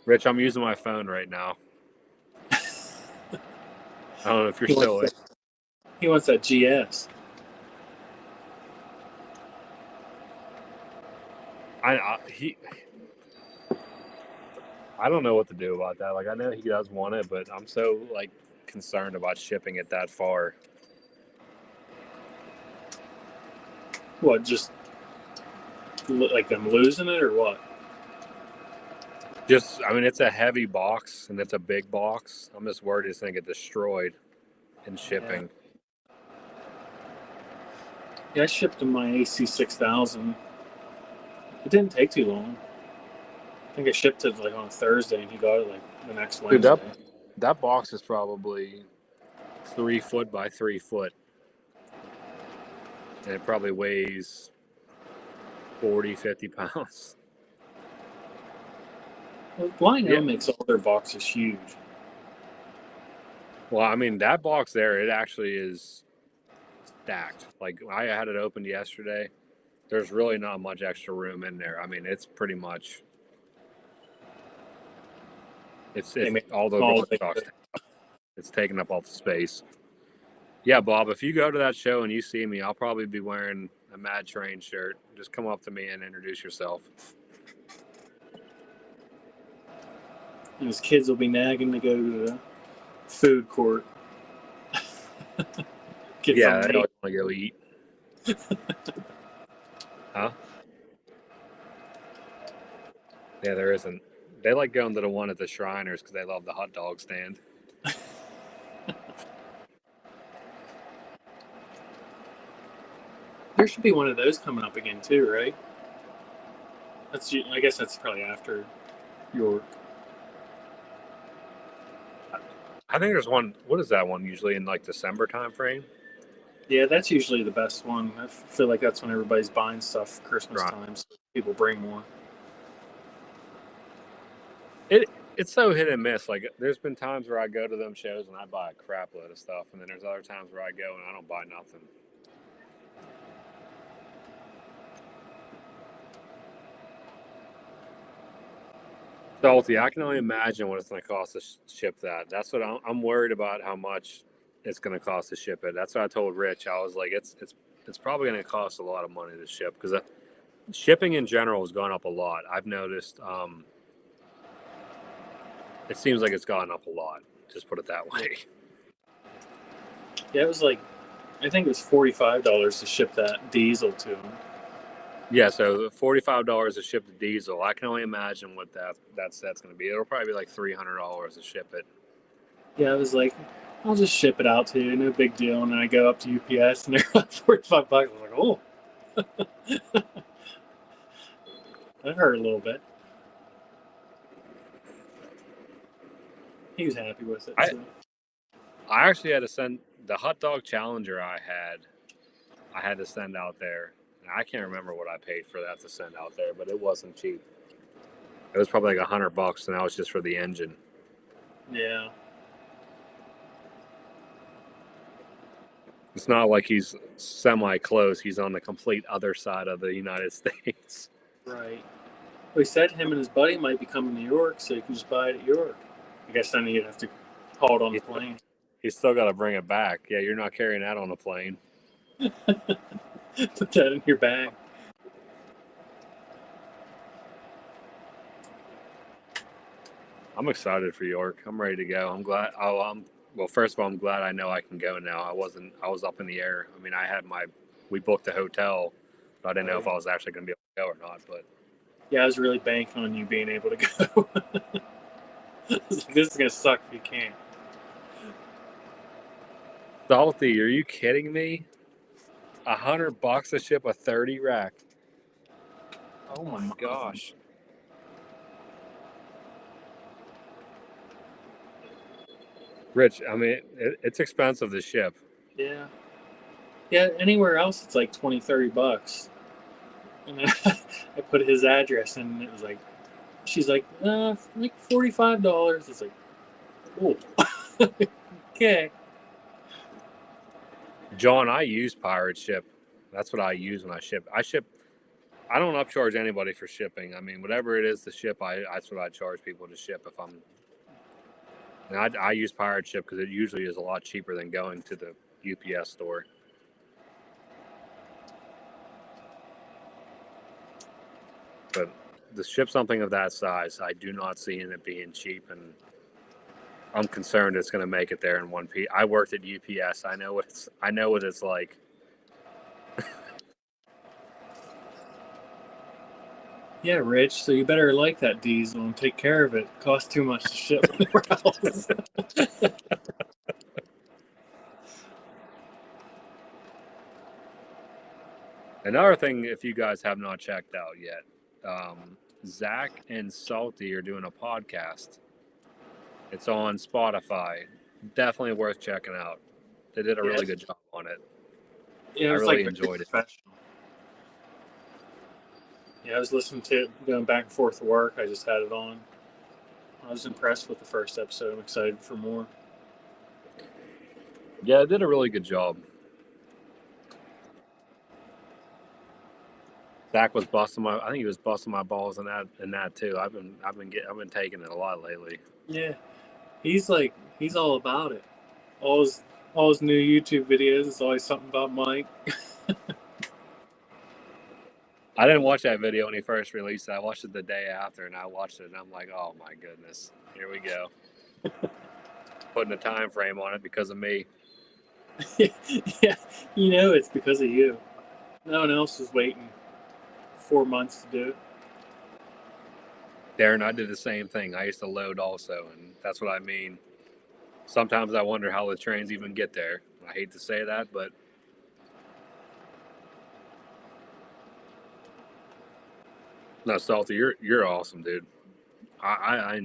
Speaker 1: Rich, I'm using my phone right now. I don't know if you're still in.
Speaker 3: He wants that GS.
Speaker 1: I don't know what to do about that. Like, I know he does want it, but I'm so like concerned about shipping it that far.
Speaker 3: What, just like them losing it or what?
Speaker 1: Just, I mean, it's a heavy box and it's a big box. I'm just worried it's gonna get destroyed in shipping.
Speaker 3: Yeah, I shipped him my AC6000. It didn't take too long. I think I shipped it like on a Thursday and he got it like the next Wednesday.
Speaker 1: Dude, that box is probably 3 foot by 3 foot. And it probably weighs 40, 50 pounds.
Speaker 3: Well, Lionel
Speaker 1: Yeah.
Speaker 3: makes all their boxes huge.
Speaker 1: Well, I mean, that box there, it actually is stacked. Like, I had it opened yesterday. There's really not much extra room in there. I mean, it's pretty much. It's all the
Speaker 3: small
Speaker 1: box. It's taking up all the space. Yeah, Bob, if you go to that show and you see me, I'll probably be wearing a Mad Train shirt. Just come up to me and introduce yourself.
Speaker 3: And his kids will be nagging to go to the food court. Get
Speaker 1: Yeah,
Speaker 3: something
Speaker 1: they
Speaker 3: to
Speaker 1: always want to go eat. Huh? Yeah, there isn't. They like going to the one at the Shriners because they love the hot dog stand.
Speaker 3: There should be one of those coming up again too, right? I guess that's probably after York.
Speaker 1: I think there's one. What is that one usually in like December time frame?
Speaker 3: Yeah, that's usually the best one. I feel like that's when everybody's buying stuff for Christmas
Speaker 1: Right.
Speaker 3: time, so people bring more.
Speaker 1: It's so hit and miss. Like, there's been times where I go to them shows and I buy a crap load of stuff, and then there's other times where I go and I don't buy nothing. Salty, I can only imagine what it's going to cost to ship that. That's what I'm worried about, how much it's going to cost to ship it. That's what I told Rich. I was like, it's probably going to cost a lot of money to ship because shipping in general has gone up a lot. I've noticed. It seems like it's gone up a lot. Just put it that way.
Speaker 3: Yeah, it was like, I think it was $45 to ship that diesel to them.
Speaker 1: Yeah, so $45 to ship the diesel. I can only imagine what that set's going to be. It'll probably be like $300 to ship it.
Speaker 3: Yeah, I was like, I'll just ship it out to you, no big deal. And then I go up to UPS and they're like $45. I was like, oh. That hurt a little bit. He was happy with it.
Speaker 1: I actually had to send the hot dog Challenger I had to send out there. And I can't remember what I paid for that to send out there, but it wasn't cheap. It was probably like $100, and that was just for the engine.
Speaker 3: Yeah.
Speaker 1: It's not like he's semi-close. He's on the complete other side of the United States.
Speaker 3: Right. Well, he said him and his buddy might be coming to York, so you can just buy it at York. I guess then you'd have to haul it on the plane.
Speaker 1: He's still got to bring it back. Yeah, you're not carrying that on the plane.
Speaker 3: Put that in your bag.
Speaker 1: I'm excited for York. I'm ready to go. I'm glad. Well, first of all, I'm glad I know I can go now. I was up in the air. I mean, we booked a hotel, but I didn't know if I was actually going to be able to go or not. But
Speaker 3: yeah, I was really banking on you being able to go. This is going to suck if you can't.
Speaker 1: Salty, are you kidding me? $100 to ship a 30 rack. Oh my gosh. Rich, I mean, it's expensive to ship.
Speaker 3: Yeah. Yeah, anywhere else it's like $20-$30. And I put his address in and it was like, she's like $45. It's like, oh, okay.
Speaker 1: John, I use Pirate Ship. That's what I use when I ship. I don't upcharge anybody for shipping. I mean, whatever it is to ship, that's what I charge people to ship. If I'm, and I use Pirate Ship because it usually is a lot cheaper than going to the UPS store. But to ship something of that size, I do not see it being cheap, and I'm concerned it's going to make it there in one piece. I worked at UPS. I know what it's like.
Speaker 3: Yeah, Rich, so you better like that diesel and take care of it. It costs too much to ship anywhere else.
Speaker 1: Another thing, if you guys have not checked out yet, Zach and Salty are doing a podcast. It's on Spotify. Definitely worth checking out. They did a really good job on it.
Speaker 3: Yeah,
Speaker 1: I
Speaker 3: it was
Speaker 1: really
Speaker 3: like
Speaker 1: enjoyed it.
Speaker 3: professional. Yeah, I was listening to it going back and forth to work. I just had it on. I was impressed with the first episode. I'm excited for more.
Speaker 1: Yeah, it did a really good job. Zach was I think he was busting my balls in that too. I've been taking it a lot lately.
Speaker 3: Yeah, he's all about it. All his new YouTube videos is always something about Mike.
Speaker 1: I didn't watch that video when he first released it. I watched it the day after, and I watched it, and I'm like, oh my goodness, here we go. Putting a time frame on it because of me.
Speaker 3: Yeah, it's because of you. No one else was waiting 4 months to do it.
Speaker 1: Darren, I did the same thing. I used to load also, and that's what I mean. Sometimes I wonder how the trains even get there. I hate to say that, but no, Salty, you're awesome, dude. I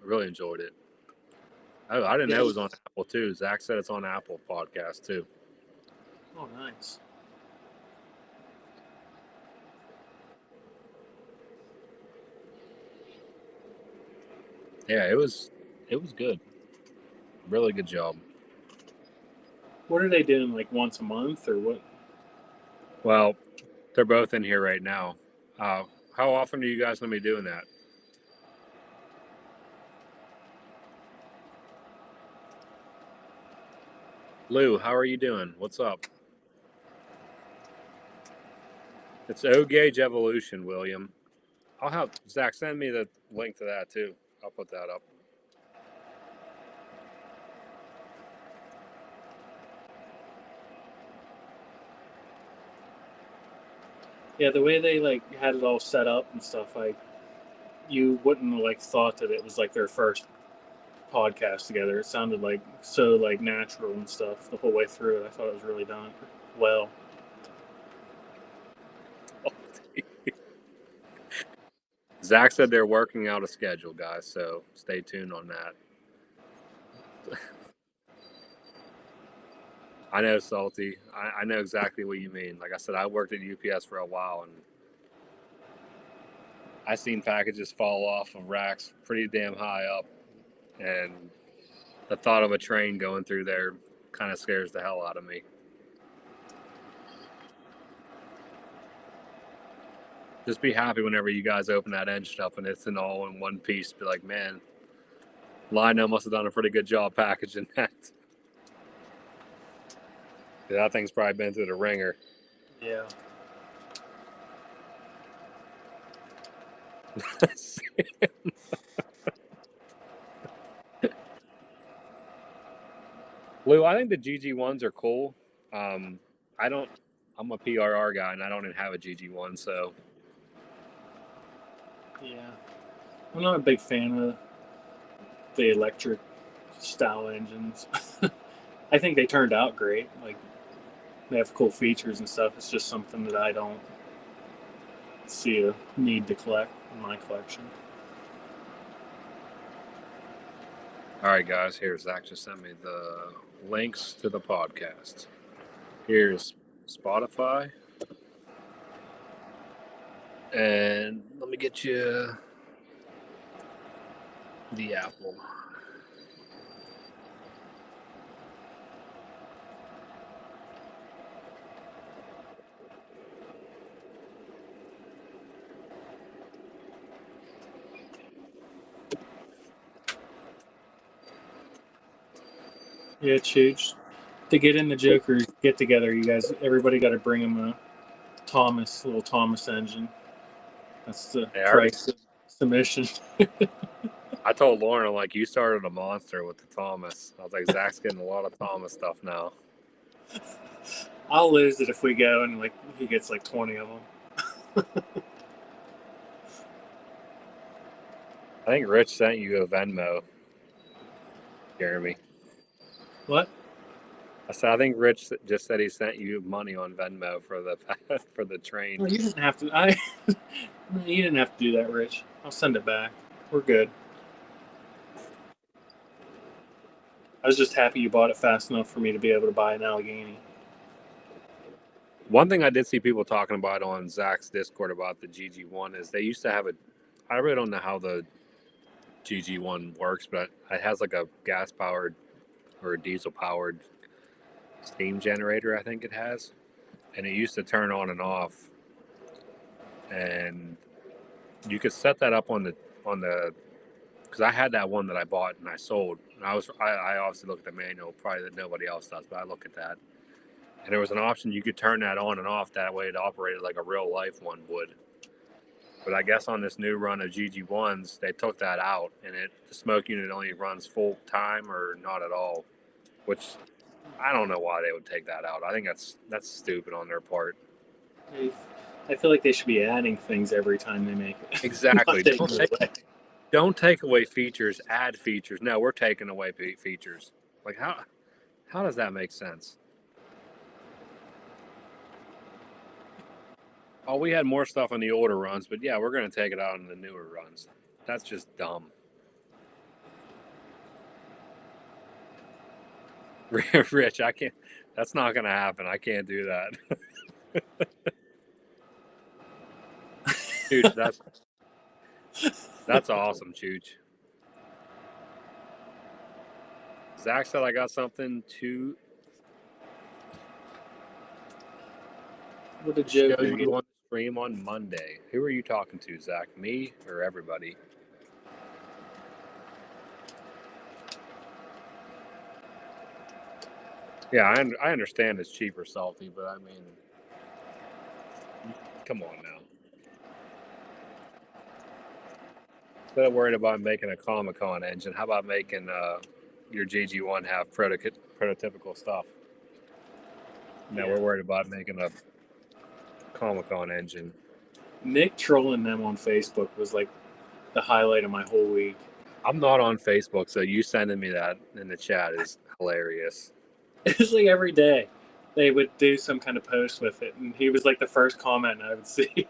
Speaker 1: really enjoyed it. I didn't know it was on Apple too. Zach said it's on Apple Podcast too.
Speaker 3: Oh, nice.
Speaker 1: Yeah, it was good. Really good job.
Speaker 3: What are they doing, like once a month or what?
Speaker 1: Well, they're both in here right now. How often are you guys going to be doing that? Lou, how are you doing? What's up? It's O Gauge Evolution, William. I'll have Zach send me the link to that too. I'll put that up.
Speaker 3: Yeah, the way they had it all set up and stuff, you wouldn't have thought that it was their first podcast together. It sounded so natural and stuff the whole way through it. I thought it was really done well.
Speaker 1: Zach said they're working out a schedule, guys, so stay tuned on that. I know, Salty. I know exactly what you mean. Like I said, I worked at UPS for a while, and I seen packages fall off of racks pretty damn high up, and the thought of a train going through there kind of scares the hell out of me. Just be happy whenever you guys open that engine up and it's all in one piece. Be like, man, Lionel must have done a pretty good job packaging that. Yeah, that thing's probably been through the ringer.
Speaker 3: Yeah.
Speaker 1: Lou, I think the GG1s are cool. I'm a PRR guy and I don't even have a GG1, so.
Speaker 3: Yeah. I'm not a big fan of the electric style engines. I think they turned out great. They have cool features and stuff. It's just something that I don't see a need to collect in my collection.
Speaker 1: All right, guys. Here, Zach just sent me the links to the podcast. Here's Spotify. And let me get you the Apple.
Speaker 3: Yeah, it's huge. To get in the Joker get together, you guys, everybody got to bring him a little Thomas engine. That's the price of submission.
Speaker 1: I told Lauren, I'm like, you started a monster with the Thomas. I was like, Zach's getting a lot of Thomas stuff now.
Speaker 3: I'll lose it if we go and like he gets like 20 of them.
Speaker 1: I think Rich sent you a Venmo, Jeremy.
Speaker 3: What?
Speaker 1: I said, I think Rich just said he sent you money on Venmo for the train.
Speaker 3: No, you didn't have to. You didn't have to do that, Rich. I'll send it back. We're good. I was just happy you bought it fast enough for me to be able to buy an Allegheny.
Speaker 1: One thing I did see people talking about on Zach's Discord about the GG1 is they used to have I really don't know how the GG1 works, but it has like a gas-powered or a diesel-powered steam generator, I think it has. And it used to turn on and off. And you could set that up on the because I had that one that I bought and I sold. And I obviously looked at the manual, probably that nobody else does, but I look at that. And there was an option you could turn that on and off. That way it operated like a real life one would. But I guess on this new run of GG1s, they took that out, and the smoke unit only runs full time or not at all. Which I don't know why they would take that out. I think that's stupid on their part.
Speaker 3: I feel like they should be adding things every time they make it.
Speaker 1: Exactly. Don't take away features. Add features. No, we're taking away features. Like how does that make sense? Oh, we had more stuff on the older runs, but yeah, we're going to take it out in the newer runs. That's just dumb. Rich, I can't. That's not going to happen. I can't do that. Chooch, that's awesome, Chooch. Zach said I got something to.
Speaker 3: What a joke!
Speaker 1: Show you on the stream on Monday. Who are you talking to, Zach? Me or everybody? Yeah, I understand it's cheap or salty, but I mean, come on now. Instead of worried about making a Comic-Con engine, how about making your GG1 have prototypical stuff? Now we're worried about making a Comic-Con engine.
Speaker 3: Nick trolling them on Facebook was like the highlight of my whole week.
Speaker 1: I'm not on Facebook, so you sending me that in the chat is hilarious.
Speaker 3: It was like every day they would do some kind of post with it, and he was like the first comment I would see.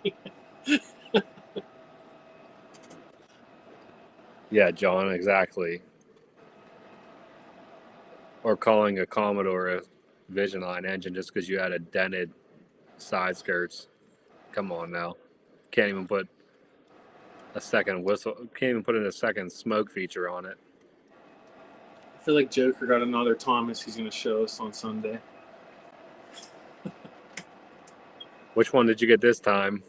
Speaker 1: Yeah, John, exactly. Or calling a Commodore a Vision Line engine just because you had a dented side skirts. Come on now. Can't even put a second whistle. Can't even put in a second smoke feature on it.
Speaker 3: I feel like Joker got another Thomas he's going to show us on Sunday.
Speaker 1: Which one did you get this time?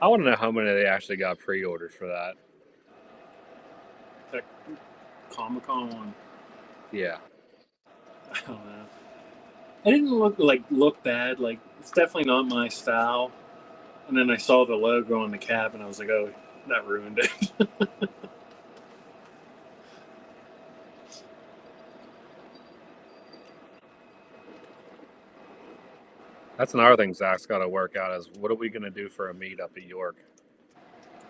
Speaker 1: I want to know how many they actually got pre-orders for that.
Speaker 3: That Comic-Con one.
Speaker 1: Yeah.
Speaker 3: I don't know. It didn't look bad. Like, it's definitely not my style. And then I saw the logo on the cab, and I was like, oh, that ruined it.
Speaker 1: That's another thing Zach's got to work out is what are we going to do for a meetup at York?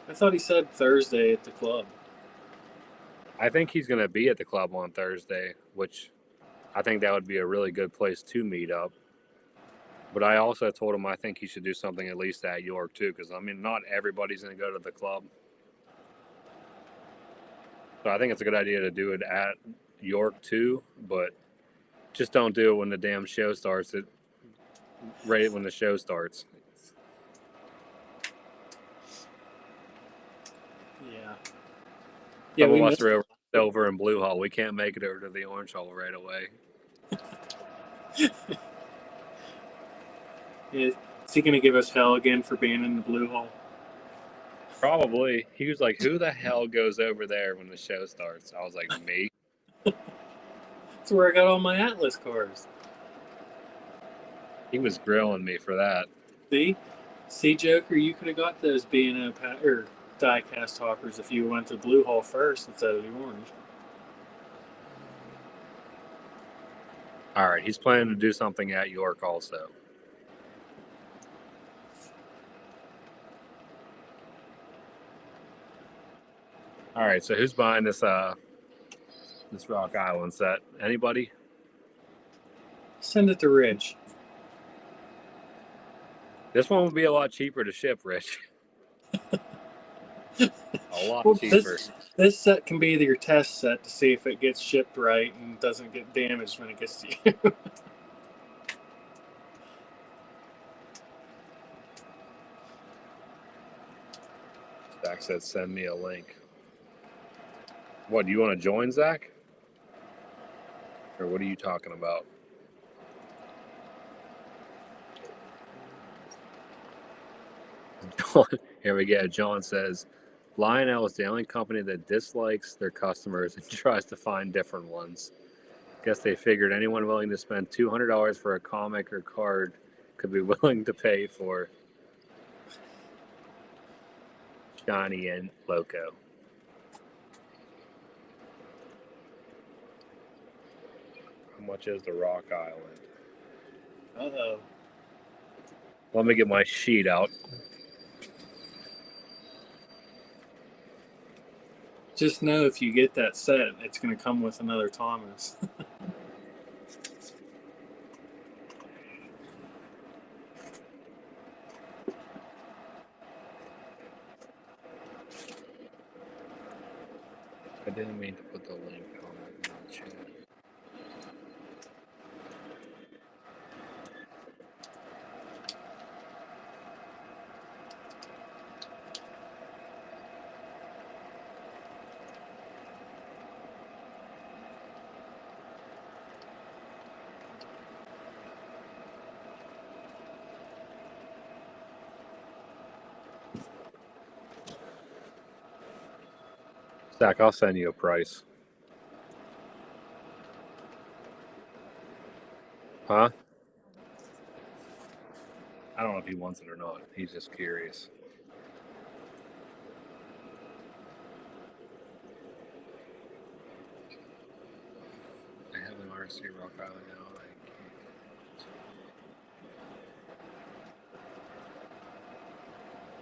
Speaker 3: I thought he said Thursday at the club.
Speaker 1: I think he's going to be at the club on Thursday, which I think that would be a really good place to meet up. But I also told him I think he should do something at least at York too, because I mean, not everybody's going to go to the club. So I think it's a good idea to do it at York too, but just don't do it when the damn show starts. Right when the show starts.
Speaker 3: Yeah.
Speaker 1: Yeah,
Speaker 3: we
Speaker 1: we
Speaker 3: missed.
Speaker 1: are over Silver and Blue Hall. We can't make it over to the Orange Hall right away.
Speaker 3: Is he going to give us hell again for being in the Blue Hall?
Speaker 1: Probably. He was like, "Who the hell goes over there when the show starts?" I was like, "Me."
Speaker 3: That's where I got all my Atlas cars.
Speaker 1: He was grilling me for that.
Speaker 3: See, Joker, you could have got those B&O or die-cast hoppers if you went to Blue Hall first instead of the Orange.
Speaker 1: All right, he's planning to do something at York also. All right, so who's buying this Rock Island set? Anybody?
Speaker 3: Send it to Rich.
Speaker 1: This one would be a lot cheaper to ship, Rich. A lot
Speaker 3: Well,
Speaker 1: cheaper.
Speaker 3: This set can be your test set to see if it gets shipped right and doesn't get damaged when it gets to you.
Speaker 1: Zach said, "Send me a link." What, do you want to join, Zach? Or what are you talking about? Here we go. John says, Lionel is the only company that dislikes their customers and tries to find different ones. Guess they figured anyone willing to spend $200 for a comic or card could be willing to pay for Shiny and Loco. How much is the Rock Island?
Speaker 3: Uh-oh.
Speaker 1: Let me get my sheet out.
Speaker 3: Just know if you get that set, it's going to come with another Thomas.
Speaker 1: I didn't mean to put the link on the chat. Zach, I'll send you a price. Huh? I don't know if he wants it or not. He's just curious. I have an RC Rock Island now.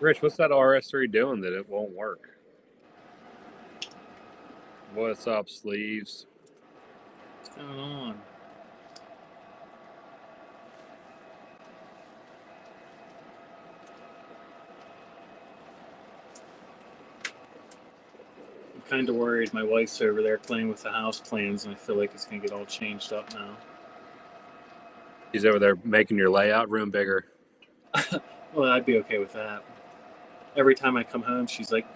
Speaker 1: Rich, what's that RS3 doing that it won't work? What's up, sleeves?
Speaker 3: What's going on? I'm kind of worried. My wife's over there playing with the house plans, and I feel like it's going to get all changed up now.
Speaker 1: He's over there making your layout room bigger.
Speaker 3: Well, I'd be okay with that. Every time I come home, she's like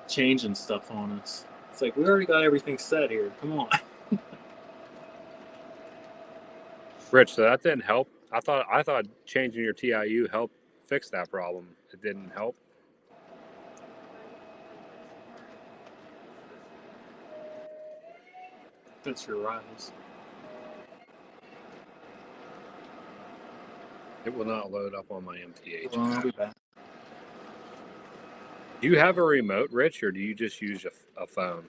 Speaker 3: changing stuff on us. It's like, we already got everything set here. Come on.
Speaker 1: Rich, so that didn't help. I thought changing your TIU helped fix that problem. It didn't help.
Speaker 3: That's your rise.
Speaker 1: It will not load up on my MTH.
Speaker 3: Well, I'll be back.
Speaker 1: Do you have a remote, Rich, or do you just use a phone?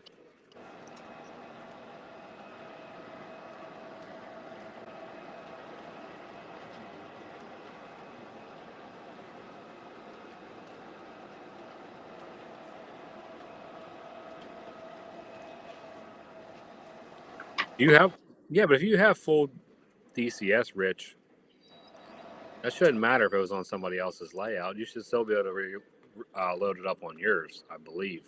Speaker 1: You have, yeah, but if you have full DCS, Rich, that shouldn't matter if it was on somebody else's layout. You should still be able to load it up on yours, I believe.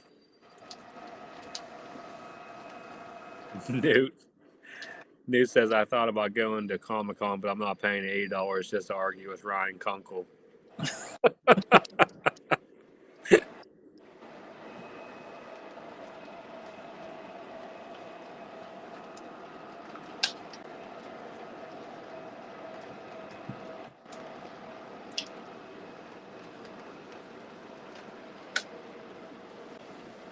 Speaker 1: Newt says, I thought about going to Comic-Con, but I'm not paying $80 just to argue with Ryan Kunkel.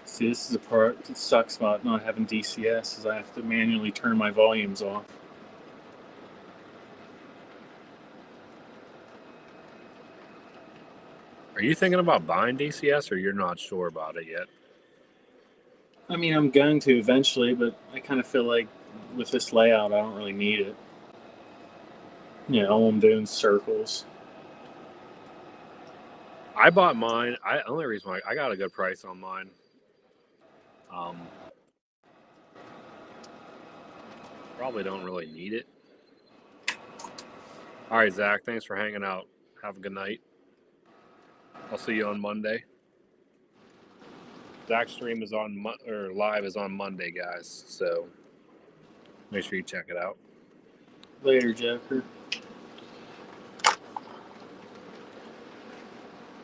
Speaker 3: See, this is the part that sucks about not having DCS is I have to manually turn my volumes off.
Speaker 1: Are you thinking about buying DCS, or you're not sure about it yet?
Speaker 3: I mean, I'm going to eventually, but I kind of feel like with this layout, I don't really need it. Yeah, all I'm doing is circles.
Speaker 1: I bought mine. Only reason why I got a good price on mine. Probably don't really need it. All right, Zach. Thanks for hanging out. Have a good night. I'll see you on Monday. Zach's stream is on live is on Monday, guys. So make sure you check it out.
Speaker 3: Later, Joker.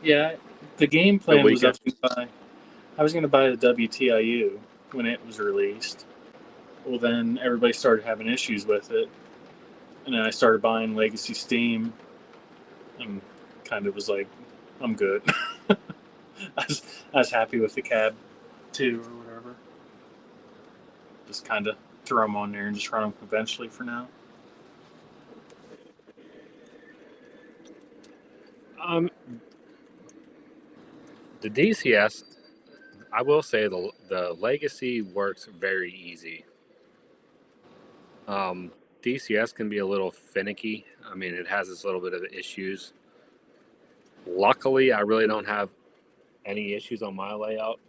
Speaker 3: Yeah, the game plan was I was going to buy the WTIU when it was released. Well, then everybody started having issues with it, and then I started buying Legacy Steam, and kind of was like, I'm good. I was happy with the Cab 2 or whatever. Just kind of throw them on there and just run them eventually for now.
Speaker 1: The DCS, I will say the Legacy works very easy. DCS can be a little finicky. I mean, it has its little bit of issues. Luckily, I really don't have any issues on my layout.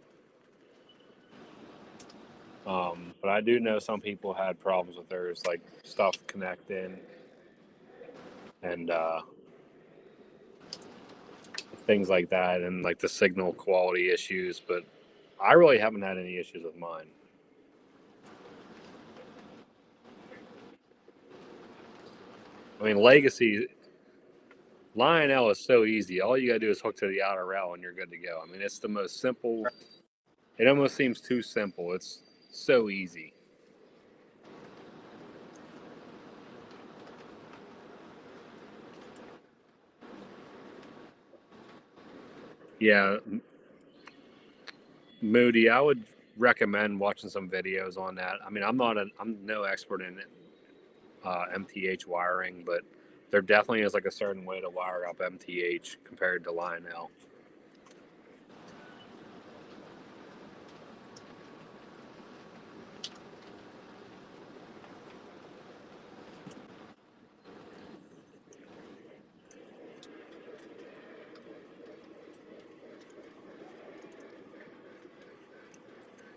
Speaker 1: But I do know some people had problems with theirs, like stuff connecting and things like that, and like the signal quality issues. But I really haven't had any issues with mine. I mean, Legacy, Lionel is so easy. All you got to do is hook to the outer rail and you're good to go. I mean, it's the most simple. It almost seems too simple. It's so easy. Yeah. Moody, I would recommend watching some videos on that. I mean, I'm no expert in MTH wiring, but there definitely is like a certain way to wire up MTH compared to Lionel.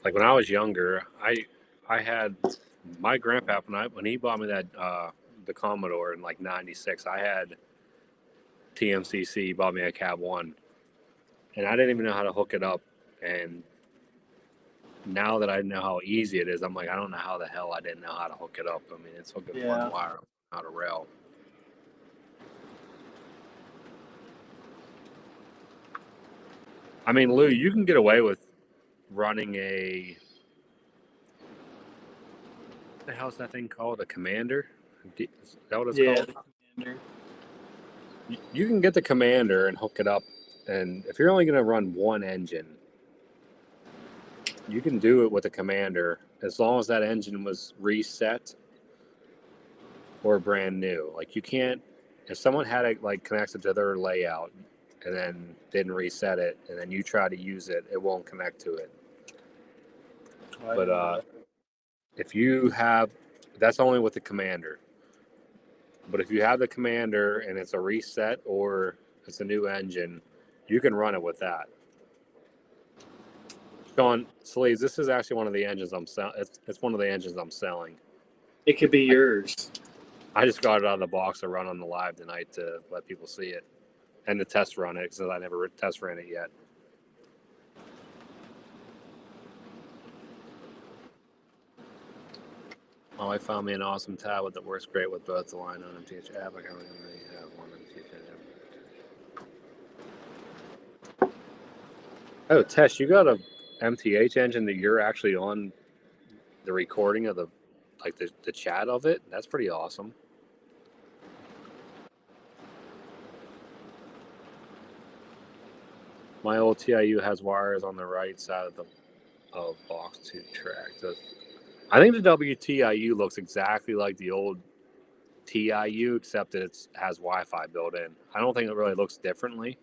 Speaker 1: Like when I was younger, I had my grandpa when he bought me that the Commodore in like '96. I had TMCC. He bought me a Cab 1, and I didn't even know how to hook it up. And now that I know how easy it is, I'm like, I don't know how the hell I didn't know how to hook it up. I mean, it's hooking one wire out a rail. I mean, Lou, you can get away with running a, what the hell's that thing called? A Commander? Is that what it's called?
Speaker 3: Commander.
Speaker 1: You can get the Commander and hook it up, and if you're only going to run one engine, you can do it with a Commander as long as that engine was reset or brand new. Like you can't, if someone had it like connected to their layout and then didn't reset it, and then you try to use it, it won't connect to it. But if you have, that's only with the Commander. But if you have the Commander and it's a reset or it's a new engine, you can run it with that. Sean Sleeves, this is actually one of the engines I'm selling. It's one of the engines I'm selling.
Speaker 3: It could be yours.
Speaker 1: I just got it out of the box to run on the live tonight to let people see it and to test run it because I never test ran it yet. Oh, I found me an awesome tablet that works great with both the line on MTH app. I currently only have one MTH app. Oh, Tesh, you got a MTH engine that you're actually on the recording of the chat of it? That's pretty awesome. My old TIU has wires on the right side of the box to track. I think the WTIU looks exactly like the old TIU, except that it has Wi-Fi built in. I don't think it really looks differently.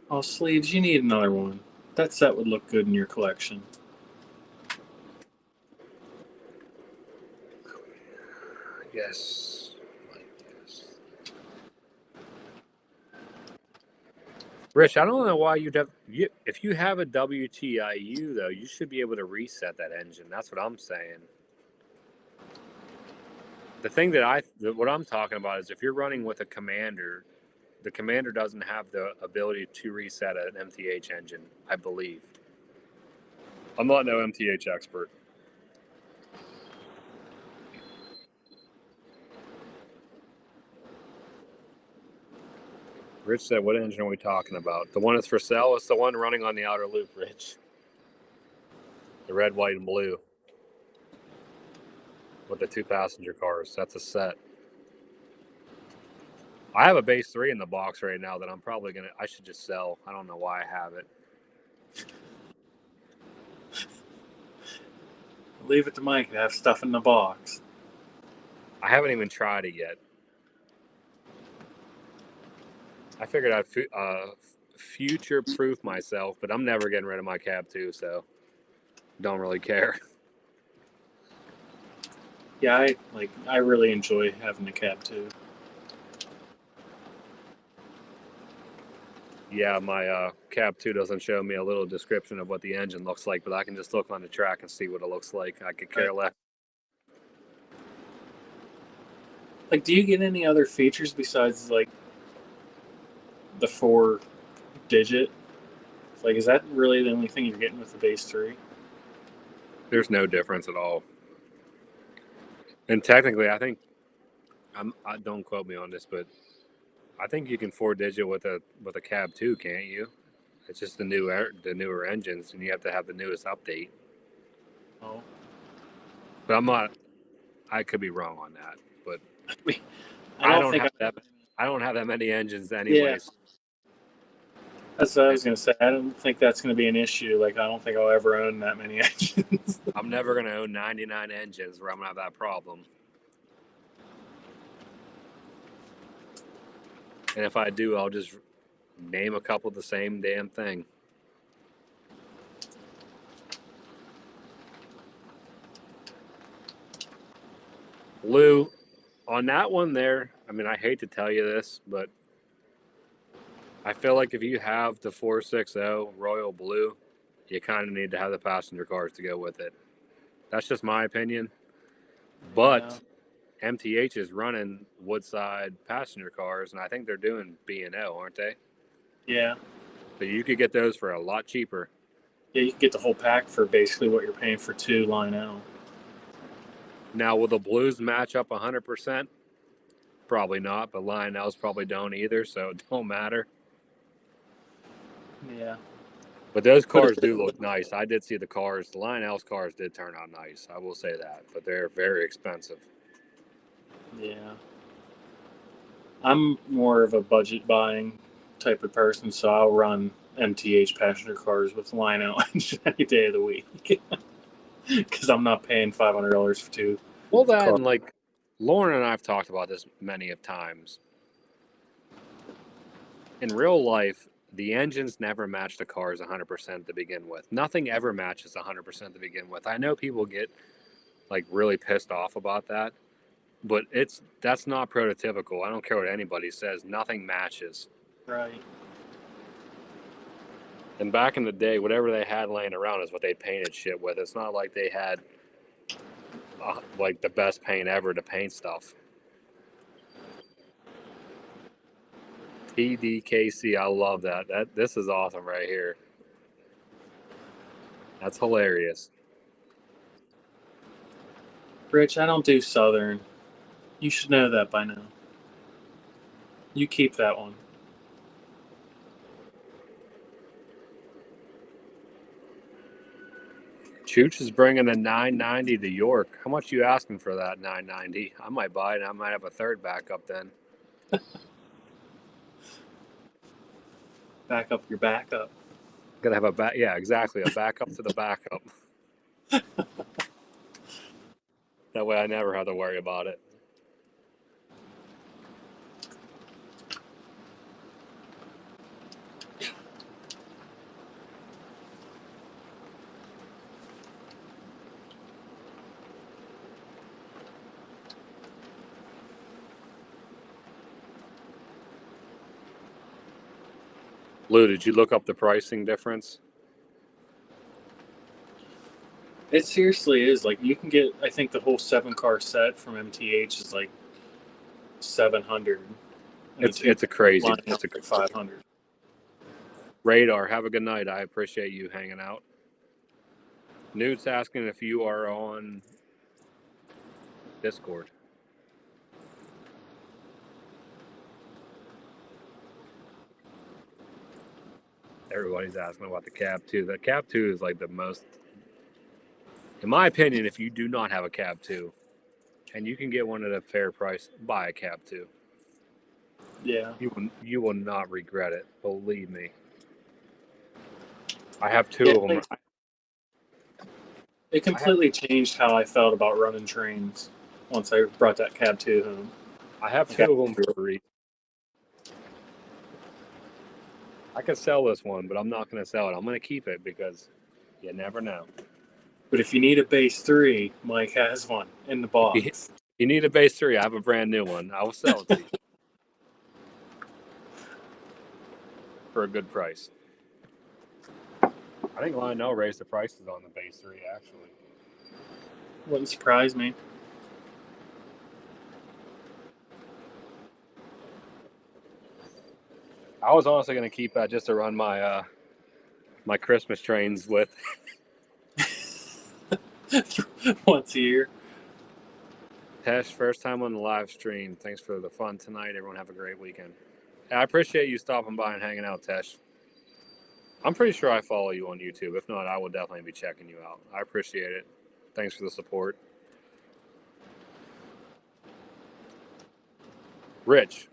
Speaker 3: Oh, sleeves, you need another one. That set would look good in your collection.
Speaker 1: Yes. Rich, I don't know why if you have a WTIU though, you should be able to reset that engine. That's what I'm saying. The thing what I'm talking about is if you're running with a Commander, the Commander doesn't have the ability to reset an MTH engine, I believe. I'm not no MTH expert. Rich said, what engine are we talking about? The one that's for sale? It's the one running on the outer loop, Rich. The red, white, and blue. With the 2 passenger cars. That's a set. I have a base 3 in the box right now that I should just sell. I don't know why I have it.
Speaker 3: Leave it to Mike to have stuff in the box.
Speaker 1: I haven't even tried it yet. I figured I'd future-proof myself, but I'm never getting rid of my cab 2, so don't really care.
Speaker 3: Yeah, I really enjoy having the cab 2.
Speaker 1: Yeah, my cab 2 doesn't show me a little description of what the engine looks like, but I can just look on the track and see what it looks like. I could care less.
Speaker 3: Like, do you get any other features besides like the 4-digit? Like, is that really the only thing you're getting with the base 3?
Speaker 1: There's no difference at all. And technically, I think don't quote me on this, but I think you can 4-digit with a cab 2, can't you? It's just the newer engines, and you have to have the newest update.
Speaker 3: Oh,
Speaker 1: But I'm not. I could be wrong on that, but
Speaker 3: I don't think
Speaker 1: I don't have that many engines, anyways.
Speaker 3: Yeah. That's what I was gonna say. I don't think that's gonna be an issue. Like, I don't think I'll ever own that many engines.
Speaker 1: I'm never gonna own 99 engines where I'm gonna have that problem. And if I do, I'll just name a couple of the same damn thing. Lou, on that one there, I mean, I hate to tell you this, but I feel like if you have the 460 Royal Blue, you kind of need to have the passenger cars to go with it. That's just my opinion. But MTH is running Woodside passenger cars, and I think they're doing B&O, aren't they?
Speaker 3: Yeah.
Speaker 1: So you could get those for a lot cheaper.
Speaker 3: Yeah, you can get the whole pack for basically what you're paying for 2 Lionel.
Speaker 1: Now, will the Blues match up 100%? Probably not, but Lionels probably don't either, so it don't matter.
Speaker 3: Yeah.
Speaker 1: But those cars do look nice. I did see the cars. The Lionel's cars did turn out nice. I will say that, but they're very expensive.
Speaker 3: Yeah. I'm more of a budget buying type of person, so I'll run MTH passenger cars with Lionel any day of the week. Because I'm not paying $500 for 2.
Speaker 1: Well, that and like Lauren and I have talked about this many of times. In real life, the engines never match the cars 100% to begin with. Nothing ever matches 100% to begin with. I know people get like really pissed off about that, but that's not prototypical. I don't care what anybody says. Nothing matches.
Speaker 3: Right.
Speaker 1: And back in the day, whatever they had laying around is what they painted shit with. It's not like they had like the best paint ever to paint stuff. PDKC, I love that. This is awesome right here. That's hilarious.
Speaker 3: Rich, I don't do Southern. You should know that by now. You keep that one.
Speaker 1: Chooch is bringing a 990 to York. How much you asking for that 990? I might buy it. I might have a third backup then.
Speaker 3: Back up your backup.
Speaker 1: Gotta have a back. Yeah, exactly. A backup to the backup. That way I never have to worry about it. Lou, did you look up the pricing difference?
Speaker 3: It seriously is. Like, you can get, I think the whole 7-car set from MTH is like 700.
Speaker 1: It's a crazy.
Speaker 3: It's a 500.
Speaker 1: Radar, have a good night. I appreciate you hanging out. Newt's asking if you are on Discord. Everybody's asking about the Cab 2. The Cab 2 is like the most, in my opinion, if you do not have a Cab 2 and you can get one at a fair price, buy a Cab 2.
Speaker 3: Yeah.
Speaker 1: You will not regret it. Believe me. I have two of them.
Speaker 3: It completely changed how I felt about running trains once I brought that Cab 2 home.
Speaker 1: I have two of them for a reason. I could sell this one, but I'm not going to sell it. I'm going to keep it because you never know.
Speaker 3: But if you need a base 3, Mike has one in the box.
Speaker 1: You need a base 3. I have a brand new one. I will sell it to you for a good price. I think Lionel raised the prices on the base 3, actually.
Speaker 3: Wouldn't surprise me.
Speaker 1: I was honestly going to keep that just to run my my Christmas trains with.
Speaker 3: Once a year.
Speaker 1: Tesh, first time on the live stream. Thanks for the fun tonight. Everyone have a great weekend. I appreciate you stopping by and hanging out, Tesh. I'm pretty sure I follow you on YouTube. If not, I will definitely be checking you out. I appreciate it. Thanks for the support. Rich.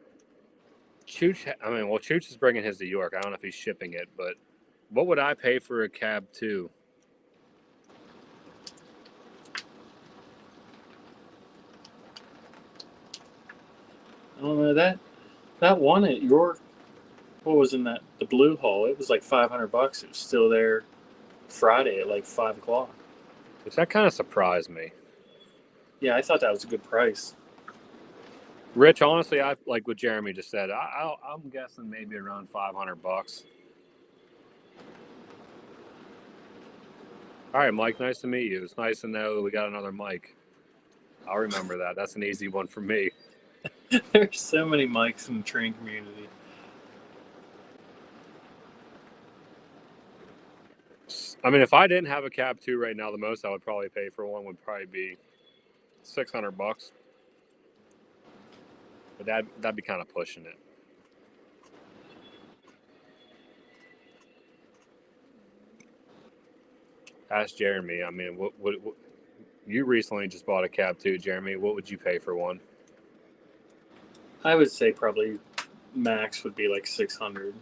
Speaker 1: Chooch is bringing his to York. I don't know if he's shipping it, but what would I pay for a Cab 2?
Speaker 3: I don't know, that one at York, what was in that, the Blue Hole, it was like $500. It was still there Friday at like 5 o'clock.
Speaker 1: Which that kind of surprised me.
Speaker 3: Yeah, I thought that was a good price.
Speaker 1: Rich, honestly, I like what Jeremy just said. I'm guessing maybe around $500. All right, Mike, nice to meet you. It's nice to know we got another Mike. I'll remember that. That's an easy one for me.
Speaker 3: There's so many Mikes in the train community.
Speaker 1: I mean, if I didn't have a Cab 2 right now, the most I would probably pay for one would probably be $600. But that'd be kind of pushing it. Ask Jeremy. I mean, what you recently just bought a Cab 2, Jeremy. What would you pay for one?
Speaker 3: I would say probably max would be like 600.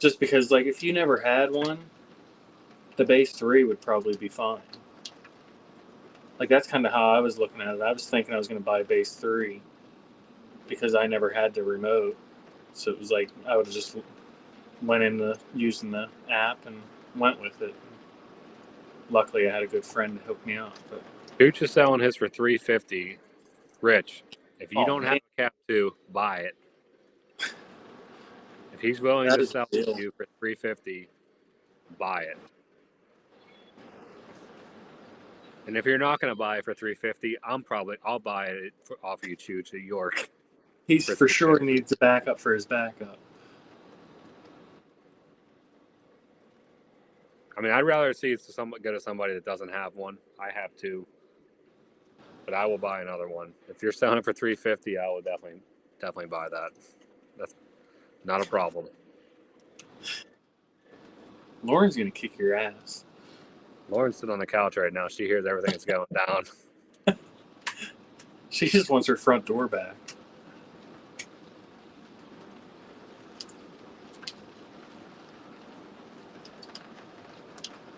Speaker 3: Just because, like, if you never had one, the base 3 would probably be fine. Like, that's kind of how I was looking at it. I was thinking I was going to buy a base 3 because I never had the remote. So it was like I would have just went into using the app and went with it. Luckily, I had a good friend to hook me up. But
Speaker 1: Pooch is selling his for $350. Rich, if you
Speaker 3: Oh,
Speaker 1: don't
Speaker 3: man.
Speaker 1: have a Cap 2, buy it. If he's willing
Speaker 3: That
Speaker 1: to
Speaker 3: is
Speaker 1: sell
Speaker 3: a
Speaker 1: it
Speaker 3: deal.
Speaker 1: to you for $350, buy it. And if you're not going to buy it for $350, I'll buy it off of you, Chooch, at York.
Speaker 3: He's for sure needs a backup for his backup.
Speaker 1: I mean, I'd rather see it go to somebody that doesn't have one. I have two, but I will buy another one. If you're selling it for $350, I will definitely buy that. That's not a problem.
Speaker 3: Lauren's gonna kick your ass.
Speaker 1: Lauren's sitting on the couch right now. She hears everything that's going down.
Speaker 3: She just wants her front door back.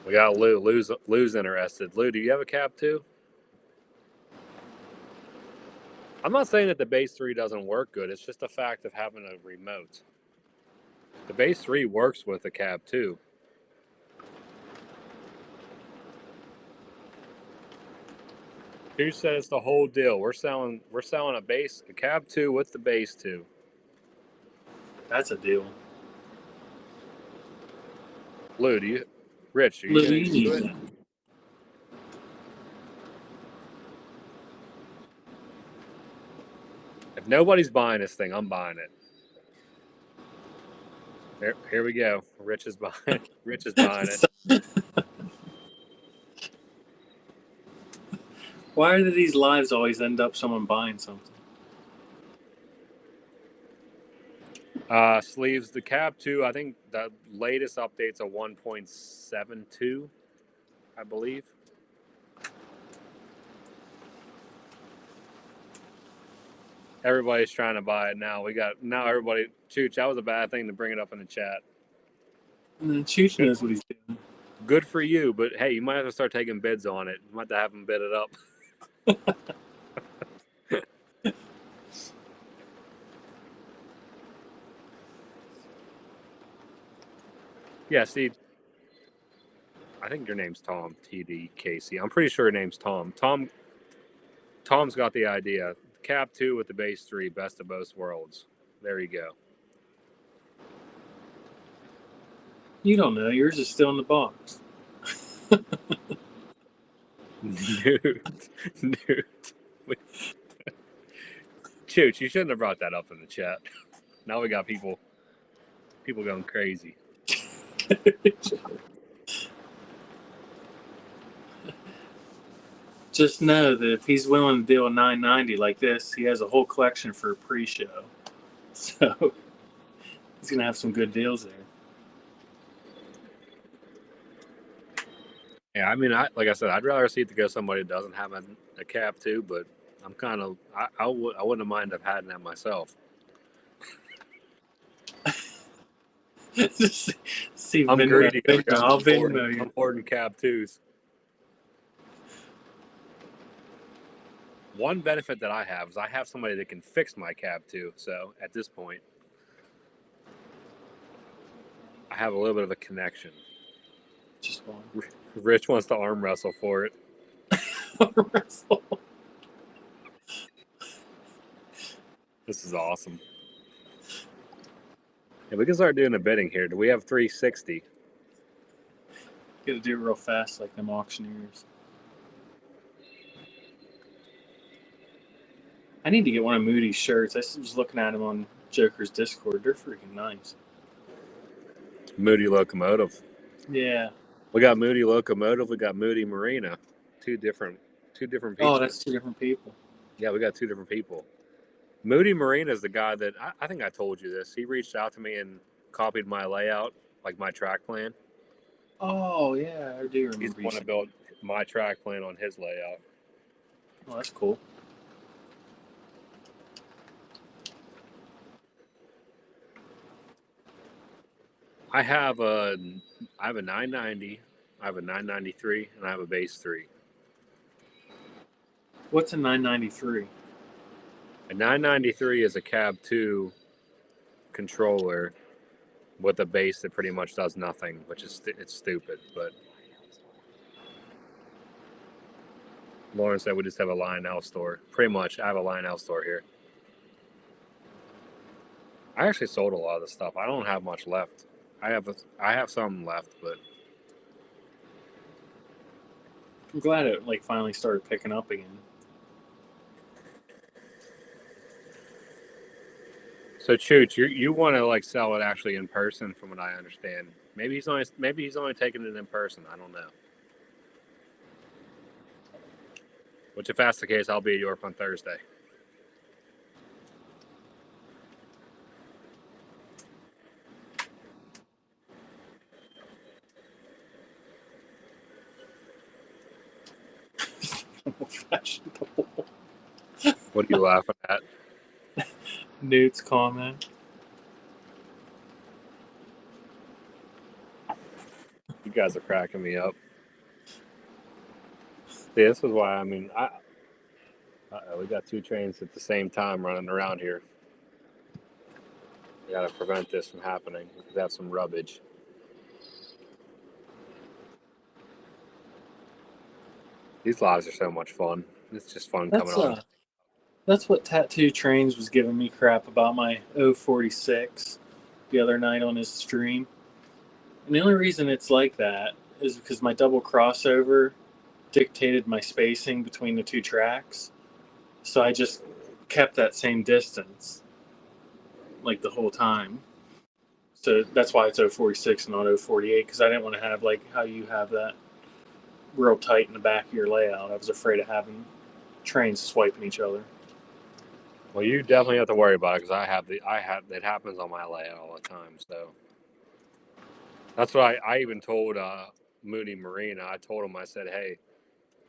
Speaker 1: We got Lou. Lou's interested. Lou, do you have a Cap 2? I'm not saying that the base 3 doesn't work good. It's just a fact of having a remote. The base 3 works with the Cap 2. Who said it's the whole deal? We're selling a Cap 2 with the base 2.
Speaker 3: That's a deal.
Speaker 1: Lou, Rich, are you
Speaker 3: Lou,
Speaker 1: going
Speaker 3: you
Speaker 1: to
Speaker 3: need
Speaker 1: do it?
Speaker 3: that.
Speaker 1: If nobody's buying this thing, I'm buying it. Here we go. Rich is buying it.
Speaker 3: Why do these lives always end up someone buying something?
Speaker 1: Sleeves, the Cap 2, I think the latest update's a 1.72, I believe. Everybody's trying to buy it now. Everybody. Chooch, that was a bad thing to bring it up in the chat.
Speaker 3: And then Chooch knows what he's doing.
Speaker 1: Good for you, but hey, you might have to start taking bids on it. You might have to have them bid it up. Yeah, see, I think your name's Tom, TD Casey. I'm pretty sure your name's Tom. Tom's got the idea. Cap 2 with the base 3, best of both worlds. There you go.
Speaker 3: You don't know. Yours is still in the box.
Speaker 1: Nude. Chooch, you shouldn't have brought that up in the chat. Now we got people going crazy.
Speaker 3: Just know that if he's willing to deal $990 like this, he has a whole collection for a pre-show. So he's gonna have some good deals there.
Speaker 1: Yeah, I mean, like I said, I'd rather see it to go somebody that doesn't have a Cap 2, but I'm kind of I wouldn't mind have had that myself.
Speaker 3: See,
Speaker 1: I'm greedy.
Speaker 3: I'll Venmo you.
Speaker 1: I'm hoarding Cap 2s. One benefit that I have is I have somebody that can fix my Cap 2. So at this point, I have a little bit of a connection.
Speaker 3: Just one.
Speaker 1: Rich wants to arm wrestle for it.
Speaker 3: Arm wrestle.
Speaker 1: This is awesome. Yeah, we can start doing the bidding here. Do we have 360?
Speaker 3: Gotta do it real fast like them auctioneers. I need to get one of Moody's shirts. I was looking at them on Joker's Discord. They're freaking nice.
Speaker 1: Moody Locomotive.
Speaker 3: Yeah.
Speaker 1: We got Moody Locomotive. We got Moody Marina. Two different people.
Speaker 3: Oh, that's two different people.
Speaker 1: Yeah, we got two different people. Moody Marina is the guy that I think I told you this. He reached out to me and copied my layout, like my track plan.
Speaker 3: Oh yeah, I do remember.
Speaker 1: He's want to build my track plan on his layout.
Speaker 3: Oh, that's cool.
Speaker 1: I have a 990, I have a 993, and I have a base 3.
Speaker 3: What's a 993?
Speaker 1: A 993 is a Cab 2 controller with a base that pretty much does nothing, which is it's stupid. But Lauren said we just have a Lionel store. Pretty much, I have a Lionel store here. I actually sold a lot of the stuff. I don't have much left. I have some left, but
Speaker 3: I'm glad it like finally started picking up again.
Speaker 1: so Chooch, you want to like sell it actually in person, from what I understand. Maybe he's only taking it in person. I don't know. Which, if that's the case, I'll be at York on Thursday.
Speaker 3: Fashionable.
Speaker 1: What are you laughing at?
Speaker 3: Newt's comment.
Speaker 1: You guys are cracking me up. See, this is why. I mean, we got two trains at the same time running around here. We got to prevent this from happening. We could have some rubbish. These lives are so much fun. It's just fun coming on.
Speaker 3: That's what Tattoo Trains was giving me crap about my 046 the other night on his stream. And the only reason it's like that is because my double crossover dictated my spacing between the two tracks. So I just kept that same distance like the whole time. So that's why it's 046 and not 048, because I didn't want to have like how you have that real tight in the back of your layout. I was afraid of having trains swiping each other.
Speaker 1: Well, you definitely have to worry about it, because it happens on my layout all the time. So that's what I even told Mooney Marina. I told him, I said, hey,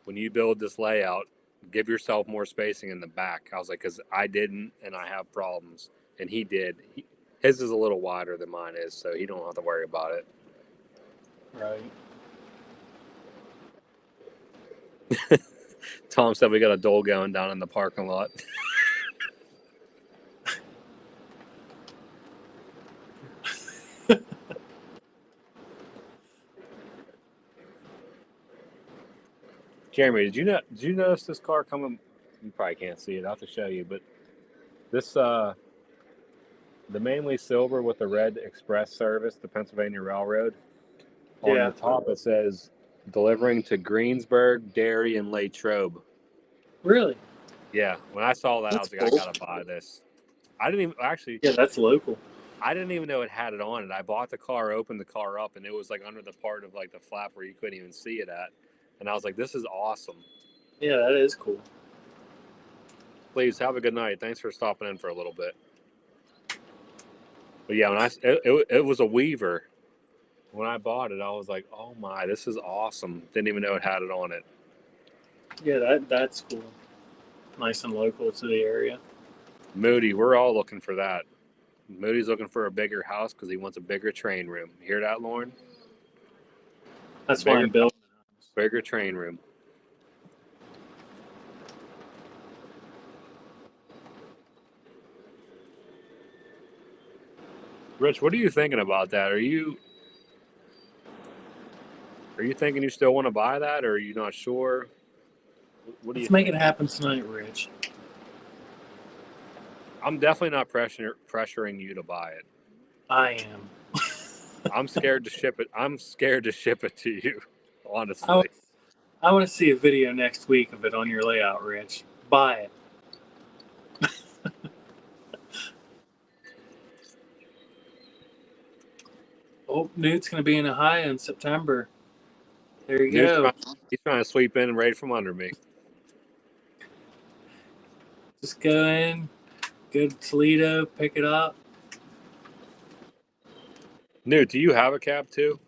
Speaker 1: when you build this layout, give yourself more spacing in the back. I was like, because I didn't, and I have problems, and he did. His is a little wider than mine is, so he don't have to worry about it.
Speaker 3: Right.
Speaker 1: Tom said we got a dole going down in the parking lot. Jeremy, did you notice this car coming? You probably can't see it. I'll have to show you, but this the mainly silver with the red express service, the Pennsylvania Railroad. On the top it says delivering to Greensburg, Derry, and Latrobe.
Speaker 3: Really?
Speaker 1: Yeah. When I saw that,
Speaker 3: That's
Speaker 1: I was like,
Speaker 3: cool.
Speaker 1: I gotta buy this. I didn't even actually.
Speaker 3: Yeah, that's local.
Speaker 1: I didn't even know it had it on it. I bought the car, opened the car up, and it was like under the part of like the flap where you couldn't even see it at. And I was like, this is awesome.
Speaker 3: Yeah, that is cool.
Speaker 1: Please have a good night. Thanks for stopping in for a little bit. But yeah, it was a Weaver. When I bought it, I was like, oh my, this is awesome. Didn't even know it had it on it.
Speaker 3: Yeah, that's cool. Nice and local to the area.
Speaker 1: Moody, we're all looking for that. Moody's looking for a bigger house because he wants a bigger train room. You hear that, Lauren?
Speaker 3: That's why I'm building a house.
Speaker 1: Bigger train room. Rich, what are you thinking about that? Are you thinking you still want to buy that, or are you not sure? What do you
Speaker 3: Let's make
Speaker 1: think?
Speaker 3: it happen tonight, Rich.
Speaker 1: I'm definitely not pressuring you to buy it.
Speaker 3: I am.
Speaker 1: I'm scared to ship it. I'm scared to ship it to you, honestly.
Speaker 3: I want to see a video next week of it on your layout, Rich. Buy it. Oh, Newt's going to be in Ohio in September. There you go.
Speaker 1: He's trying to sweep in right from under me.
Speaker 3: Just go in, go to Toledo, pick it up.
Speaker 1: Newt, do you have a cab too?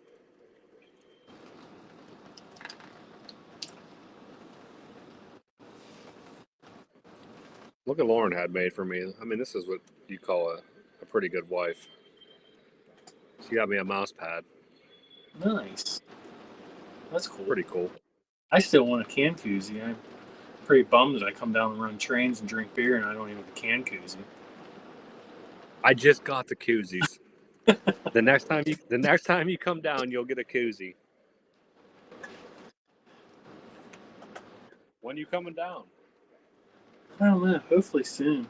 Speaker 1: Look at Lauren had made for me. I mean, this is what you call a pretty good wife. She got me a mouse pad.
Speaker 3: Nice. That's cool.
Speaker 1: Pretty cool.
Speaker 3: I still want a can koozie. I'm pretty bummed that I come down and run trains and drink beer and I don't even have a can koozie.
Speaker 1: I just got the koozies. The next time you come down, you'll get a koozie. When you coming down?
Speaker 3: I don't know. Hopefully soon.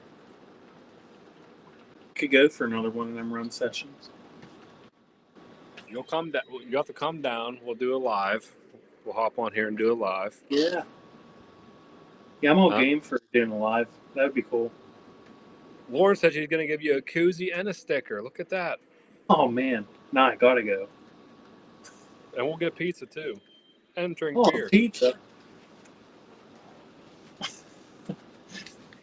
Speaker 3: Could go for another one of them run sessions.
Speaker 1: You'll come down. You have to come down. We'll do a live. We'll hop on here and do a live.
Speaker 3: Yeah. Yeah, I'm all
Speaker 1: Huh?
Speaker 3: game for doing a live. That would be cool.
Speaker 1: Lauren said she's going to give you a koozie and a sticker. Look at that.
Speaker 3: Oh man, now I gotta go.
Speaker 1: And we'll get pizza too. And drink
Speaker 3: Oh,
Speaker 1: beer.
Speaker 3: pizza.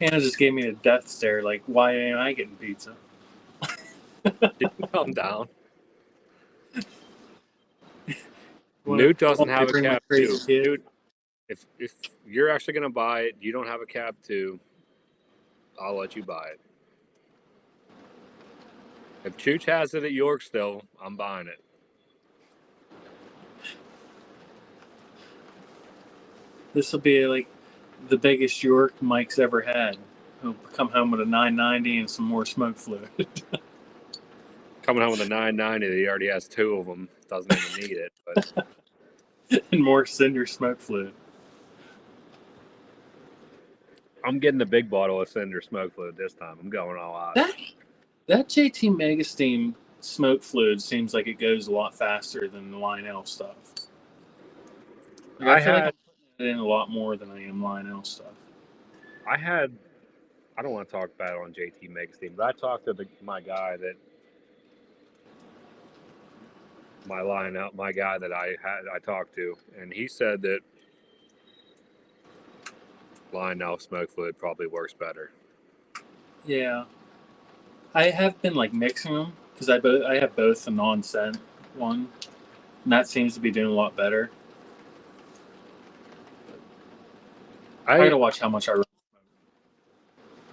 Speaker 3: Hannah just gave me a death stare. Like, why ain't I getting pizza?
Speaker 1: You can come down.
Speaker 3: Wanna-
Speaker 1: Newt doesn't
Speaker 3: want me to
Speaker 1: have a
Speaker 3: bring my
Speaker 1: cab
Speaker 3: crazy
Speaker 1: too.
Speaker 3: kid?
Speaker 1: Newt, if you're actually going to buy it, you don't have a cab too, I'll let you buy it. If Chooch has it at York still, I'm buying it.
Speaker 3: This will be like the biggest York Mike's ever had. He'll come home with a 990 and some more smoke fluid.
Speaker 1: Coming home with a 990, he already has 2 of them. Doesn't even need it. But
Speaker 3: and more cinder smoke fluid.
Speaker 1: I'm getting the big bottle of Cinder smoke fluid this time. I'm going all out.
Speaker 3: That JT Mega Steam smoke fluid seems like it goes a lot faster than the Lionel stuff. Like, I feel like I'm putting it in a lot more than I am Lionel stuff.
Speaker 1: I don't want to talk bad on JT Megstein, but I talked to my guy that I talked to, and he said that Lionel smoke fluid probably works better.
Speaker 3: Yeah, I have been like mixing them because I have both the non-scent one, and that seems to be doing a lot better. I gotta watch how much I run.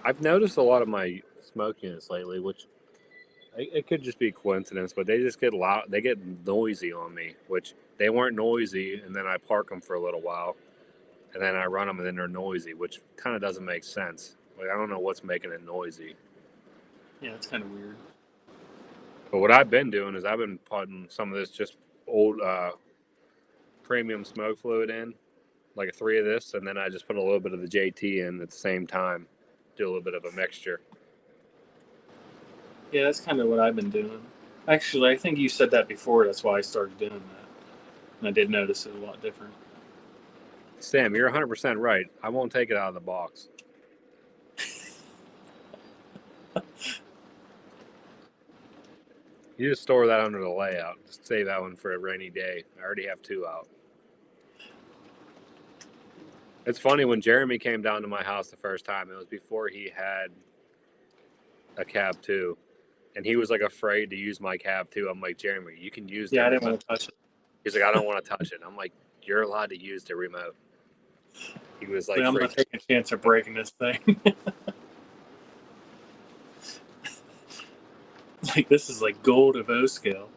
Speaker 1: I've noticed a lot of my smoke units lately, which it could just be coincidence, but they just get loud. They get noisy on me, which they weren't noisy, and then I park them for a little while, and then I run them, and then they're noisy, which kind of doesn't make sense. Like, I don't know what's making it noisy.
Speaker 3: Yeah, it's kind of weird.
Speaker 1: But what I've been doing is I've been putting some of this just old premium smoke fluid in, like 3 of this, and then I just put a little bit of the JT in at the same time, do a little bit of a mixture.
Speaker 3: Yeah, that's kind of what I've been doing. Actually, I think you said that before. That's why I started doing that, and I did notice it a lot different.
Speaker 1: Sam, you're 100% right. I won't take it out of the box. You just store that under the layout. Just save that one for a rainy day. I already have 2 out. It's funny, when Jeremy came down to my house the first time, it was before he had a cab too. And he was like afraid to use my cab too. I'm like, Jeremy, you can use the
Speaker 3: Yeah, I didn't
Speaker 1: remote.
Speaker 3: want to touch it.
Speaker 1: He's like, I don't want to touch it. I'm like, you're allowed to use the remote. He was like,
Speaker 3: I'm not taking a chance of breaking this thing. Like, this is like gold of O scale.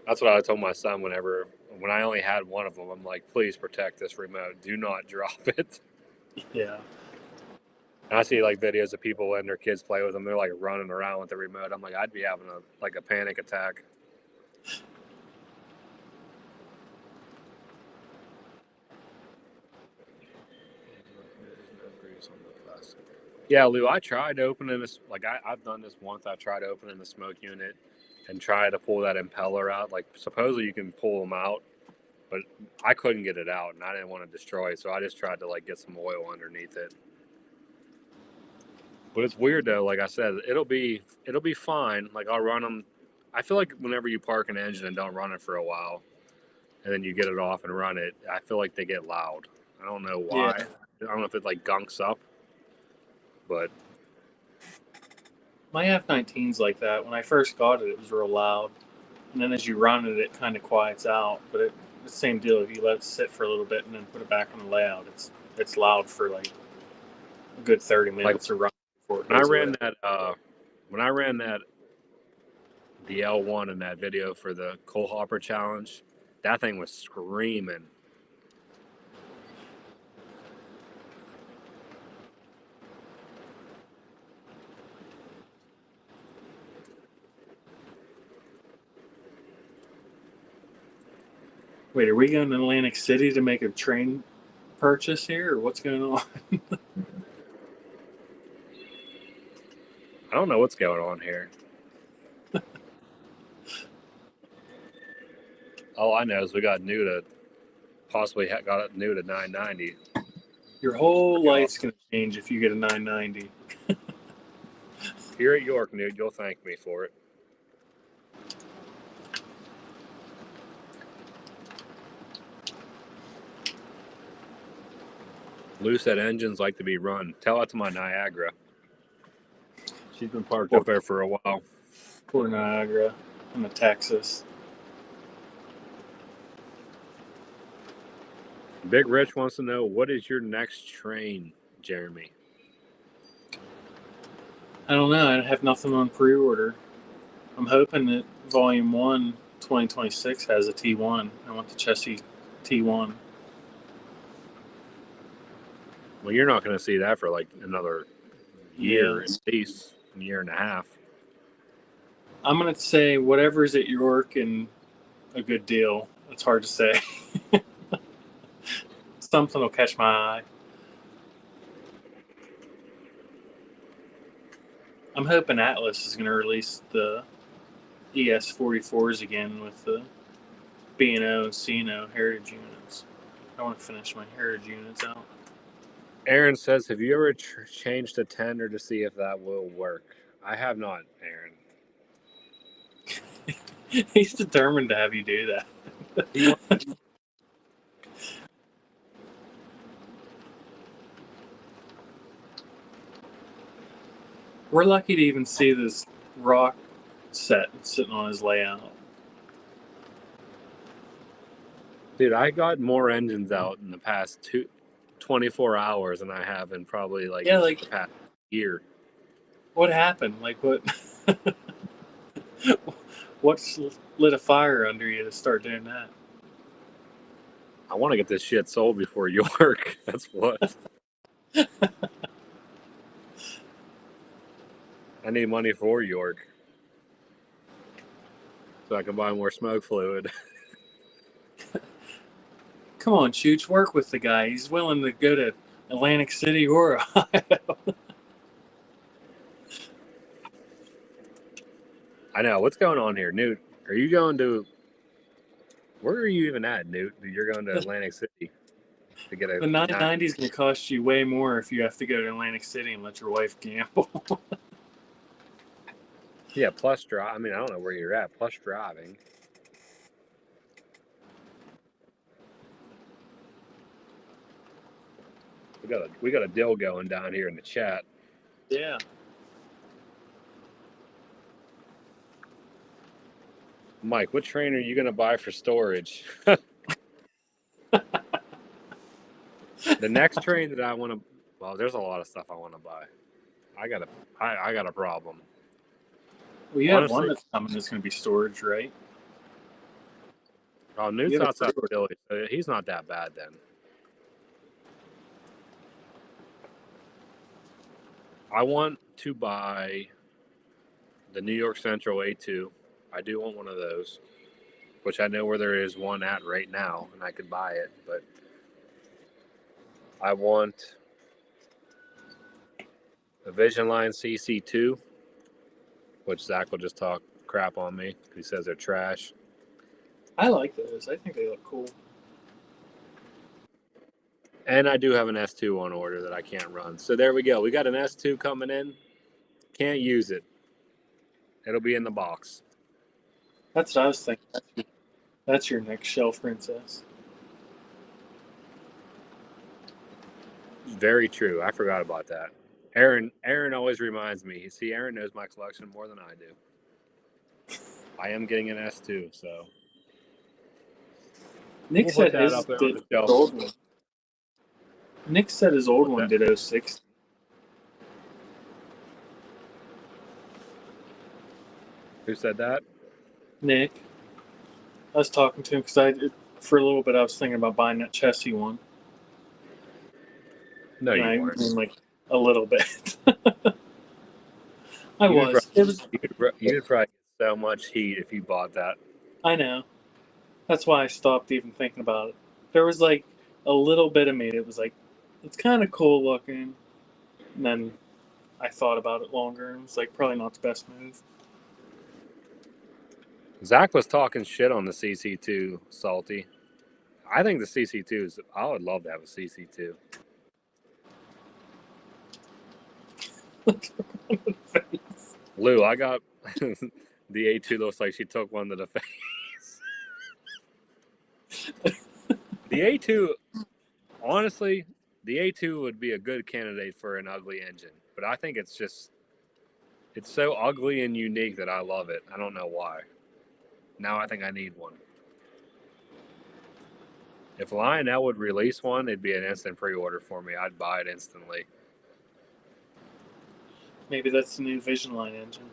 Speaker 1: That's what I told my son when I only had one of them. I'm like, please protect this remote. Do not drop it.
Speaker 3: Yeah.
Speaker 1: And I see like videos of people letting their kids play with them. They're like running around with the remote. I'm like, I'd be having a panic attack. Yeah, Lou, I tried opening this. Like, I've done this once. I tried opening the smoke unit and try to pull that impeller out. Like, supposedly you can pull them out, but I couldn't get it out, and I didn't want to destroy it, so I just tried to like get some oil underneath it. But it's weird though. Like I said, it'll be fine. Like, I'll run them. I feel like whenever you park an engine and don't run it for a while, and then you get it off and run it, I feel like they get loud. I don't know why.
Speaker 3: Yeah.
Speaker 1: I don't know if it like gunks up, but
Speaker 3: My F-19's like that. When I first got it, it was real loud. And then as you run it, it kind of quiets out. But it's the same deal. If you let it sit for a little bit and then put it back on the layout, it's loud for like a good 30 minutes of running before it
Speaker 1: when I
Speaker 3: goes
Speaker 1: ran
Speaker 3: away.
Speaker 1: that the L1 in that video for the coal hopper challenge, that thing was screaming.
Speaker 3: Wait, are we going to Atlantic City to make a train purchase here, or what's going on?
Speaker 1: I don't know what's going on here. All I know is we got new to possibly got it new to 990.
Speaker 3: Your whole life's going to change if you get a 990.
Speaker 1: Here at York, Newt, you'll thank me for it. Lou said engines like to be run. Tell that to my Niagara. She's been parked up there for a while.
Speaker 3: Poor Niagara. I'm a Texas.
Speaker 1: Big Rich wants to know, what is your next train, Jeremy?
Speaker 3: I don't know. I have nothing on pre-order. I'm hoping that Volume 1 2026 has a T1. I want the Chessie T1.
Speaker 1: Well, you're not going to see that for like another year,
Speaker 3: Yes.
Speaker 1: at least a year and a half.
Speaker 3: I'm going to say whatever's at York and a good deal. It's hard to say. Something will catch my eye. I'm hoping Atlas is going to release the ES44s again with the B&O and C&O heritage units. I want to finish my heritage units out.
Speaker 1: Aaron says, have you ever changed a tender to see if that will work? I have not, Aaron.
Speaker 3: He's determined to have you do that. We're lucky to even see this rock set sitting on his layout.
Speaker 1: Dude, I got more engines out in the past 24 hours than I have in probably the past year.
Speaker 3: What happened? Like what? What lit a fire under you to start doing that?
Speaker 1: I want to get this shit sold before York. That's what. I need money for York so I can buy more smoke fluid.
Speaker 3: Come on, Chooch, work with the guy. He's willing to go to Atlantic City or Ohio.
Speaker 1: I know. What's going on here? Newt, are you going to... Where are you even at, Newt? You're going to Atlantic City to get a...
Speaker 3: The 990 is going to cost you way more if you have to go to Atlantic City and let your wife gamble.
Speaker 1: Yeah, plus drive. I mean, I don't know where you're at. Plus driving. We got a deal going down here in the chat.
Speaker 3: Yeah.
Speaker 1: Mike, what train are you going to buy for storage? The next train that I want to... Well, there's a lot of stuff I want to buy. I got a problem.
Speaker 3: Well, you have one that's coming that's going to be storage, right?
Speaker 1: Oh, Newt's outside of Philly, so he's not that bad then. I want to buy the New York Central A2. I do want one of those, which I know where there is one at right now, and I could buy it, but I want a Vision Line CC2, which Zach will just talk crap on me. He says they're trash.
Speaker 3: I like those. I think they look cool.
Speaker 1: And I do have an S2 on order that I can't run. So there we go. We got an S2 coming in. Can't use it. It'll be in the box.
Speaker 3: That's what I was thinking. That's your next shelf princess.
Speaker 1: Very true. I forgot about that. Aaron always reminds me. See, Aaron knows my collection more than I do. I am getting an S2, so.
Speaker 3: Nick said his old one. Nick said his old one did 060.
Speaker 1: Who said that?
Speaker 3: Nick. I was talking to him because for a little bit, I was thinking about buying that Chessie one.
Speaker 1: No, you weren't.
Speaker 3: I mean, like a little bit. I was.
Speaker 1: You would probably get so much heat if you bought that.
Speaker 3: I know. That's why I stopped even thinking about it. There was like a little bit of me that was like, it's kind of cool looking. And then I thought about it longer and was like, probably not the best move.
Speaker 1: Zach was talking shit on the CC2 Salty. I think the CC2 is. I would love to have a CC2. Lou, I got the A2 looks like she took one to the face. The A2, honestly, the A2 would be a good candidate for an ugly engine, but I think it's so ugly and unique that I love it. I don't know why. Now I think I need one. If Lionel would release one, it'd be an instant pre-order for me. I'd buy it instantly.
Speaker 3: Maybe that's the new Vision Line engine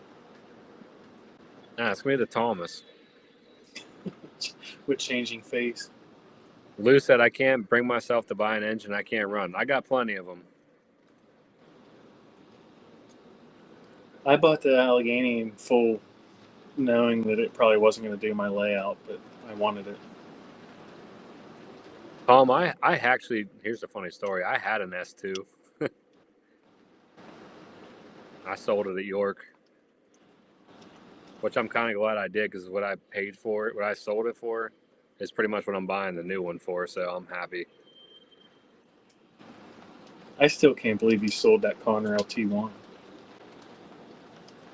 Speaker 1: Nah, it's gonna be the Thomas.
Speaker 3: with changing face.
Speaker 1: Lou said I can't bring myself to buy an engine I can't run. I got plenty of them.
Speaker 3: I bought the Allegheny in full, knowing that it probably wasn't going to do my layout, but I wanted it.
Speaker 1: I actually, here's a funny story. I had an S2. I sold it at York, which I'm kind of glad I did because what I paid for it, what I sold it for, is pretty much what I'm buying the new one for. So I'm happy.
Speaker 3: I still can't believe you sold that Connor LT1.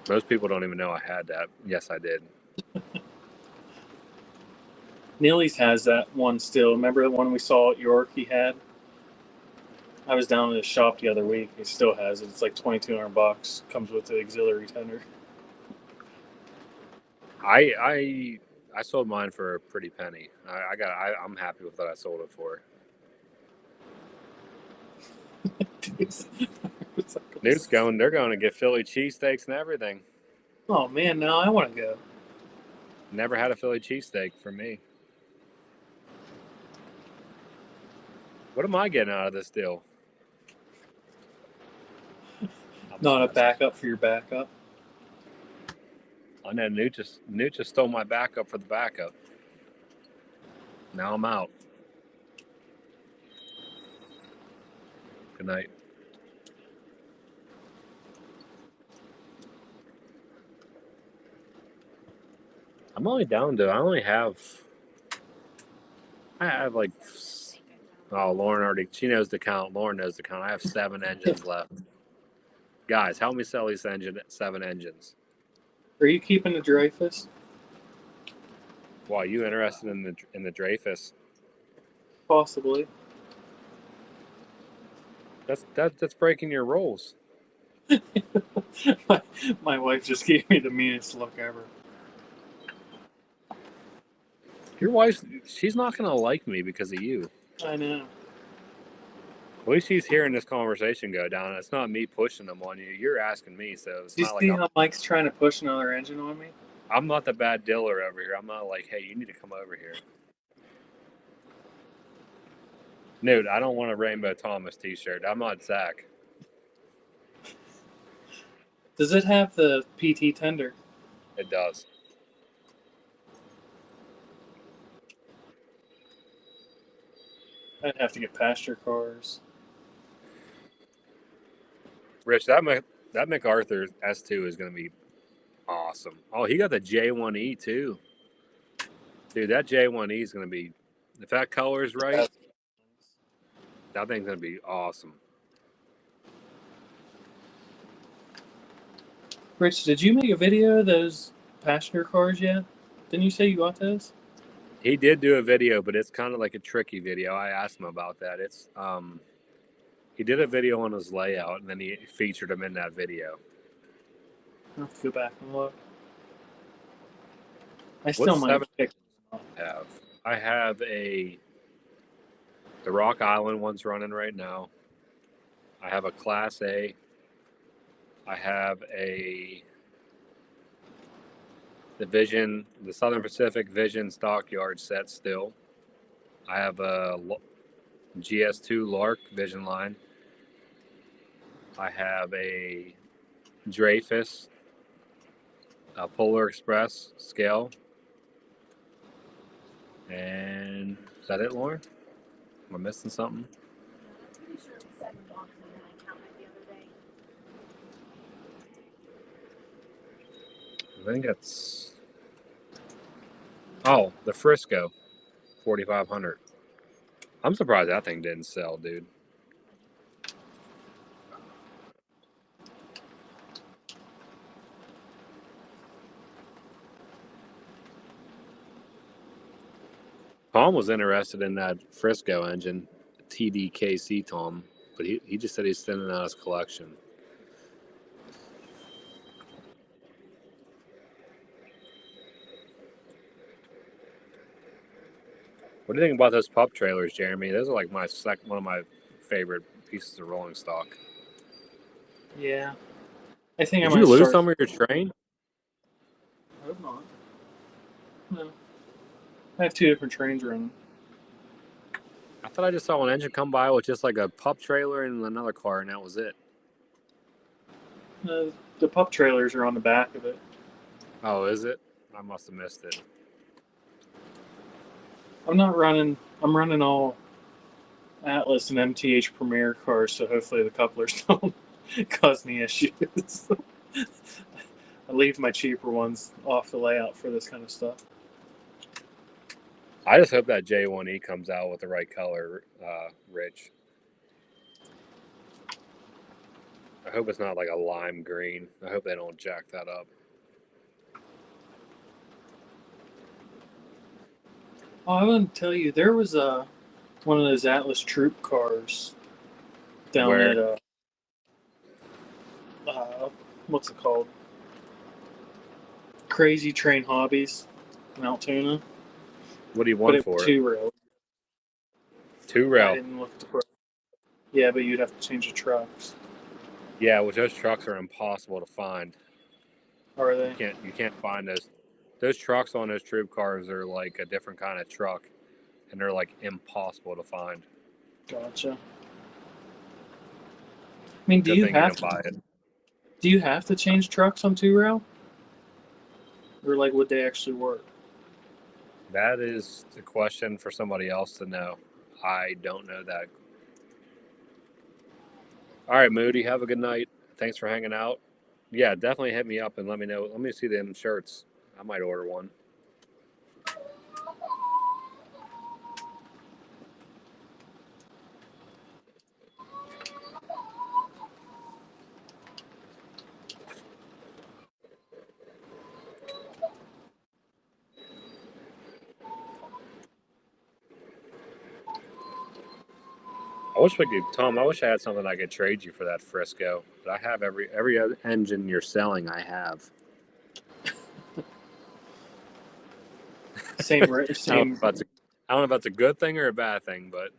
Speaker 1: Most people don't even know I had that. Yes, I did.
Speaker 3: Neely's has that one still. Remember the one we saw at York he had? I was down at his shop the other week. He still has it. It's like $2,200. Comes with the auxiliary tender.
Speaker 1: I sold mine for a pretty penny. I'm happy with what I sold it for. Newt's going. They're going to get Philly cheesesteaks and everything.
Speaker 3: Oh man, now I want to go.
Speaker 1: Never had a Philly cheesesteak for me. What am I getting out of this deal?
Speaker 3: Not a backup for your backup.
Speaker 1: I know Newt just stole my backup for the backup. Now I'm out. Good night. I'm only down to. I have like. Oh, Lauren already. She knows the count. Lauren knows the count. I have 7 engines left. Guys, help me sell these 7 engines.
Speaker 3: Are you keeping the Dreyfus?
Speaker 1: Why, you interested in the Dreyfus?
Speaker 3: Possibly.
Speaker 1: That's breaking your rules.
Speaker 3: My wife just gave me the meanest look ever.
Speaker 1: Your wife, she's not gonna like me because of you.
Speaker 3: I know.
Speaker 1: At least she's hearing this conversation go down. It's not me pushing them on you. You're asking me, so it's
Speaker 3: Do you
Speaker 1: not
Speaker 3: see
Speaker 1: like
Speaker 3: how Mike's trying to push another engine on me?
Speaker 1: I'm not the bad dealer over here. I'm not like, hey, you need to come over here. Dude, I don't want a Rainbow Thomas t-shirt. I'm not Zach.
Speaker 3: Does it have the PT tender?
Speaker 1: It does.
Speaker 3: I'd have to get pasture cars.
Speaker 1: Rich, that MacArthur S2 is going to be awesome. Oh, he got the J1E too. Dude, that J1E is going to be, if that color is right, that thing's going to be awesome.
Speaker 3: Rich, did you make a video of those passenger cars yet? Didn't you say you got those?
Speaker 1: He did do a video, but it's kind of like a tricky video. I asked him about that. It's he did a video on his layout, and then he featured him in that video.
Speaker 3: I'll have to go back and look. I still might pick.
Speaker 1: I have the Rock Island one's running right now. I have a Class A. I have the Southern Pacific Vision Stockyard set still. I have a GS2 Lark Vision line. I have a Dreyfus Polar Express scale. And is that it, Lauren? Am I missing something?
Speaker 4: I'm pretty sure it was 7 boxes when I counted the other day.
Speaker 1: I think it's. Oh, the Frisco, 4,500. I'm surprised that thing didn't sell, dude. Tom was interested in that Frisco engine, TDKC Tom, but he just said he's sending out his collection. What do you think about those pup trailers, Jeremy? Those are like one of my favorite pieces of rolling stock.
Speaker 3: Yeah. I think
Speaker 1: Did
Speaker 3: I might
Speaker 1: you lose
Speaker 3: start.
Speaker 1: some of your train?
Speaker 3: I hope not. No. I have 2 different trains running.
Speaker 1: I thought I just saw an engine come by with just like a pup trailer and another car, and that was it.
Speaker 3: The pup trailers are on the back of it.
Speaker 1: Oh, is it? I must have missed it.
Speaker 3: I'm running all Atlas and MTH Premier cars, so hopefully the couplers don't cause any issues. I leave my cheaper ones off the layout for this kind of stuff.
Speaker 1: I just hope that J1E comes out with the right color, Rich. I hope it's not like a lime green. I hope they don't jack that up.
Speaker 3: Oh, I want to tell you, there was one of those Atlas Troop cars down
Speaker 1: Where?
Speaker 3: at what's it called? Crazy Train Hobbies in Altoona.
Speaker 1: What do you
Speaker 3: But
Speaker 1: want
Speaker 3: it
Speaker 1: for
Speaker 3: was
Speaker 1: it?
Speaker 3: 2-rail.
Speaker 1: Two
Speaker 3: I
Speaker 1: rail.
Speaker 3: didn't look at the price. Yeah, but you'd have to change the trucks.
Speaker 1: Yeah, which those trucks are impossible to find.
Speaker 3: Are they?
Speaker 1: You can't find those. Those trucks on those troop cars are like a different kind of truck, and they're like impossible to find.
Speaker 3: Gotcha. I mean, do
Speaker 1: Good
Speaker 3: you
Speaker 1: thing you
Speaker 3: have
Speaker 1: didn't buy it.
Speaker 3: Do you have to change trucks on 2-rail? Or like would they actually work?
Speaker 1: That is the question for somebody else to know. I don't know that. All right, Moody, have a good night. Thanks for hanging out. Yeah, definitely hit me up and let me know. Let me see them shirts. I might order one. I wish we could, Tom. I wish I had something I could trade you for that Frisco. But I have every other engine you're selling. I have.
Speaker 3: Same,
Speaker 1: I
Speaker 3: same.
Speaker 1: I don't know if that's a good thing or a bad thing, but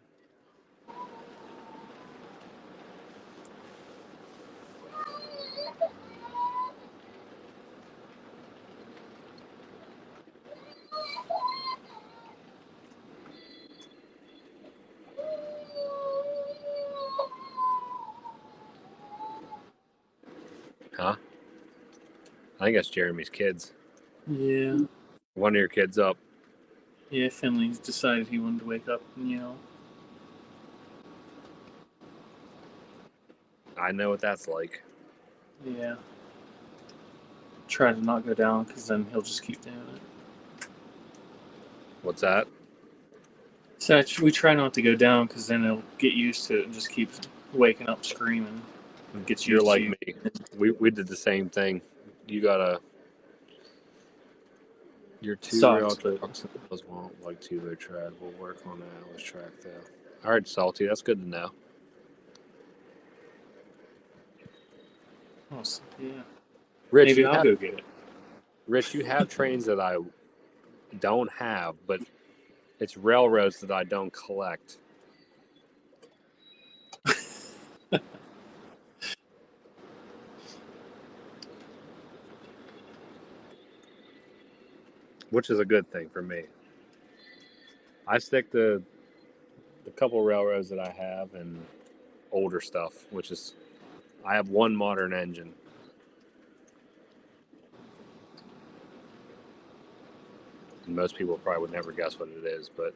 Speaker 1: huh? I think that's Jeremy's kids.
Speaker 3: Yeah.
Speaker 1: One of your kids up.
Speaker 3: Yeah, Finley's decided he wanted to wake up and yell.
Speaker 1: I know what that's like.
Speaker 3: Yeah. Try to not go down because then he'll just keep doing it.
Speaker 1: What's that?
Speaker 3: So we try not to go down because then he'll get used to it and just keep waking up screaming. Gets
Speaker 1: You're
Speaker 3: used
Speaker 1: like
Speaker 3: to
Speaker 1: me. We did the same thing. You gotta. Your two-rail
Speaker 3: Sucks, but
Speaker 1: trucks those won't like two-row track. We'll work on that. Let's track that. All right, Salty. That's good to know.
Speaker 3: yeah.
Speaker 1: Rich,
Speaker 3: Maybe
Speaker 1: you
Speaker 3: I'll
Speaker 1: have
Speaker 3: go get it.
Speaker 1: Rich, you have trains that I don't have, but it's railroads that I don't collect. Which is a good thing for me. I stick to the couple railroads that I have and older stuff, which is I have one modern engine. And most people probably would never guess what it is, but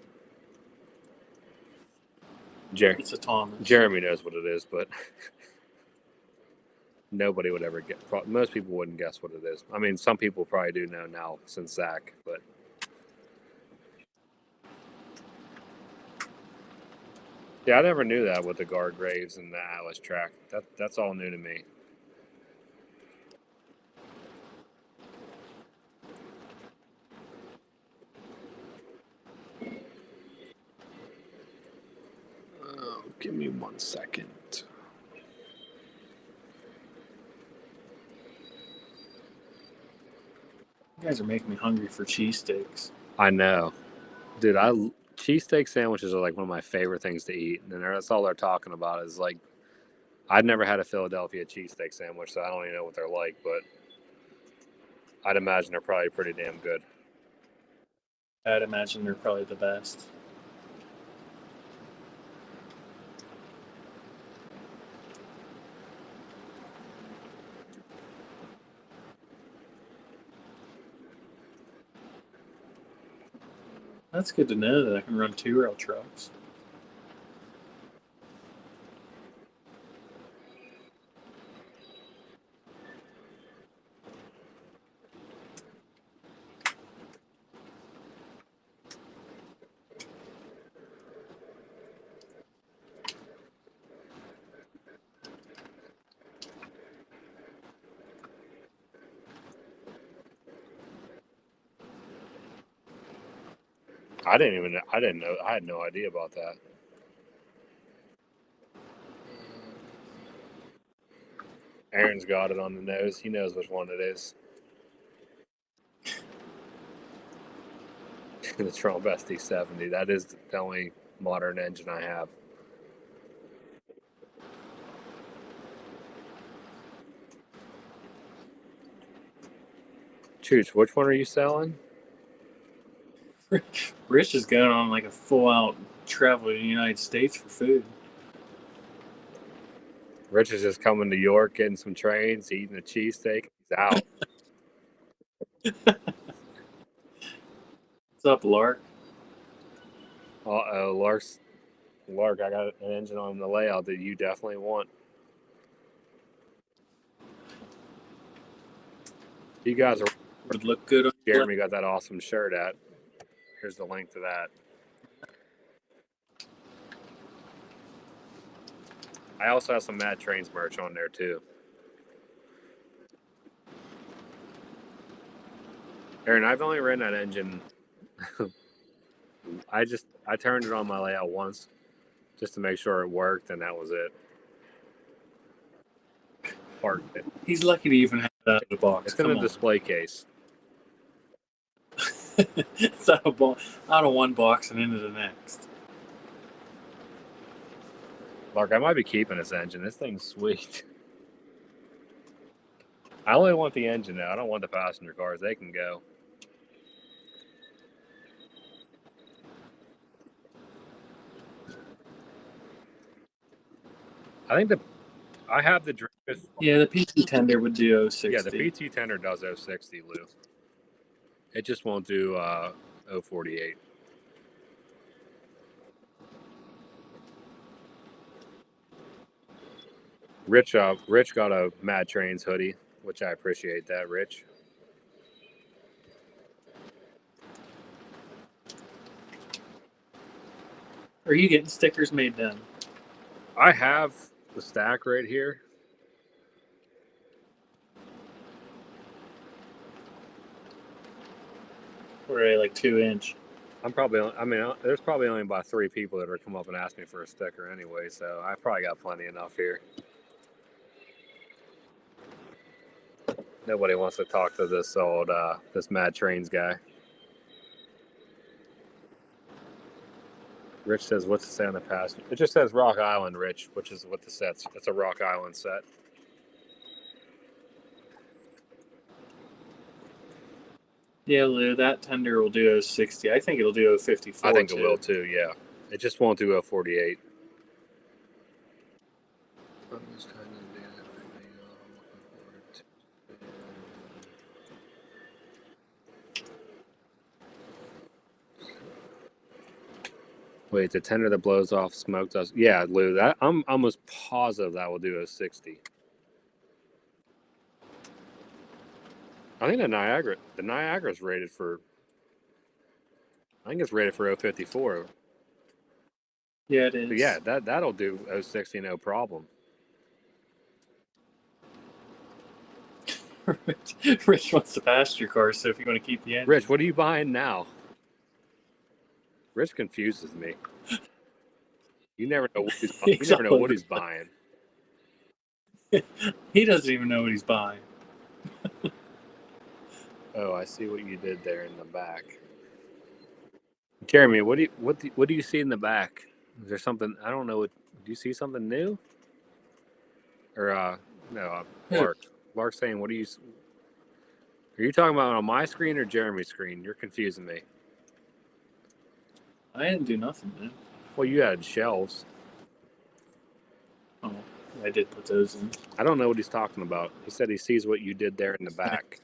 Speaker 3: It's a Thomas.
Speaker 1: Jeremy knows what it is, but nobody would ever get. Most people wouldn't guess what it is. I mean, some people probably do know now since Zach, but yeah, I never knew that with the guard graves and the Atlas track. That's all new to me. Give me 1 second.
Speaker 3: You guys are making me hungry for cheesesteaks.
Speaker 1: I know, dude. Cheesesteak sandwiches are like one of my favorite things to eat, and that's all they're talking about is like. I'd never had a Philadelphia cheesesteak sandwich, so I don't even know what they're like, but I'd imagine they're probably pretty damn good.
Speaker 3: I'd imagine they're probably the best. That's good to know that I can run 2-rail trucks.
Speaker 1: I didn't know. I had no idea about that. Aaron's got it on the nose. He knows which one it is. The Trump SD70. That is the only modern engine I have. Chooch, which one are you selling?
Speaker 3: Rich is going on like a full-out travel to the United States for food.
Speaker 1: Rich is just coming to York, getting some trains, eating a cheesesteak. He's out.
Speaker 3: What's up, Lark?
Speaker 1: Uh-oh, Lark, I got an engine on the layout that you definitely want. You guys are.
Speaker 3: Would look good on
Speaker 1: Jeremy got that awesome shirt at. Here's the link to that. I also have some Mad Trains merch on there too. Aaron, I've only ran that engine. I turned it on my layout once just to make sure it worked, and that was it. Parked it.
Speaker 3: He's lucky to even have that out of the box.
Speaker 1: It's in a display case.
Speaker 3: It's out of one box and into the next.
Speaker 1: Lark, I might be keeping this engine. This thing's sweet. I only want the engine now. I don't want the passenger cars. They can go. I think I have the Dreamers.
Speaker 3: Yeah, the PT Tender would do 060.
Speaker 1: Yeah, the PT Tender does 060, Lou. It just won't do 048. Rich got a Mad Trains hoodie, which I appreciate that, Rich.
Speaker 3: Are you getting stickers made then?
Speaker 1: I have the stack right here.
Speaker 3: Or like 2-inch?
Speaker 1: There's probably only about 3 people that are come up and ask me for a sticker anyway, so I probably got plenty enough here. Nobody wants to talk to this this Mad Trains guy. Rich says, what's it say on the passenger? It just says Rock Island, Rich, which is what the set's. It's a Rock Island set.
Speaker 3: Yeah, Lou, that Tender will do 060. I think it'll do 054.
Speaker 1: I think it will too, yeah. It just won't do 048. Wait, the tender that blows off smoke does. Yeah, Lou, that I'm almost positive that will do a 60. I think the Niagara's rated for. I think it's rated for 054.
Speaker 3: Yeah, it is.
Speaker 1: But yeah, that'll do 060 no problem.
Speaker 3: Rich wants to passenger car, so if you want to keep the engine.
Speaker 1: Rich, what are you buying now? Rich confuses me. You never know what he's buying. You never know what he's buying.
Speaker 3: He doesn't even know what he's buying.
Speaker 1: Oh, I see what you did there in the back. Jeremy, what do you see in the back? Is there something I don't know? Do you see something new? Or no, Mark. Mark's saying, "What do you?" Are you talking about on my screen or Jeremy's screen? You're confusing me.
Speaker 3: I didn't do nothing, man.
Speaker 1: Well, you had shelves.
Speaker 3: Oh, I did put those in.
Speaker 1: I don't know what he's talking about. He said he sees what you did there in the back.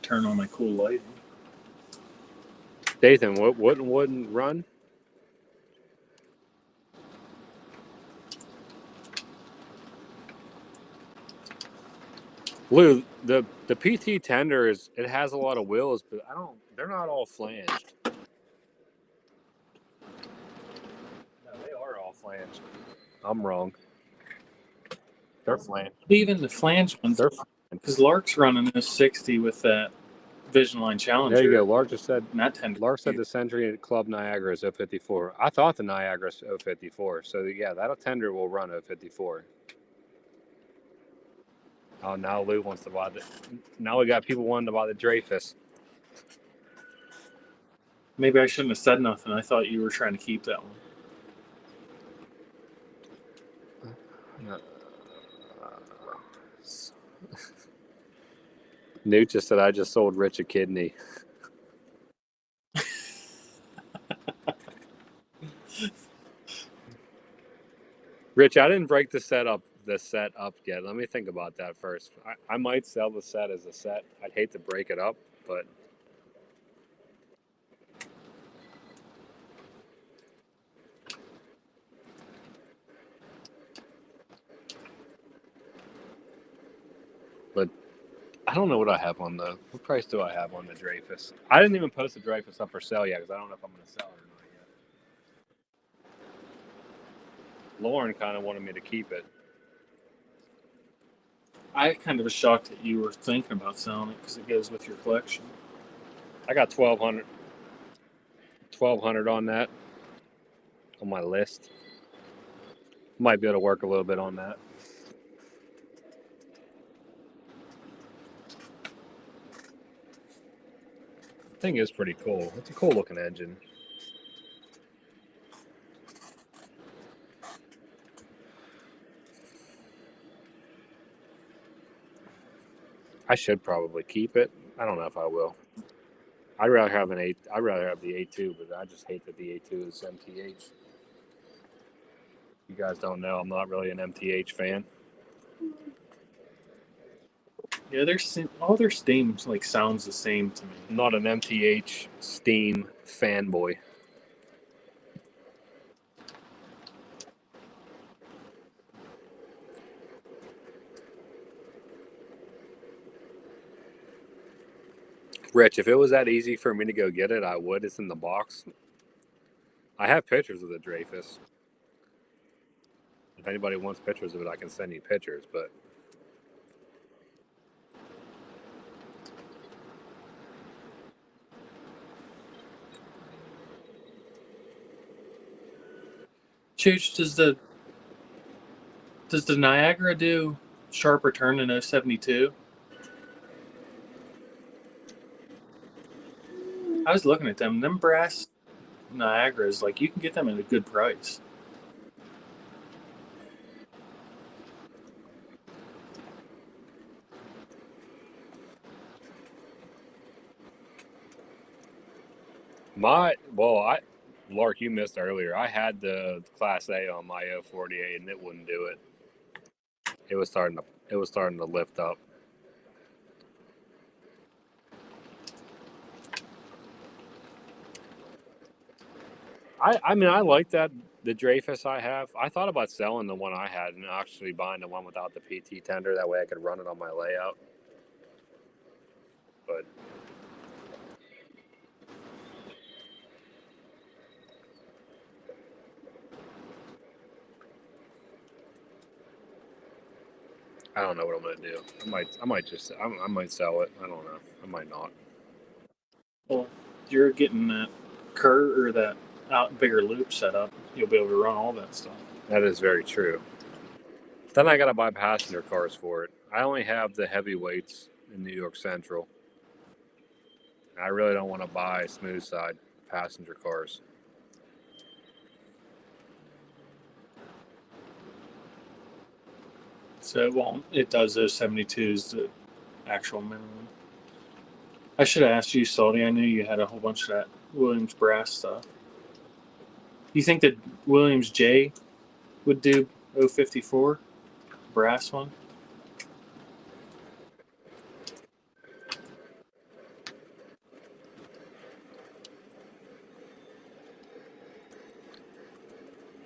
Speaker 3: Turn on my cool lighting.
Speaker 1: Dathan, what wouldn't run? Lou, the PT tender it has a lot of wheels, but they're not all flanged. No, they are all flanged. I'm wrong. They're flanged.
Speaker 3: Even the flange ones, because Lark's running a 60 with that Vision Line Challenger.
Speaker 1: There you go. Lark just said.
Speaker 3: Not 10.
Speaker 1: Lark said the Century Club Niagara is 054. I thought the Niagara's 054. So yeah, that tender will run 054. Oh, now Lou wants to buy the. Now we got people wanting to buy the Dreyfus.
Speaker 3: Maybe I shouldn't have said nothing. I thought you were trying to keep that one.
Speaker 1: Newt just said I just sold Rich a kidney. Rich, I didn't break the set up yet. Let me think about that first. I might sell the set as a set. I'd hate to break it up, but I don't know what I have on the. What price do I have on the Dreyfus? I didn't even post the Dreyfus up for sale yet because I don't know if I'm going to sell it or not yet. Lauren kind of wanted me to keep it.
Speaker 3: I kind of was shocked that you were thinking about selling it because it goes with your collection.
Speaker 1: I got 1,200 on that on my list. Might be able to work a little bit on that. Thing is pretty cool. It's a cool looking engine. I should probably keep it. I don't know if I will. I'd rather have the A2, but I just hate that the A2 is MTH. You guys don't know, I'm not really an MTH fan.
Speaker 3: Yeah, all their steam sounds the same to me.
Speaker 1: I'm not an MTH Steam fanboy. Rich, if it was that easy for me to go get it, I would. It's in the box. I have pictures of the Dreyfus. If anybody wants pictures of it, I can send you pictures, but
Speaker 3: Chooch, does the Niagara do sharp return in 072? I was looking at them. Them brass Niagaras, you can get them at a good price.
Speaker 1: Lark, you missed earlier. I had the Class A on my 048, and it wouldn't do it. It was starting to lift up. I mean, I like that the Dreyfus I have. I thought about selling the one I had and actually buying the one without the PT tender. That way I could run it on my layout. But I don't know what I'm gonna do. I might sell it. I don't know. I might not.
Speaker 3: Well, you're getting that curve or that out bigger loop set up. You'll be able to run all that stuff.
Speaker 1: That is very true. Then I gotta buy passenger cars for it. I only have the heavyweights in New York Central. I really don't want to buy smooth side passenger cars.
Speaker 3: So it won't. It does those 72s, the actual minimum. I should have asked you, Salty. I knew you had a whole bunch of that Williams brass stuff. You think that Williams J would do 054 brass one?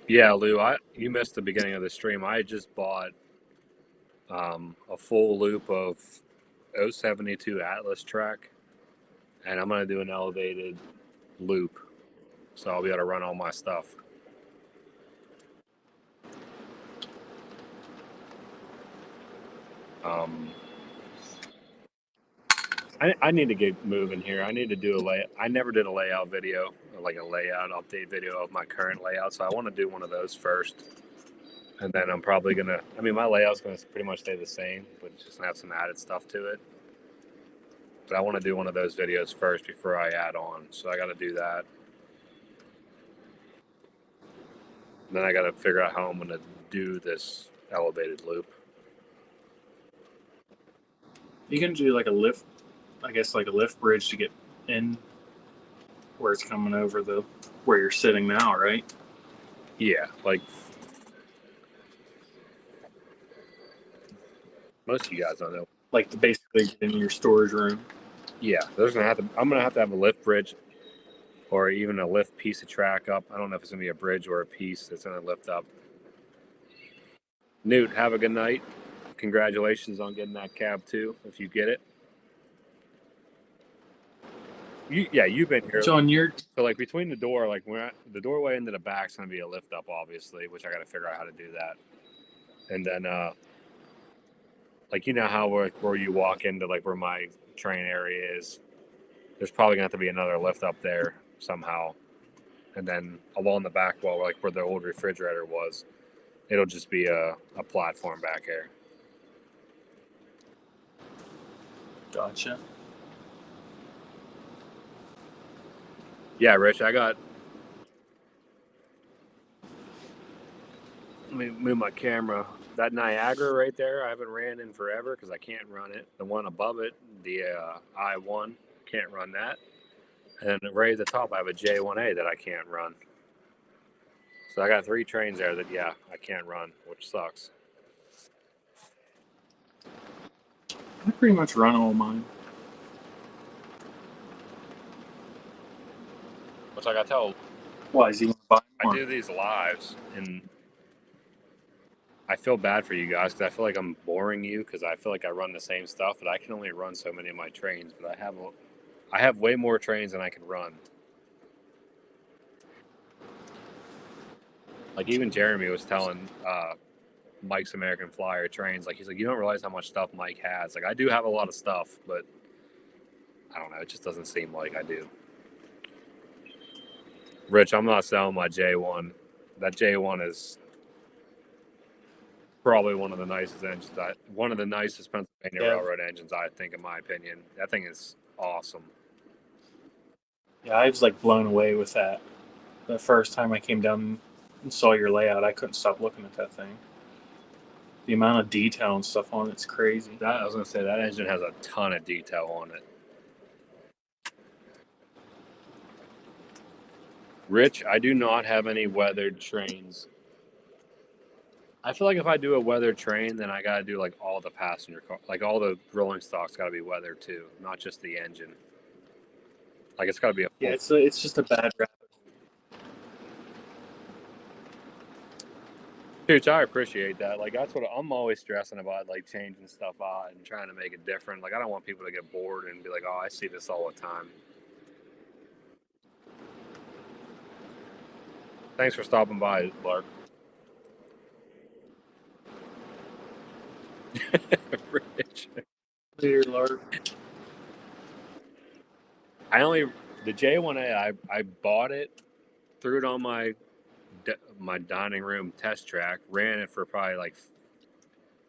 Speaker 1: Yeah, Lou, you missed the beginning of the stream. I just bought a full loop of 072 Atlas track, and I'm going to do an elevated loop, so I'll be able to run all my stuff. I need to get moving here. I need to do a layout. I never did a layout video, like a layout update video of my current layout, so I want to do one of those first. And then I'm probably going to, I mean, my layout's going to pretty much stay the same, but it's just going to have some added stuff to it. But I want to do one of those videos first before I add on. So I got to do that. And then I got to figure out how I'm going to do this elevated loop.
Speaker 3: You can do like a lift, I guess like a lift bridge to get in where it's coming over the where you're sitting now, right?
Speaker 1: Yeah, like most of you guys don't know.
Speaker 3: Like to basically get in your storage room.
Speaker 1: Yeah, I'm gonna have to have a lift bridge or even a lift piece of track up. I don't know if it's gonna be a bridge or a piece that's gonna lift up. Newt, have a good night. Congratulations on getting that cab too, if you get it. You've been here.
Speaker 3: John, you're
Speaker 1: So like between the door, like the doorway into the back's gonna be a lift up, obviously, which I got to figure out how to do that. And then, like you know how where you walk into like where my train area is, there's probably gonna have to be another lift up there somehow. And then along the back wall, like where the old refrigerator was, it'll just be a platform back here.
Speaker 3: gotcha.
Speaker 1: Yeah, Rich, let me move my camera. That Niagara right there, I haven't ran in forever because I can't run it. The one above it, the I-1, can't run that. And right at the top, I have a J1A that I can't run. So I got 3 trains there that, I can't run, which sucks.
Speaker 3: I pretty much run all mine.
Speaker 1: Which I got to tell,
Speaker 3: Why is he gonna buy
Speaker 1: I
Speaker 3: more?
Speaker 1: do these lives, and I feel bad for you guys because I feel like I'm boring you because I feel like I run the same stuff, but I can only run so many of my trains. But I have way more trains than I can run. Like even Jeremy was telling Mike's American Flyer trains, like he's like, you don't realize how much stuff Mike has. Like I do have a lot of stuff, but I don't know, it just doesn't seem like I do. Rich, I'm not selling my J1. That J1 is probably one of the nicest engines. One of the nicest Pennsylvania Railroad engines, I think, in my opinion. That thing is awesome.
Speaker 3: Yeah, I was like blown away with that. The first time I came down and saw your layout, I couldn't stop looking at that thing. The amount of detail and stuff on it's crazy.
Speaker 1: I was gonna say that engine has a ton of detail on it. Rich, I do not have any weathered trains. I feel like if I do a weathered train, then I gotta do like all the passenger car, like all the rolling stock's gotta be weathered too, not just the engine. Like it's gotta be a full.
Speaker 3: Yeah, it's just a bad rap.
Speaker 1: Dude, I appreciate that. Like, that's what I'm always stressing about, like changing stuff out and trying to make it different. Like, I don't want people to get bored and be like, "Oh, I see this all the time." Thanks for stopping by, Lark. Rich.
Speaker 3: Later, Lark.
Speaker 1: The J1A. I bought it, threw it on my dining room test track, ran it for probably like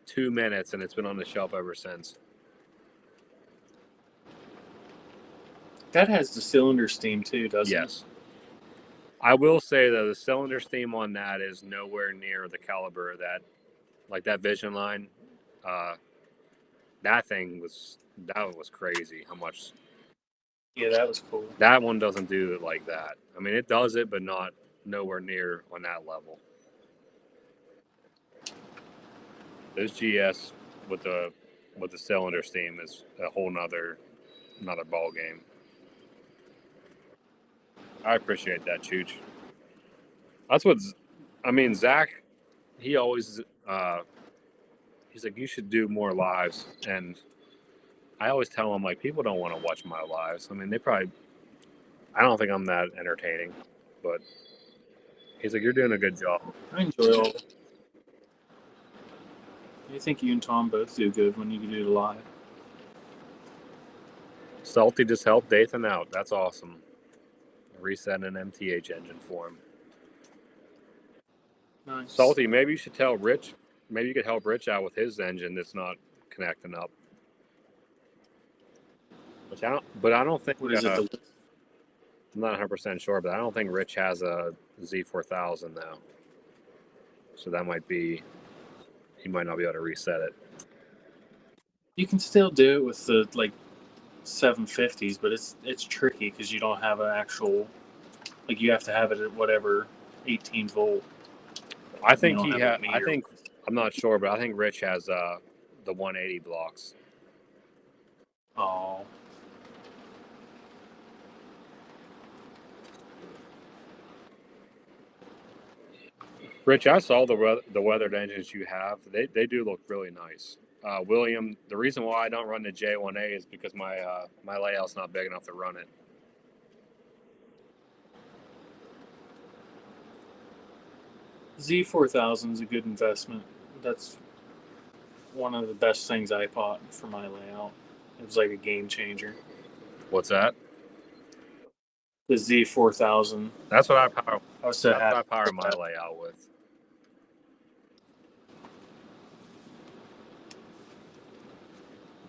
Speaker 1: 2 minutes, and it's been on the shelf ever since.
Speaker 3: That has the cylinder steam too, doesn't it?
Speaker 1: Yes. I will say though, the cylinder steam on that is nowhere near the caliber of that, like that Vision line. That was crazy. How much?
Speaker 3: Yeah, that was cool.
Speaker 1: That one doesn't do it like that. I mean, it does it, but not nowhere near on that level. This GS with the cylinder steam is a whole another ball game. I appreciate that, Chooch. That's what I mean. Zach, he always he's like, you should do more lives, and I always tell him, like, people don't want to watch my lives. I mean, I don't think I'm that entertaining, but he's like, you're doing a good job.
Speaker 3: I enjoy all. I think you and Tom both do good when you do the live.
Speaker 1: Salty just helped Dathan out. That's awesome. Reset an MTH engine for him.
Speaker 3: Nice.
Speaker 1: Salty, maybe you should tell Rich. Maybe you could help Rich out with his engine that's not connecting up. But I don't think.
Speaker 3: What is it?
Speaker 1: I'm not 100% sure, but I don't think Rich has a Z4000 now. So that might be. He might not be able to reset it.
Speaker 3: You can still do it with the 750s, but it's tricky because you don't have an actual. You have to have it at whatever 18 volt.
Speaker 1: I think I'm not sure, but I think Rich has the 180 blocks.
Speaker 3: Oh.
Speaker 1: Rich, I saw the weathered engines you have. They do look really nice. William, the reason why I don't run the J1A is because my layout's not big enough to run it.
Speaker 3: Z4000 is a good investment. That's one of the best things I bought for my layout. It was like a game changer.
Speaker 1: What's that?
Speaker 3: The Z4000.
Speaker 1: That's what I power.
Speaker 3: I was so
Speaker 1: That's what I
Speaker 3: happy.
Speaker 1: power my layout with.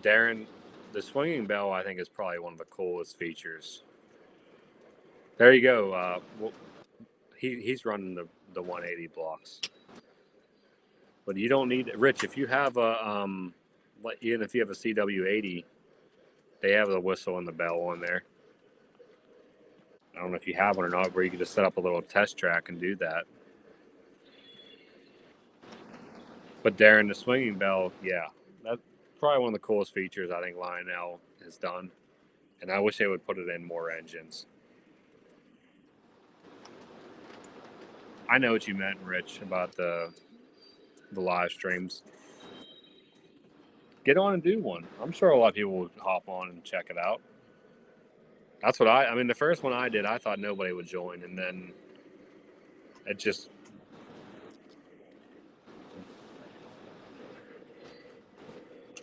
Speaker 1: Darren, the swinging bell I think is probably one of the coolest features. There you go. He's running the 180 blocks, but you don't need Rich. If you have even if you have a CW80, they have the whistle and the bell on there. I don't know if you have one or not, where you can just set up a little test track and do that. But Darren, the swinging bell, yeah, that's probably one of the coolest features I think Lionel has done, and I wish they would put it in more engines. I know what you meant, Rich, about the live streams. Get on and do one. I'm sure a lot of people would hop on and check it out. That's what I mean, the first one I did, I thought nobody would join, and then it just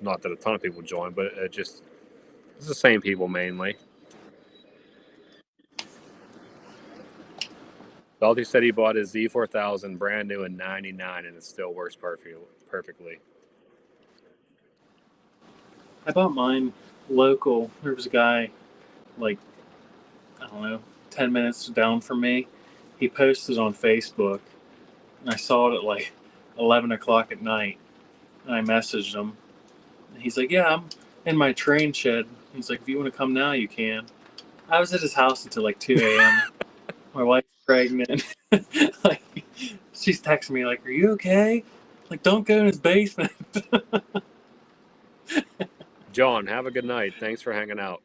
Speaker 1: not that a ton of people joined, but it's the same people mainly. Salty said he bought his Z4000 brand new in '99, and it still works perfectly.
Speaker 3: I bought mine local. There was a guy, I don't know, 10 minutes down from me. He posted on Facebook, and I saw it at 11 o'clock at night. And I messaged him. And he's like, yeah, I'm in my train shed. He's like, if you want to come now, you can. I was at his house until 2 a.m. My wife's pregnant. She's texting me are you okay? Don't go in his basement.
Speaker 1: John, have a good night. Thanks for hanging out.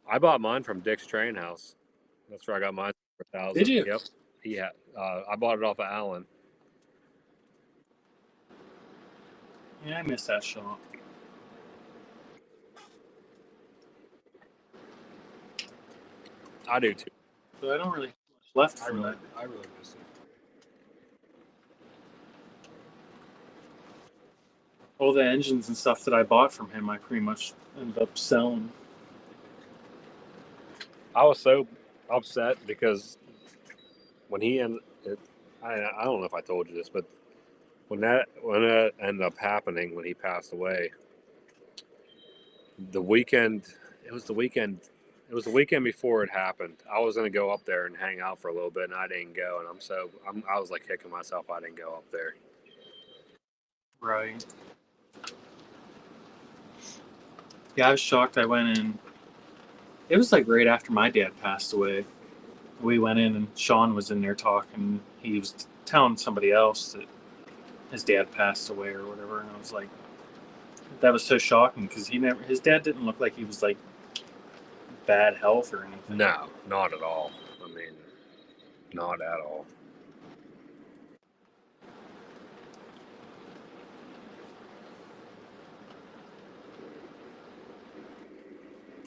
Speaker 1: I bought mine from Dick's Train House. That's where I got mine for $1,000.
Speaker 3: Did you?
Speaker 1: Yep. I bought it off of Allen.
Speaker 3: Yeah, I missed that shot.
Speaker 1: I do too.
Speaker 3: So I don't really have much left
Speaker 1: I
Speaker 3: from
Speaker 1: really,
Speaker 3: that.
Speaker 1: I really miss it.
Speaker 3: All the engines and stuff that I bought from him, I pretty much ended up selling.
Speaker 1: I was so upset because when he ended, I don't know if I told you this, but when that ended up happening, when he passed away, the weekend it was the weekend it was the weekend before it happened. I was gonna go up there and hang out for a little bit, and I didn't go, and I was like kicking myself I didn't go up there.
Speaker 3: Right. Yeah, I was shocked. I went in. It was like right after my dad passed away. We went in, and Sean was in there talking. He was telling somebody else that his dad passed away or whatever, and I was like, that was so shocking because his dad didn't look like he was like bad health or anything.
Speaker 1: No, not at all. I mean, not at all.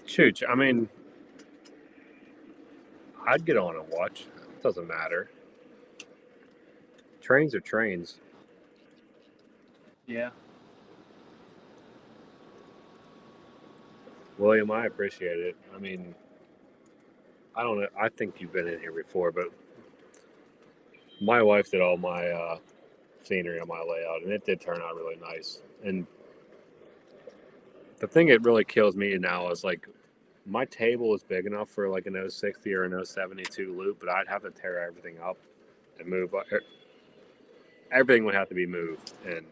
Speaker 1: Shoot, I mean, I'd get on and watch. It doesn't matter. Trains are trains.
Speaker 3: Yeah.
Speaker 1: William, I appreciate it. I mean, I don't know. I think you've been in here before, but my wife did all my scenery on my layout, and it did turn out really nice. And the thing that really kills me now is like my table is big enough for like an 060 or an 072 loop, but I'd have to tear everything up and move. Everything would have to be moved, and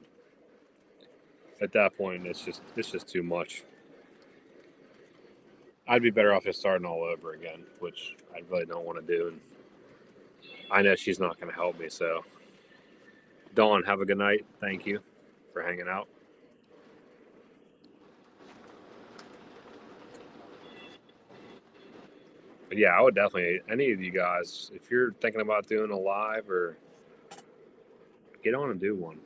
Speaker 1: at that point, it's just too much. I'd be better off just starting all over again, which I really don't want to do. And I know she's not going to help me. So, Dawn, have a good night. Thank you for hanging out. But yeah, I would definitely, any of you guys, if you're thinking about doing a live or get on and do one,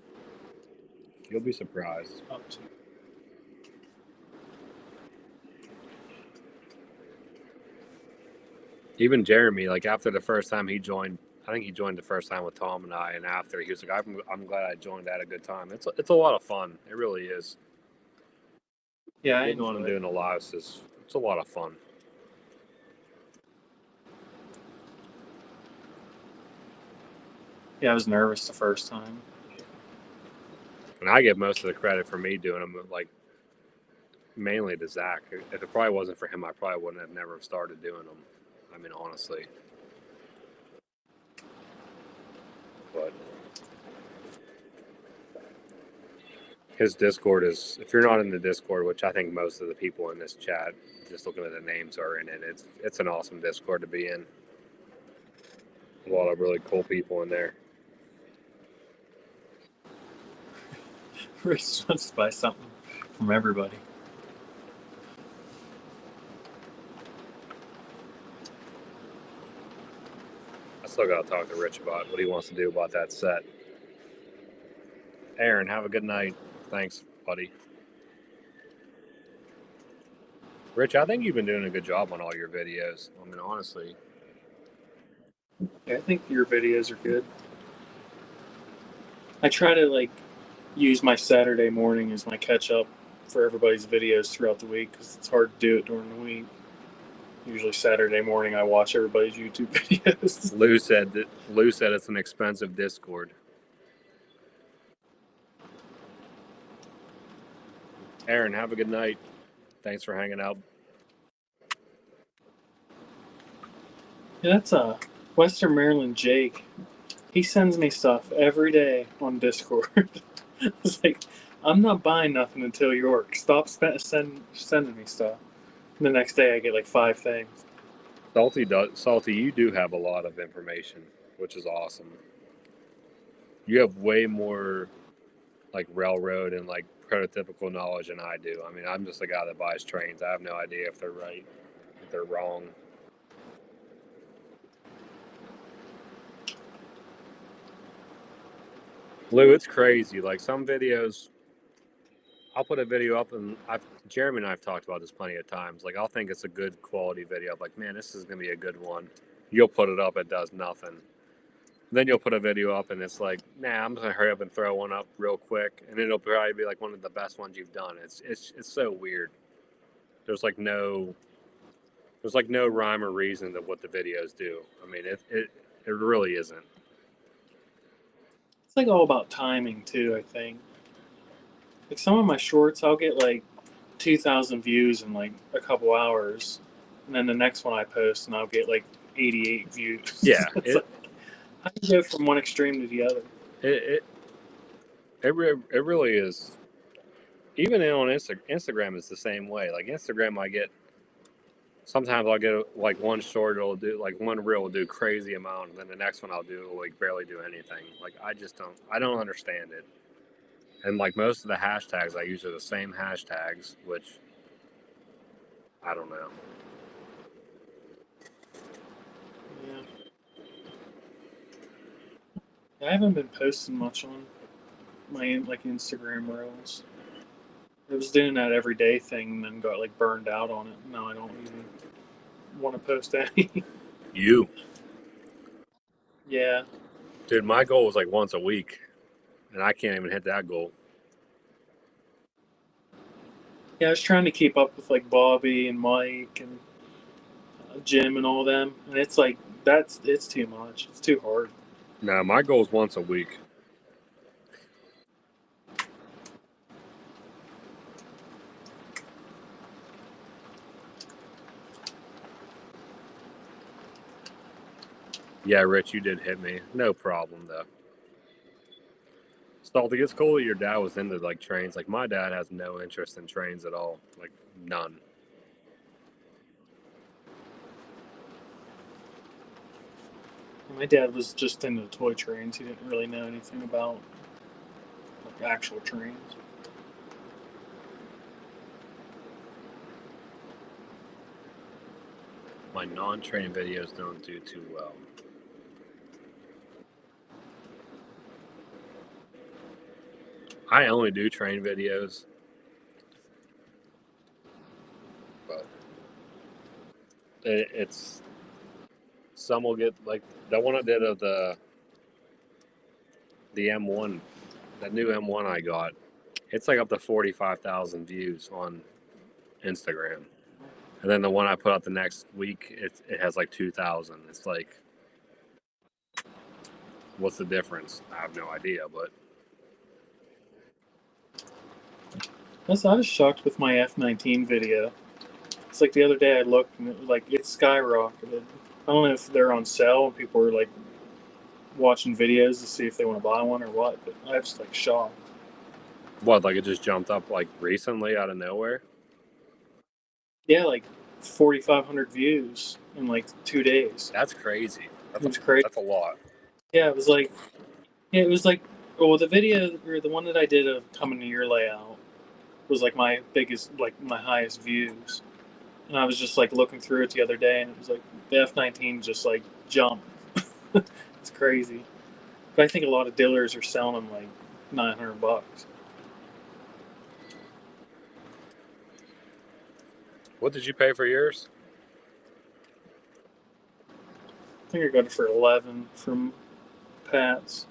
Speaker 1: you'll be surprised.
Speaker 3: Up to.
Speaker 1: Even Jeremy, like after the first time he joined, I think he joined the first time with Tom and I, and after he was like, I'm glad I joined. I had a good time. It's a lot of fun. It really is.
Speaker 3: Yeah, I
Speaker 1: Getting on and
Speaker 3: enjoy it.
Speaker 1: doing the lives it's a lot of fun.
Speaker 3: Yeah, I was nervous the first time.
Speaker 1: And I give most of the credit for me doing them, like mainly to Zach. If it probably wasn't for him, I probably wouldn't have never started doing them. I mean, honestly. But his Discord is, if you're not in the Discord, which I think most of the people in this chat, just looking at the names, are in it, it's an awesome Discord to be in. A lot of really cool people in there.
Speaker 3: Rich wants to buy something from everybody.
Speaker 1: I still got to talk to Rich about what he wants to do about that set. Aaron, have a good night. Thanks, buddy. Rich, I think you've been doing a good job on all your videos. I mean, honestly.
Speaker 3: Yeah, I think your videos are good. I try to like use my Saturday morning as my catch up for everybody's videos throughout the week because it's hard to do it during the week. Usually Saturday morning I watch everybody's YouTube videos.
Speaker 1: Lou said it's an expensive Discord. Aaron, have a good night. Thanks for hanging out.
Speaker 3: Yeah, that's Western Maryland Jake. He sends me stuff every day on Discord. It's like, I'm not buying nothing until York. Stop sending me stuff. And the next day I get like 5 things.
Speaker 1: Salty, you do have a lot of information, which is awesome. You have way more like railroad and like prototypical knowledge than I do. I mean, I'm just a guy that buys trains. I have no idea if they're right, if they're wrong. Lou, it's crazy. Like some videos, I'll put a video up, and Jeremy and I have talked about this plenty of times. Like, I'll think it's a good quality video. I'm like, man, this is gonna be a good one. You'll put it up, it does nothing. Then you'll put a video up, and it's like, nah, I'm just gonna hurry up and throw one up real quick, and it'll probably be like one of the best ones you've done. It's so weird. There's like no rhyme or reason to what the videos do. I mean, it really isn't.
Speaker 3: It's like all about timing too, I think. Like some of my shorts, I'll get like 2,000 views in like a couple hours, and then the next one I post, and I'll get like 88 views.
Speaker 1: Yeah,
Speaker 3: It's like, how do you go from one extreme to the other?
Speaker 1: it really is. Even on Instagram is the same way. Like Instagram, sometimes I'll get like one short, it'll do like one reel will do crazy amount, and then the next one I'll do like barely do anything. Like I don't understand it. And like most of the hashtags I use are the same hashtags, which I don't know.
Speaker 3: Yeah. I haven't been posting much on my like Instagram reels. I was doing that everyday thing and then got like burned out on it. Now I don't even want to post any.
Speaker 1: You,
Speaker 3: Yeah.
Speaker 1: dude, my goal was like once a week, and I can't even hit that goal.
Speaker 3: Yeah, I was trying to keep up with like Bobby and Mike and Jim and all them, and it's like it's too much. It's too hard.
Speaker 1: No, my goal is once a week. Yeah, Rich, you did hit me. No problem, though. Salty, it's cool that your dad was into like trains. Like my dad has no interest in trains at all. Like none.
Speaker 3: My dad was just into toy trains. He didn't really know anything about like actual trains.
Speaker 1: My non-train videos don't do too well. I only do train videos, but it's some will get like that one I did of the M1, that new M1 I got. It's like up to 45,000 views on Instagram, and then the one I put out the next week, it has like 2,000. It's like, what's the difference? I have no idea, but
Speaker 3: I was shocked with my F-19 video. It's like the other day I looked and it was like it skyrocketed. I don't know if they're on sale and people were like watching videos to see if they want to buy one or what, but I was like shocked.
Speaker 1: what, like it just jumped up like recently out of nowhere?
Speaker 3: Yeah, like 4,500 views in like 2 days.
Speaker 1: That's crazy.
Speaker 3: It was crazy.
Speaker 1: That's a lot.
Speaker 3: Yeah, it was like, well, the video or the one that I did of coming to your layout was like my biggest, like my highest views. And I was just like looking through it the other day, and it was like the F-19 just like jumped. It's crazy. But I think a lot of dealers are selling them like $900.
Speaker 1: What did you pay for yours?
Speaker 3: I think I got it for 11 from Pat's.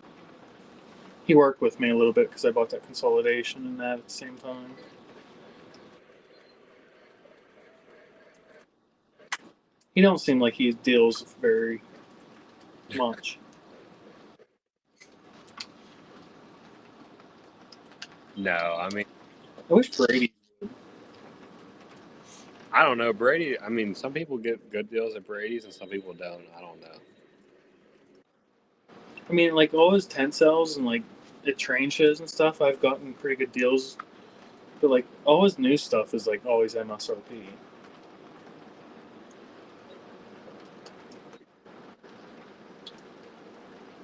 Speaker 3: He worked with me a little bit because I bought that consolidation and that at the same time. He don't seem like he deals very much.
Speaker 1: No, I mean,
Speaker 3: I wish Brady.
Speaker 1: I don't know. Brady, I mean, some people get good deals at Brady's and some people don't. I don't know.
Speaker 3: I mean, like all his tent sales and like at train shows and stuff, I've gotten pretty good deals. But like all his new stuff is like always MSRP.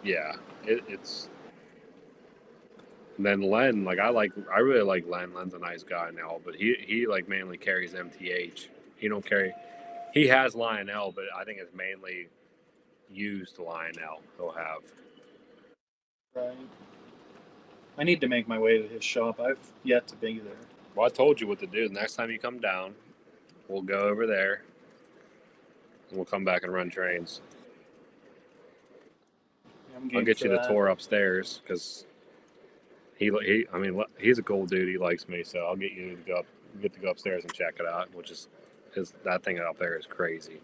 Speaker 1: Yeah, it's. And then Len, like I really like Len. Len's a nice guy now, but he like mainly carries MTH. He don't carry. He has Lionel, but I think it's mainly used Lionel he'll have.
Speaker 3: Right. I need to make my way to his shop. I've yet to be there.
Speaker 1: Well, I told you what to do. The next time you come down, we'll go over there, and we'll come back and run trains.
Speaker 3: I'm game
Speaker 1: I'll get
Speaker 3: for
Speaker 1: you the
Speaker 3: that.
Speaker 1: tour upstairs because I mean, he's a cool dude. He likes me, so I'll get you to go upstairs and check it out. Which is that thing out there is crazy.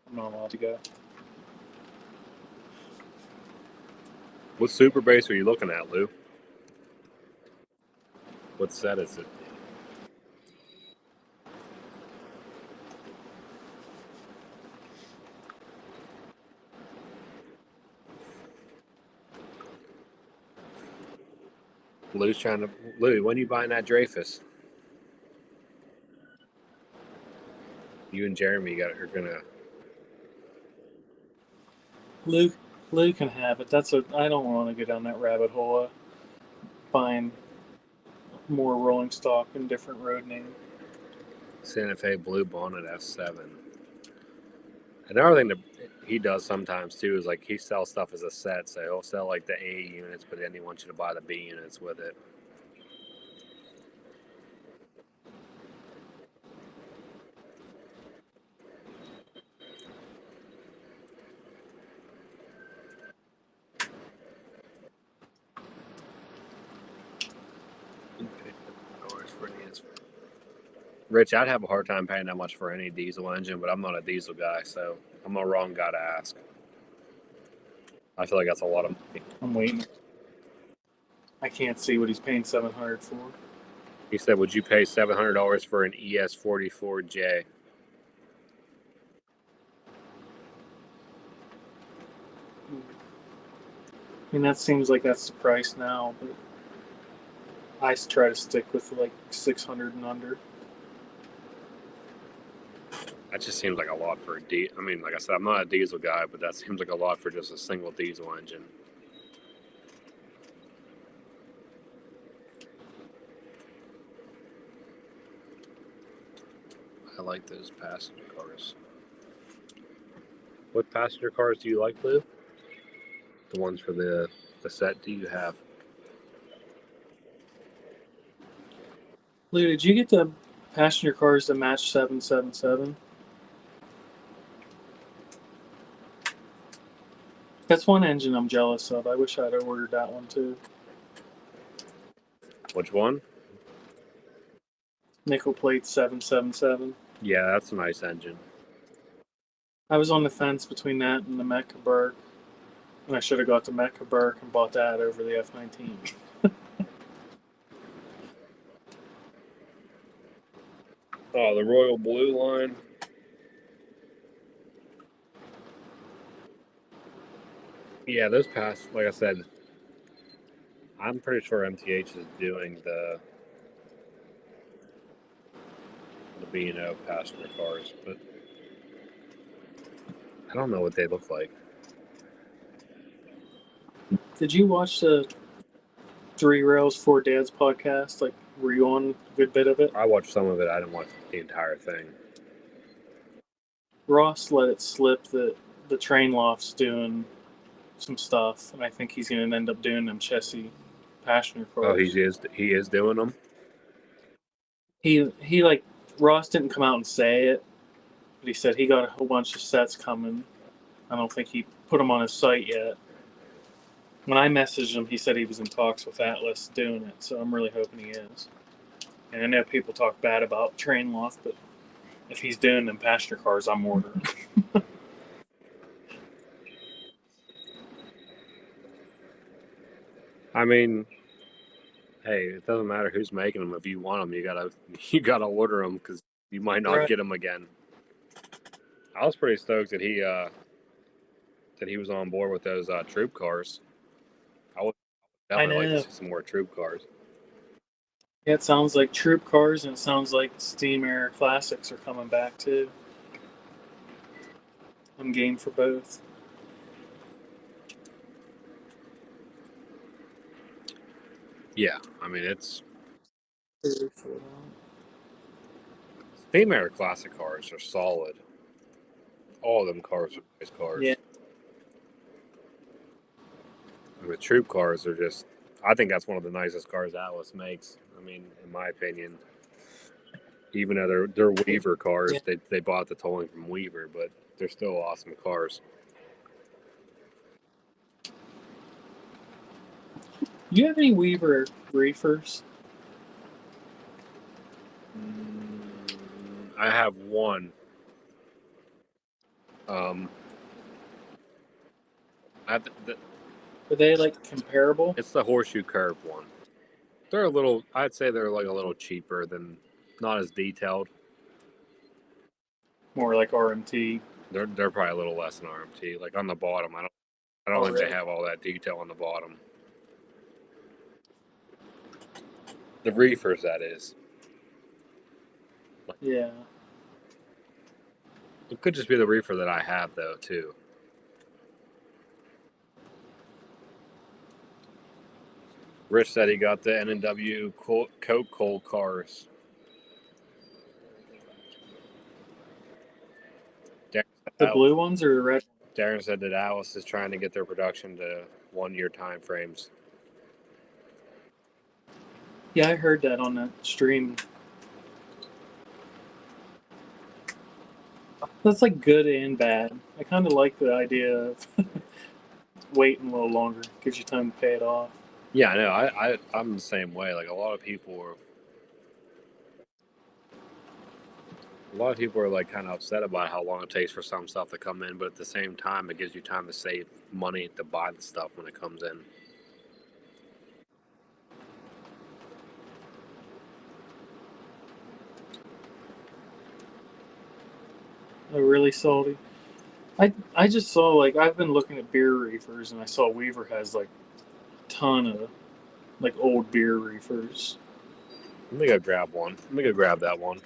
Speaker 3: I'm not allowed to go.
Speaker 1: What super base are you looking at, Lou? What set is it? Lou, when you buying that Dreyfus? You and Jeremy are gonna.
Speaker 3: Lou can have it. I don't want to go down that rabbit hole of buying more rolling stock and different road name.
Speaker 1: Santa Fe Blue Bonnet S7. Another thing that he does sometimes too is like he sells stuff as a set. So he'll sell like the A units, but then he wants you to buy the B units with it. Rich, I'd have a hard time paying that much for any diesel engine, but I'm not a diesel guy, so I'm a wrong guy to ask. I feel like that's a lot of money.
Speaker 3: I'm waiting. I can't see what he's paying $700 for.
Speaker 1: He said, "Would you pay $700 for an ES44J?"
Speaker 3: I mean, that seems like that's the price now, but I try to stick with like 600 and under.
Speaker 1: That just seems like a lot for a I mean, like I said, I'm not a diesel guy, but that seems like a lot for just a single diesel engine. I like those passenger cars. What passenger cars do you like, Lou? The ones for the set do you have?
Speaker 3: Lou, did you get the passenger cars that match 777? That's one engine I'm jealous of. I wish I'd have ordered that one too.
Speaker 1: Which one?
Speaker 3: Nickel plate 777.
Speaker 1: Yeah, that's a nice engine.
Speaker 3: I was on the fence between that and the Mecha Burke. And I should have got the Mecha Burke and bought that over the F-19.
Speaker 1: Oh, the Royal Blue line. Yeah, those like I said, I'm pretty sure MTH is doing the B&O passenger cars, but I don't know what they look like.
Speaker 3: Did you watch the Three Rails, Four Dads podcast? Like, were you on a good bit of it?
Speaker 1: I watched some of it. I didn't watch the entire thing.
Speaker 3: Ross let it slip that the train loft's doing some stuff, and I think he's going to end up doing them chassis passenger cars.
Speaker 1: Oh, he is doing them.
Speaker 3: He like Ross didn't come out and say it, but he said he got a whole bunch of sets coming. I don't think he put them on his site yet. When I messaged him, he said he was in talks with Atlas doing it, so I'm really hoping he is. And I know people talk bad about Train Loft, but if he's doing them passenger cars, I'm ordering.
Speaker 1: I mean, hey, it doesn't matter who's making them. If you want them, you gotta order them because you might not get them again. I was pretty stoked that he was on board with those troop cars. I would definitely like to see some more troop cars.
Speaker 3: Yeah, it sounds like troop cars, and it sounds like Steam Air Classics are coming back too. I'm game for both.
Speaker 1: Yeah, I mean it's Steam Air Classic cars are solid all of them cars are nice cars.
Speaker 3: Yeah.
Speaker 1: And the troop cars are just, I think that's one of the nicest cars Atlas makes. I mean, in my opinion, even though they're Weaver cars,
Speaker 3: Yeah.
Speaker 1: they bought the tolling from Weaver, but they're still awesome cars.
Speaker 3: Do you have any Weaver reefers?
Speaker 1: I have one. I have
Speaker 3: Are they like comparable?
Speaker 1: it's the horseshoe curve one. They're a little, I'd say they're like a little cheaper than, not as detailed.
Speaker 3: More like RMT.
Speaker 1: They're probably a little less than RMT. Like on the bottom, I don't think
Speaker 3: really?
Speaker 1: they have all that detail on the bottom. The reefers, that is.
Speaker 3: Yeah.
Speaker 1: It could just be the reefer that I have though too. Rich said he got the N&W Coke Cold cars.
Speaker 3: The blue ones or the red?
Speaker 1: Darren said that Atlas is trying to get their production to 1 year time frames.
Speaker 3: Yeah, I heard that on that stream. That's like good and bad. I kind of like the idea of waiting a little longer. Gives you time to pay it off.
Speaker 1: Yeah, I know. I'm the same way. Like a lot of people are like kind of upset about how long it takes for some stuff to come in, but at the same time, it gives you time to save money to buy the stuff when it comes in.
Speaker 3: Oh, really salty. I just saw, like, I've been looking at beer reefers, and I saw Weaver has like a ton of like old beer reefers.
Speaker 1: Let me go grab one. Let me go grab that one.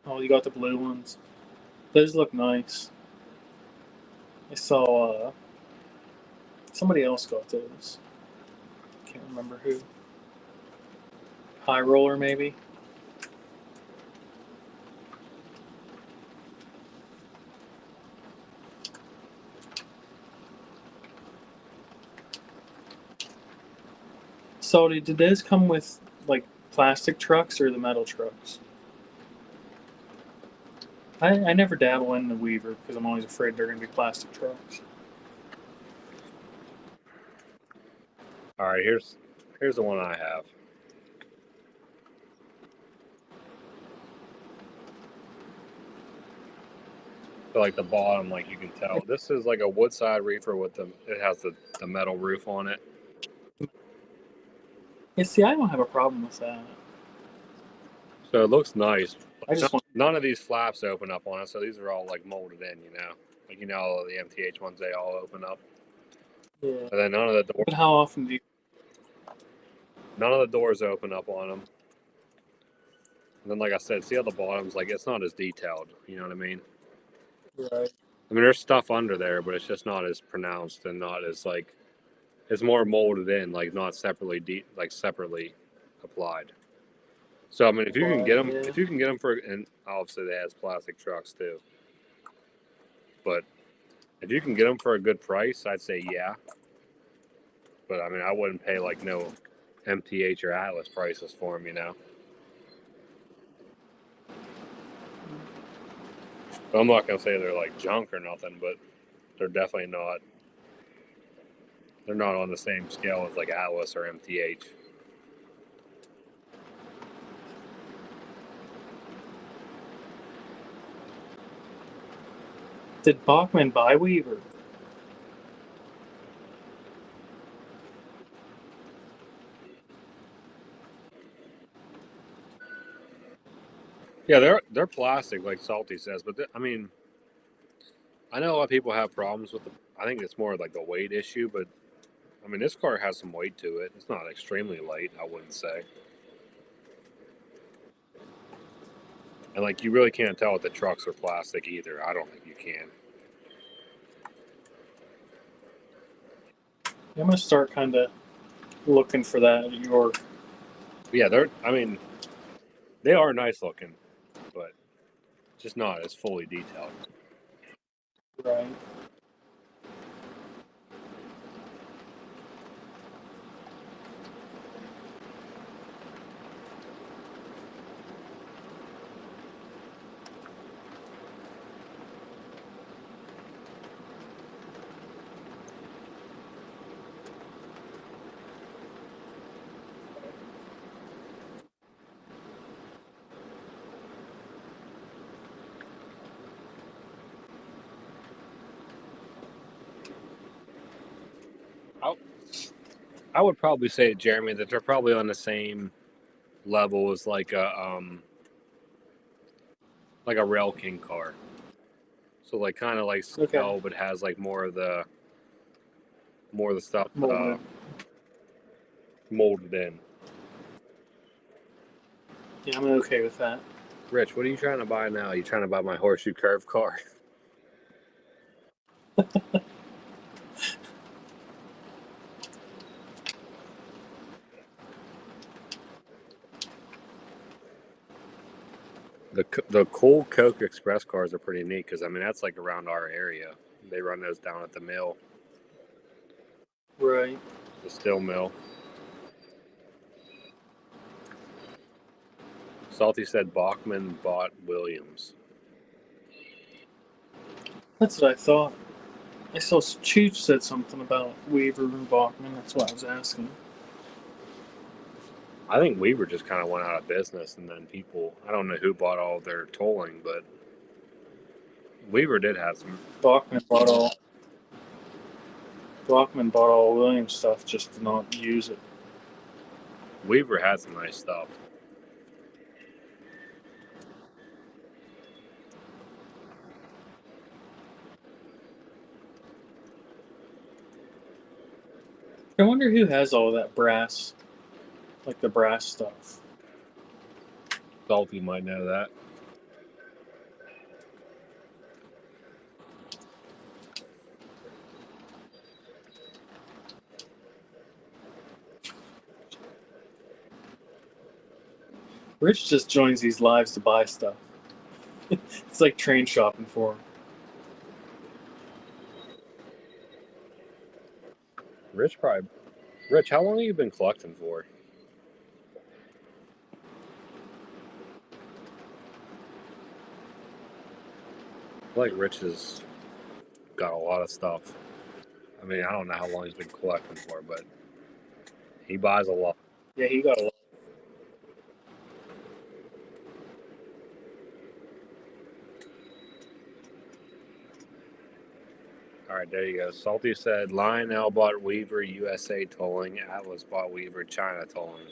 Speaker 3: Oh, you got the blue ones. Those look nice. I saw somebody else got those. Can't remember who. High Roller, maybe. So, did those come with like plastic trucks or the metal trucks? I never dabble in the Weaver because I'm always afraid they're going to be plastic trucks.
Speaker 1: All right, here's the one I have. So like the bottom, like you can tell, this is like a Woodside reefer with it has the metal roof on it.
Speaker 3: Yeah, see, I don't have a problem with that.
Speaker 1: So it looks nice.
Speaker 3: I just want.
Speaker 1: None of these flaps open up on it, so these are all like molded in, Like all the MTH ones, they all open up.
Speaker 3: Yeah.
Speaker 1: And then none of the doors.
Speaker 3: But how often do you?
Speaker 1: None of the doors open up on them. And then, like I said, see how the bottom's like it's not as detailed. You know what I mean?
Speaker 3: Right.
Speaker 1: I mean, there's stuff under there, but it's just not as pronounced and not as like. It's more molded in, like not separately, separately applied. So I mean, if you can get them,
Speaker 3: Yeah.
Speaker 1: if you can get them for, and obviously they has plastic trucks too. But if you can get them for a good price, I'd say yeah. But I mean, I wouldn't pay like no MTH or Atlas prices for them, But I'm not gonna say they're like junk or nothing, but they're definitely not. They're not on the same scale as like Atlas or MTH.
Speaker 3: Did Bachman buy Weaver?
Speaker 1: Yeah, they're plastic, like Salty says, but I mean, I know a lot of people have problems with I think it's more like the weight issue, but I mean, this car has some weight to it. It's not extremely light, I wouldn't say. And like, you really can't tell if the trucks are plastic either. I don't think you can.
Speaker 3: I'm gonna start kind of looking for that at York.
Speaker 1: Yeah, they are nice looking, but just not as fully detailed.
Speaker 3: Right.
Speaker 1: I would probably say, Jeremy, that they're probably on the same level as like a Rail King car. So like kind of like
Speaker 3: Okay.
Speaker 1: scale, but has like more of the stuff
Speaker 3: Molded.
Speaker 1: molded in.
Speaker 3: Yeah, I'm okay with that.
Speaker 1: Rich, what are you trying to buy now? You trying to buy my horseshoe curve car? The cool Coke Express cars are pretty neat because I mean that's like around our area. They run those down at the mill,
Speaker 3: Right.
Speaker 1: the steel mill. Salty said Bachman bought Williams.
Speaker 3: That's what I thought. I saw Chooch said something about Weaver and Bachman. That's why I was asking.
Speaker 1: I think Weaver just kind of went out of business, and then people, I don't know who bought all their tolling, but Weaver did have some.
Speaker 3: Bachman bought all Williams stuff just to not use it.
Speaker 1: Weaver had some nice stuff.
Speaker 3: I wonder who has all that brass, like the brass stuff.
Speaker 1: Salty might know that.
Speaker 3: Rich just joins these lives to buy stuff. It's like train shopping for him.
Speaker 1: Rich, how long have you been collecting for? I feel like Rich has got a lot of stuff. I mean, I don't know how long he's been collecting for, but he buys a lot.
Speaker 3: Yeah, he got a lot.
Speaker 1: All right, there you go. Salty said Lionel bought Weaver USA tolling. Atlas bought Weaver China tolling.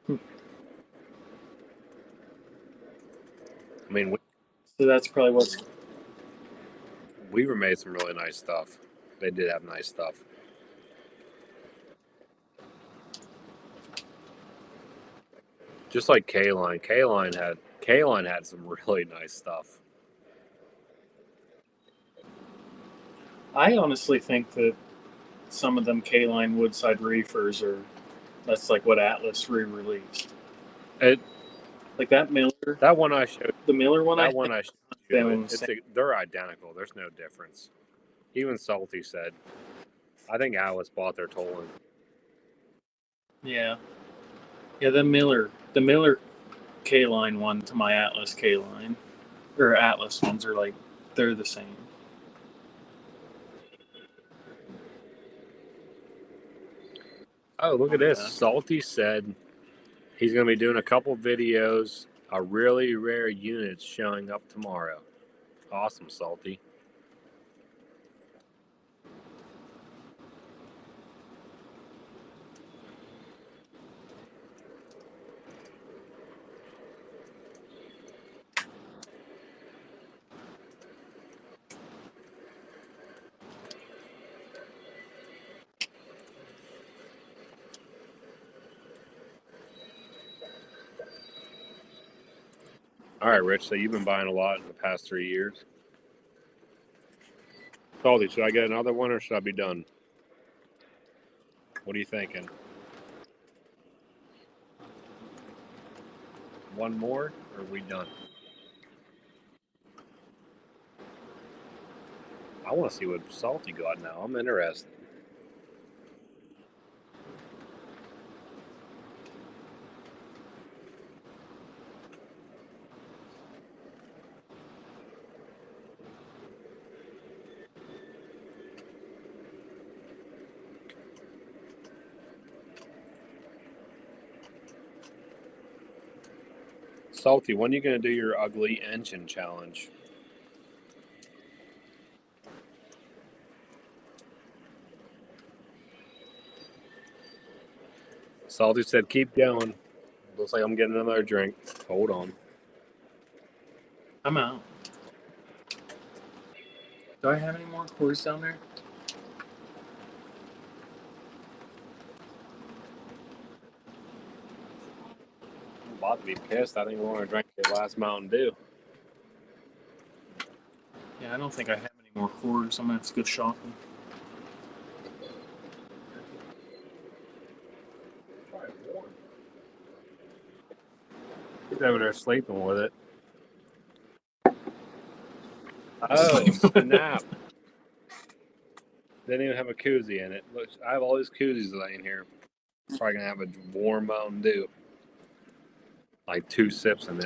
Speaker 1: I mean,
Speaker 3: So that's probably what's.
Speaker 1: Weaver made some really nice stuff. They did have nice stuff. Just like K-Line. K-Line had some really nice stuff.
Speaker 3: I honestly think that some of them K-Line Woodside reefers that's like what Atlas re-released. Like that Miller.
Speaker 1: That one I showed.
Speaker 3: The Miller one.
Speaker 1: That one I showed you.
Speaker 3: Them
Speaker 1: They're identical. There's no difference. Even Salty said. I think Atlas bought their tolling.
Speaker 3: Yeah. Yeah, the Miller K-Line one to my Atlas K-Line. Or Atlas ones are like, they're the same.
Speaker 1: Oh, look at this.
Speaker 3: Yeah.
Speaker 1: Salty said he's going to be doing a couple videos, a really rare unit showing up tomorrow. Awesome, Salty. All right, Rich. So you've been buying a lot in the past 3 years. Salty, should I get another one or should I be done? What are you thinking? One more or are we done? I want to see what Salty got now. I'm interested. Salty, when are you going to do your ugly engine challenge? Salty said, keep going. Looks like I'm getting another drink. Hold on.
Speaker 3: I'm out. Do I have any more cores down there?
Speaker 1: I'm about to be pissed. I didn't want to drink the last Mountain Dew.
Speaker 3: Yeah, I don't think I have any more cores. I'm gonna have to go shopping.
Speaker 1: He's over there sleeping with it. Oh, snap. Didn't even have a koozie in it. Look, I have all these koozies laying here. Probably going to have a warm Mountain Dew. Like 2 sips in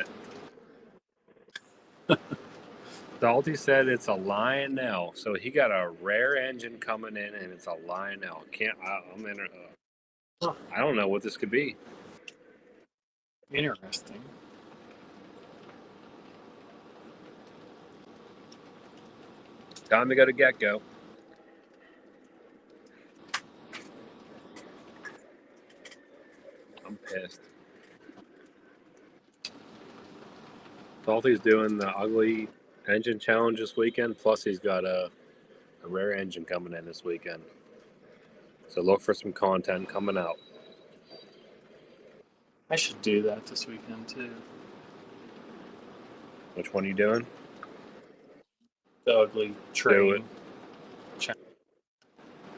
Speaker 1: it. Salty said it's a Lionel. So he got a rare engine coming in and it's a Lionel. I'm in I don't know what this could be.
Speaker 3: Interesting.
Speaker 1: Time to go to Get-Go. I'm pissed. Salty's doing the ugly engine challenge this weekend. Plus, he's got a rare engine coming in this weekend. So look for some content coming out.
Speaker 3: I should do that this weekend too.
Speaker 1: Which one are you doing?
Speaker 3: The ugly train.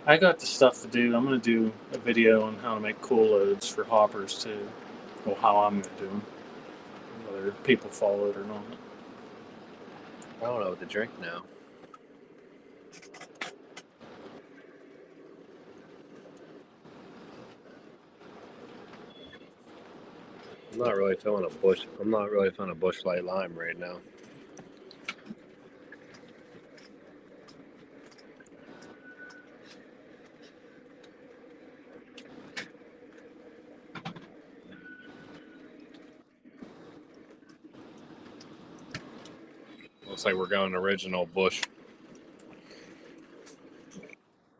Speaker 3: I got the stuff to do. I'm going to do a video on how to make cool loads for hoppers too. Well, how I'm going to do them. Whether people follow it or not.
Speaker 1: I don't know what to drink now. I'm not really feeling a Busch Light Lime right now. Looks like we're going original Busch.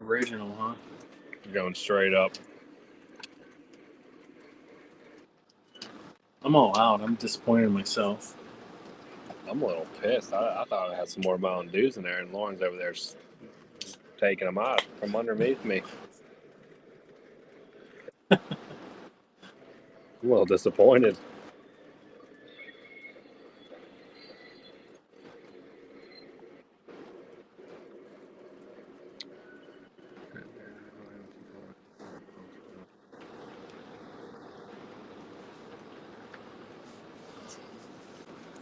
Speaker 3: Original, huh?
Speaker 1: We're going straight up.
Speaker 3: I'm all out. I'm disappointed in myself.
Speaker 1: I'm a little pissed. I thought I had some more Mountain Dews in there, and Lauren's over there taking them out from underneath me. I'm a little disappointed.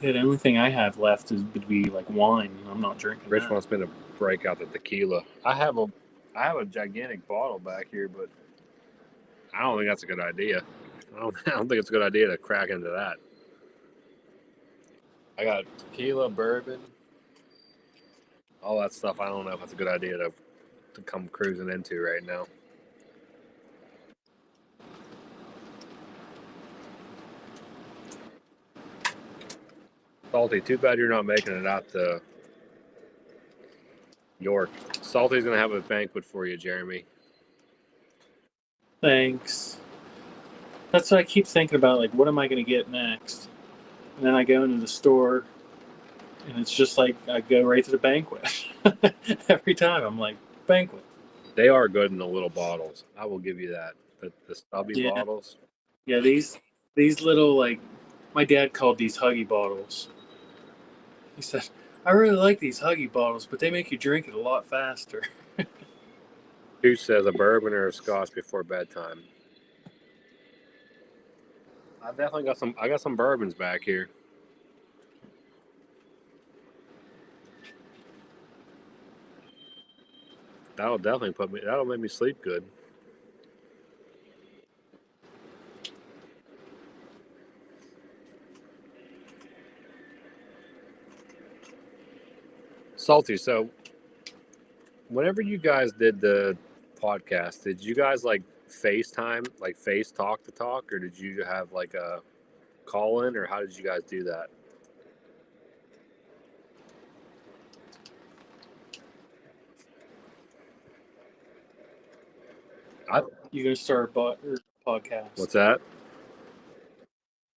Speaker 3: Yeah, the only thing I have left would be like wine. I'm not drinking
Speaker 1: Rich
Speaker 3: that.
Speaker 1: wants me to break out the tequila. I have a gigantic bottle back here, but I don't think that's a good idea. I don't think it's a good idea to crack into that. I got tequila, bourbon, all that stuff. I don't know if that's a good idea to come cruising into right now. Salty, too bad you're not making it out to York. Salty's going to have a banquet for you, Jeremy.
Speaker 3: Thanks. That's what I keep thinking about. Like, what am I going to get next? And then I go into the store, and it's just like I go right to the banquet. Every time I'm like, banquet.
Speaker 1: They are good in the little bottles. I will give you that. The stubby bottles.
Speaker 3: Yeah, these little, like, my dad called these Huggy bottles. He said, I really like these Huggy bottles, but they make you drink it a lot faster.
Speaker 1: Chooch says a bourbon or a scotch before bedtime. I definitely got some. I got some bourbons back here. That'll definitely put me. That'll make me sleep good. Salty. So, whenever you guys did the podcast, did you guys like FaceTime, like face talk to talk, or did you have like a call in, or how did you guys do that?
Speaker 3: You gonna start a podcast?
Speaker 1: What's that?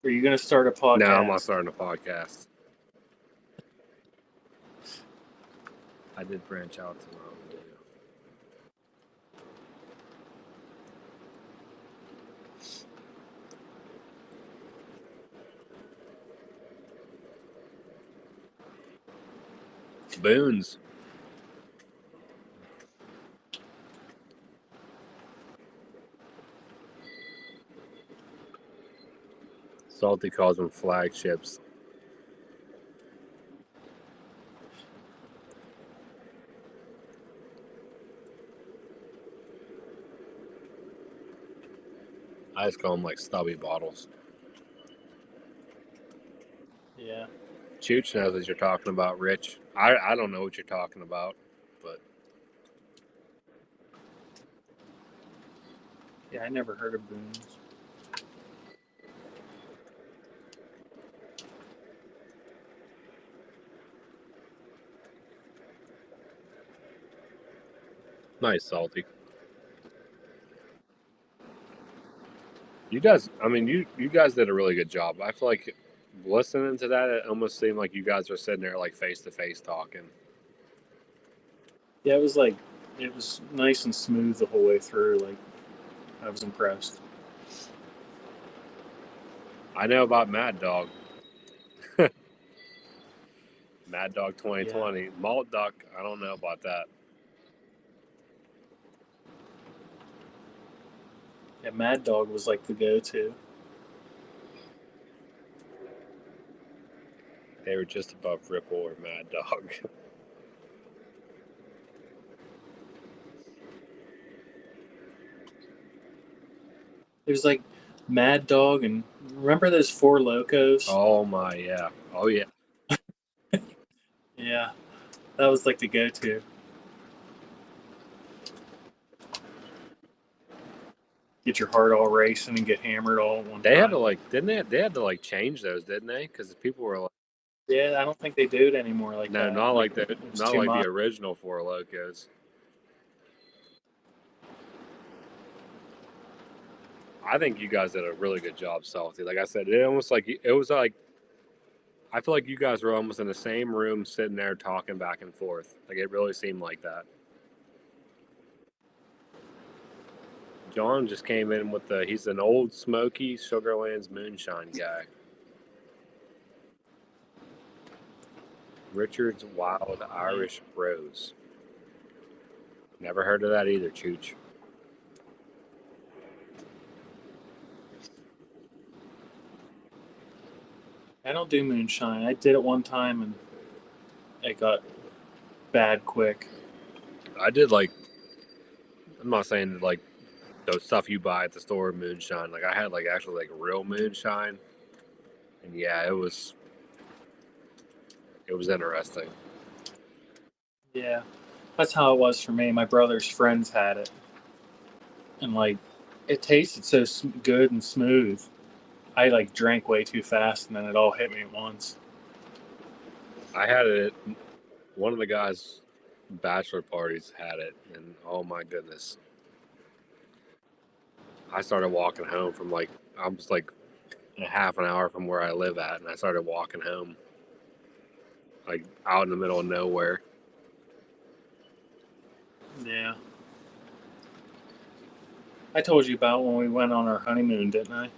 Speaker 3: Are you gonna start a podcast?
Speaker 1: No, I'm not starting a podcast. I did branch out to my own video. Boons. Salty calls them flagships. I just call them like stubby bottles.
Speaker 3: Yeah.
Speaker 1: Chooch knows what you're talking about, Rich. I don't know what you're talking about, but
Speaker 3: Yeah, I never heard of Boone's.
Speaker 1: nice, Salty. You guys, I mean, you guys did a really good job. I feel like listening to that, it almost seemed like you guys were sitting there like face to face talking.
Speaker 3: Yeah, it was nice and smooth the whole way through. Like, I was impressed.
Speaker 1: I know about Mad Dog. Mad Dog 2020. Malt Duck, I don't know about that.
Speaker 3: Yeah, Mad Dog was like the go-to.
Speaker 1: They were just above Ripple or Mad Dog.
Speaker 3: It was like Mad Dog, and remember those Four Locos?
Speaker 1: Oh my, yeah. Oh yeah.
Speaker 3: Yeah, that was like the go-to. Get your heart all racing and get hammered all at one
Speaker 1: They
Speaker 3: time.
Speaker 1: had to like, didn't they? They had to like change those, didn't they? Because people were like,
Speaker 3: Yeah, I don't think they do it anymore like
Speaker 1: no,
Speaker 3: that.
Speaker 1: not like the,
Speaker 3: It was
Speaker 1: not
Speaker 3: too
Speaker 1: like
Speaker 3: much.
Speaker 1: the original Four Locos. I think you guys did a really good job, Salty. Like I said, it was like I feel like you guys were almost in the same room, sitting there talking back and forth. Like it really seemed like that. John just came in with he's an old smoky Sugarlands moonshine guy. Richard's Wild Irish Rose. Never heard of that either, Chooch.
Speaker 3: I don't do moonshine. I did it one time and it got bad quick.
Speaker 1: I did like, I'm not saying like the stuff you buy at the store moonshine. Like I had like actually like real moonshine. And yeah, it was interesting.
Speaker 3: Yeah, that's how it was for me. My brother's friends had it, and like, it tasted so good and smooth. I like drank way too fast, and then it all hit me at once.
Speaker 1: I had it at one of the guys' bachelor parties had it, and oh my goodness. I started walking home from like, I was like a half an hour from where I live at, and I started walking home like out in the middle of nowhere.
Speaker 3: Yeah. I told you about when we went on our honeymoon, didn't I?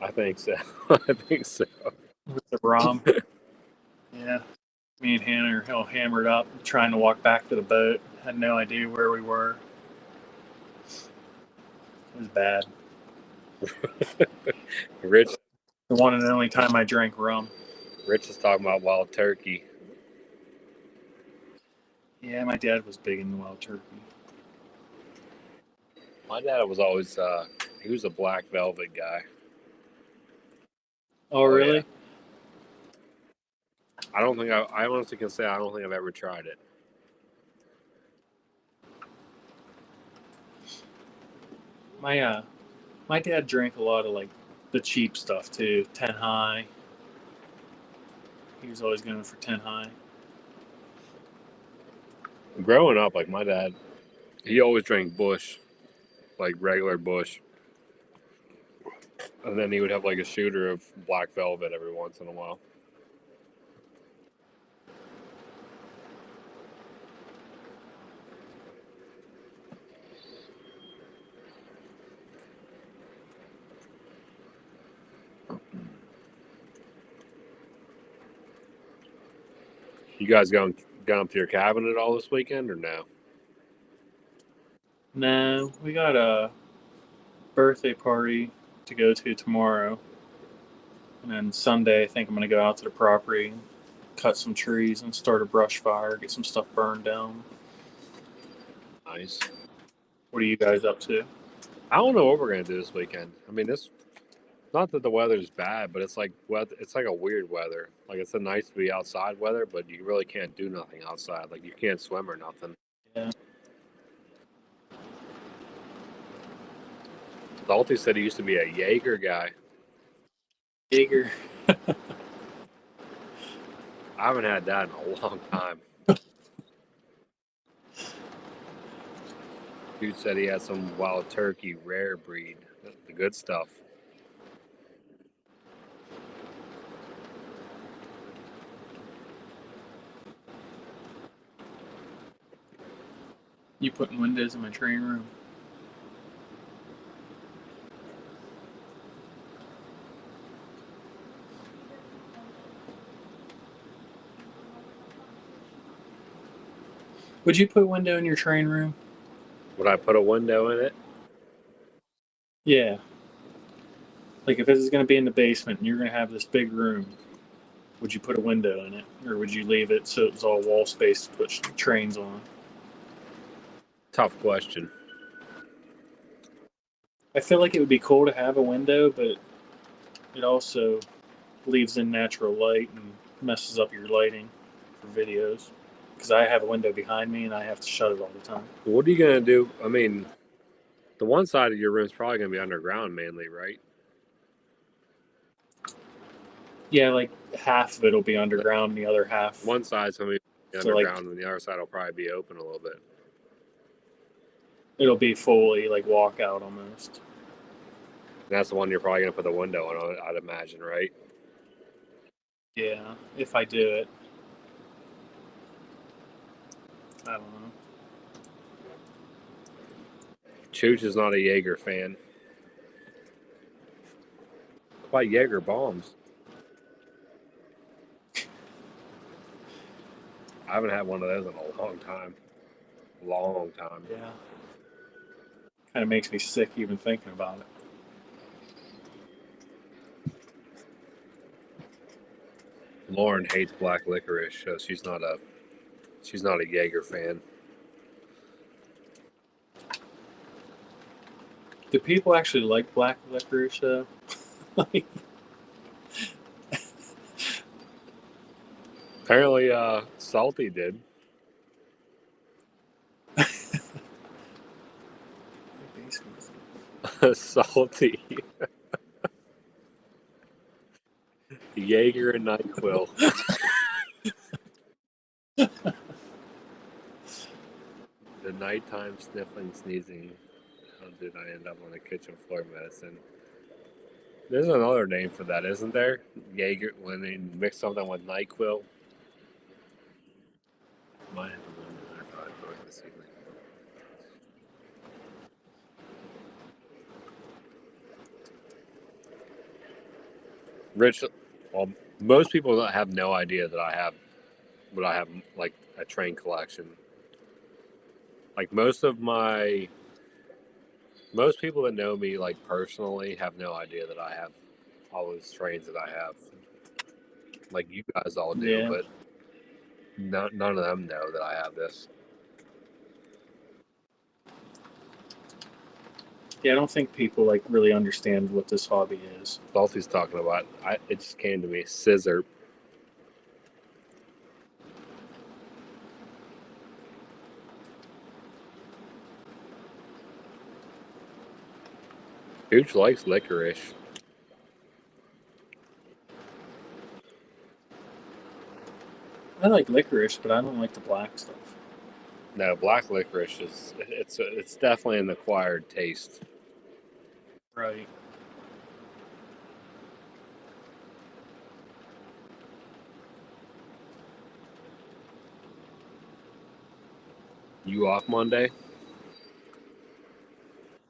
Speaker 1: I think so. I think so.
Speaker 3: With the Rom. Yeah. Me and Hannah are all hammered up, trying to walk back to the boat. Had no idea where we were. It was bad.
Speaker 1: Rich
Speaker 3: The one and only time I drank rum.
Speaker 1: Rich is talking about wild turkey.
Speaker 3: Yeah, my dad was big into wild turkey.
Speaker 1: My dad was always he was a black velvet guy.
Speaker 3: Oh, really?
Speaker 1: Yeah. I honestly can say I don't think I've ever tried it.
Speaker 3: My dad drank a lot of like the cheap stuff too. 10 High. He was always going for 10 High.
Speaker 1: Growing up, like my dad, he always drank Bush, like regular Bush. And then he would have like a shooter of black velvet every once in a while. You guys gone up to your cabin at all this weekend or no?
Speaker 3: No, we got a birthday party to go to tomorrow. And then Sunday, I think I'm going to go out to the property, cut some trees, and start a brush fire, get some stuff burned down.
Speaker 1: Nice.
Speaker 3: What are you guys up to?
Speaker 1: I don't know what we're gonna do this weekend. I mean, this not that the weather's bad, but it's like a weird weather. Like it's a nice to be outside weather, but you really can't do nothing outside. Like you can't swim or nothing.
Speaker 3: Yeah.
Speaker 1: Salty said he used to be a Jaeger guy.
Speaker 3: Jaeger.
Speaker 1: I haven't had that in a long time. Dude said he had some wild turkey rare breed, the good stuff.
Speaker 3: You putting windows in my train room? Would you put a window in your train room?
Speaker 1: Would I put a window in it?
Speaker 3: Yeah. Like if this is going to be in the basement and you're going to have this big room, would you put a window in it? Or would you leave it so it was all wall space to put trains on?
Speaker 1: Tough question.
Speaker 3: I feel like it would be cool to have a window, but it also leaves in natural light and messes up your lighting for videos. Because I have a window behind me and I have to shut it all the time.
Speaker 1: What are you gonna do? I mean, the one side of your room is probably gonna be underground mainly, right?
Speaker 3: Yeah, like half of it will be underground, and the other half.
Speaker 1: One side's gonna be
Speaker 3: So, like,
Speaker 1: underground, and the other side will probably be open a little bit.
Speaker 3: It'll be fully like walkout almost.
Speaker 1: And that's the one you're probably gonna put the window on, I'd imagine, right?
Speaker 3: Yeah, if I do it. I don't know.
Speaker 1: Chooch is not a Jaeger fan. What about Jaeger bombs? I haven't had one of those in a long time. Long time.
Speaker 3: Yeah. Kind of makes me sick even thinking about it.
Speaker 1: Lauren hates black licorice, so she's not a Jaeger fan.
Speaker 3: Do people actually like black licorice though? Like,
Speaker 1: Apparently, Salty did. Salty. Jaeger and NyQuil. The nighttime sniffling, sneezing. How did I end up on the kitchen floor medicine? There's another name for that, isn't there? Jaeger, when they mix something with NyQuil. Might have a lemon in there, I thought this evening. Rich, well, most people have no idea that I have but I have like a train collection. Like most people that know me like personally have no idea that I have all those trains that I have. Like you guys all do,
Speaker 3: Yeah.
Speaker 1: but none of them know that I have this.
Speaker 3: Yeah, I don't think people like really understand what this hobby is.
Speaker 1: Salty's talking about. It just came to me. Scissor. Gooch likes licorice.
Speaker 3: I like licorice, but I don't like the black stuff.
Speaker 1: No, black licorice it's definitely an acquired taste.
Speaker 3: Right.
Speaker 1: You off Monday?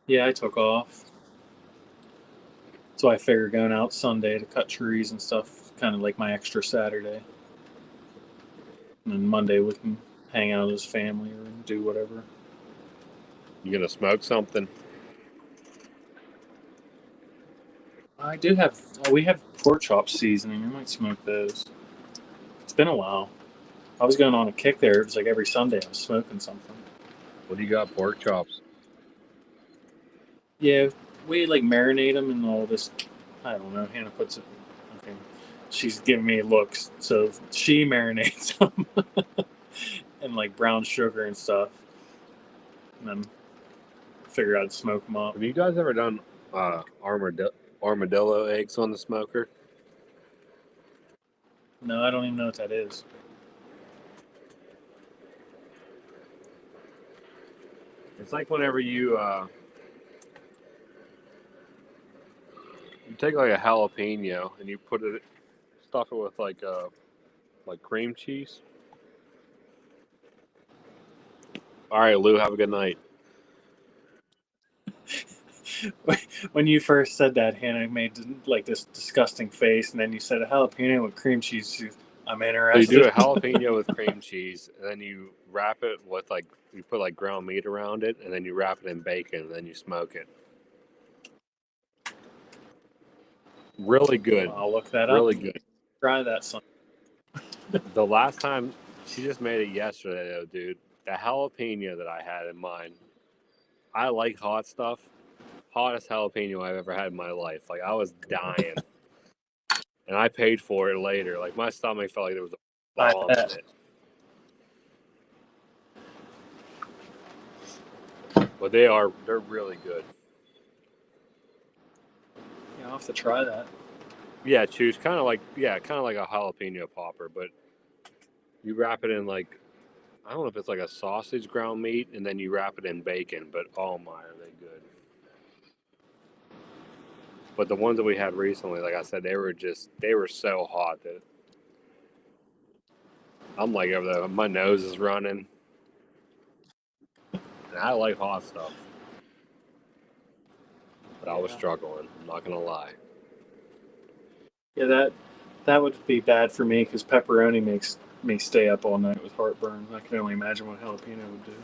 Speaker 3: Yeah, I took off. So I figured going out Sunday to cut trees and stuff, kind of like my extra Saturday. And then Monday we can hang out as family or do whatever.
Speaker 1: You gonna smoke something?
Speaker 3: I do have. We have pork chop seasoning. I might smoke those. It's been a while. I was going on a kick there. It was like every Sunday I was smoking something.
Speaker 1: What do you got? Pork chops.
Speaker 3: Yeah, we like marinate them and all this. I don't know. Hannah puts it. Okay, she's giving me looks, so she marinates them and like brown sugar and stuff, and then figure out how to smoke them up.
Speaker 1: Have you guys ever done armadillo eggs on the smoker?
Speaker 3: No, I don't even know what that is.
Speaker 1: It's like whenever you take like a jalapeno and you stuff it with like cream cheese. All right, Lou, have a good night.
Speaker 3: When you first said that, Hannah made like this disgusting face, and then you said a jalapeno with cream cheese. I'm
Speaker 1: So
Speaker 3: interested.
Speaker 1: you do a jalapeno with cream cheese, and then you wrap it with you put like ground meat around it, and then you wrap it in bacon, and then you smoke it. Really good.
Speaker 3: I'll look that
Speaker 1: Really
Speaker 3: up.
Speaker 1: good.
Speaker 3: Try that son.
Speaker 1: The last time she just made it yesterday, though, dude. The jalapeno that I had in mind. I like hot stuff. Hottest jalapeno I've ever had in my life. Like I was dying, and I paid for it later. Like my stomach felt like there was a bomb in it. But they're really good.
Speaker 3: Yeah, I'll have to try that.
Speaker 1: Yeah, choose kind of like a jalapeno popper, but you wrap it in like I don't know if it's like a sausage ground meat, and then you wrap it in bacon. But oh my, are they good? But the ones that we had recently, like I said, they were so hot that I'm like over there, my nose is running. And I like hot stuff. But I was struggling, I'm not gonna lie.
Speaker 3: Yeah, that would be bad for me because pepperoni makes me stay up all night with heartburn. I can only imagine what jalapeno would do.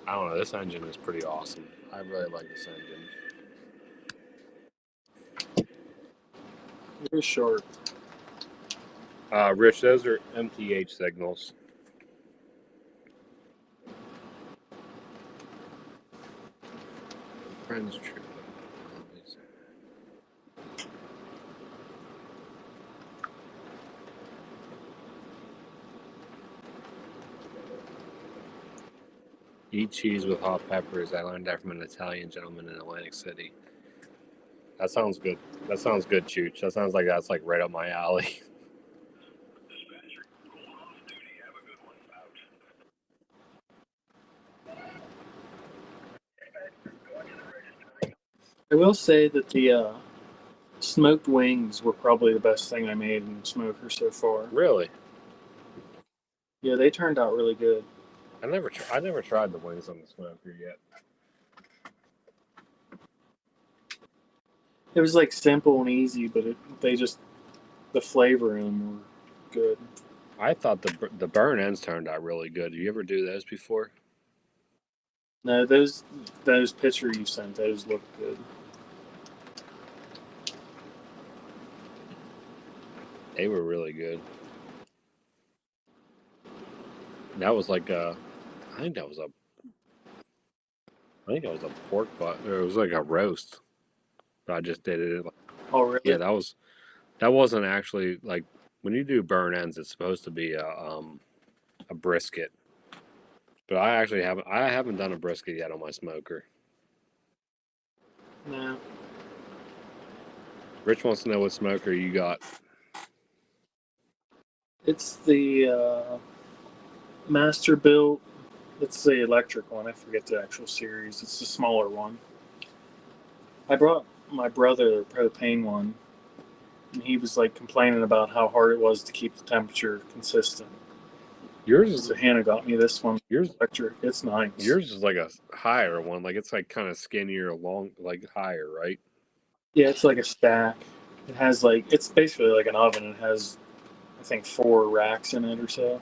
Speaker 1: I don't know, this engine is pretty awesome. I really like this engine.
Speaker 3: Very short.
Speaker 1: Rich, those are MTH signals. Friends true. Eat cheese with hot peppers. I learned that from an Italian gentleman in Atlantic City. That sounds good. That sounds good, Chooch. That sounds like that's like right up my alley.
Speaker 3: I will say that the smoked wings were probably the best thing I made in smoker so far.
Speaker 1: Really?
Speaker 3: Yeah, they turned out really good.
Speaker 1: I never tried the wings on the smoker yet.
Speaker 3: It was like simple and easy, but they just the flavor in them were good.
Speaker 1: I thought the burn ends turned out really good. Do you ever do those before?
Speaker 3: No, those picture you sent, those look good.
Speaker 1: They were really good. That was like I think that was a pork butt, or it was like a roast. But I just did it.
Speaker 3: Oh, really?
Speaker 1: Yeah, that wasn't actually like when you do burn ends. It's supposed to be a brisket. But I haven't done a brisket yet on my smoker.
Speaker 3: No.
Speaker 1: Rich wants to know what smoker you got.
Speaker 3: It's the Masterbuilt. It's the electric one. I forget the actual series. It's the smaller one. I brought my brother the propane one, and he was like complaining about how hard it was to keep the temperature consistent.
Speaker 1: Yours is
Speaker 3: So Hannah got me this one.
Speaker 1: yours.
Speaker 3: Electric. It's nice.
Speaker 1: Yours is like a higher one. Like it's like kind of skinnier, long, like higher, right?
Speaker 3: Yeah, it's like a stack. It has like it's basically like an oven. It has, I think, 4 racks in it or so.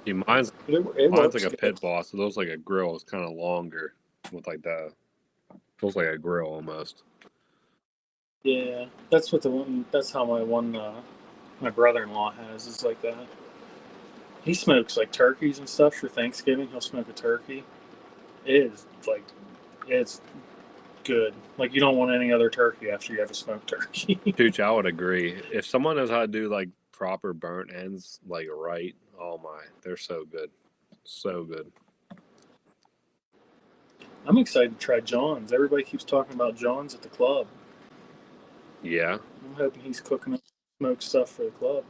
Speaker 1: See, mine's
Speaker 3: It
Speaker 1: like
Speaker 3: works
Speaker 1: a
Speaker 3: good.
Speaker 1: pit boss. It looks like a grill. It's kind of longer with like the feels like a grill almost.
Speaker 3: Yeah, that's what That's how my brother-in-law has. Is like that. He smokes like turkeys and stuff for Thanksgiving. He'll smoke a turkey. It is like it's good. Like you don't want any other turkey after you have a smoked turkey.
Speaker 1: Dude, I would agree. If someone knows how to do like proper burnt ends, like right, oh my, they're so good, so good.
Speaker 3: I'm excited to try John's. Everybody keeps talking about John's at the club.
Speaker 1: Yeah,
Speaker 3: I'm hoping he's cooking up smoked stuff for the club.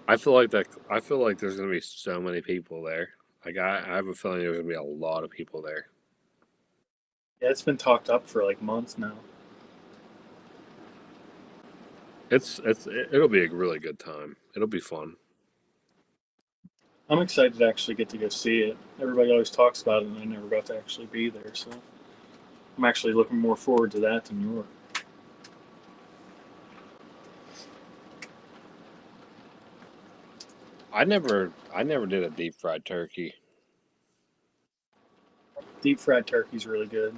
Speaker 1: I feel like that. I feel like there's gonna be so many people there. Like I have a feeling there's gonna be a lot of people there.
Speaker 3: Yeah, it's been talked up for like months now.
Speaker 1: It'll be a really good time. It'll be fun.
Speaker 3: I'm excited to actually get to go see it. Everybody always talks about it, and I never got to actually be there. So I'm actually looking more forward to that than you are.
Speaker 1: I never did a deep fried turkey.
Speaker 3: Deep fried turkey's really good.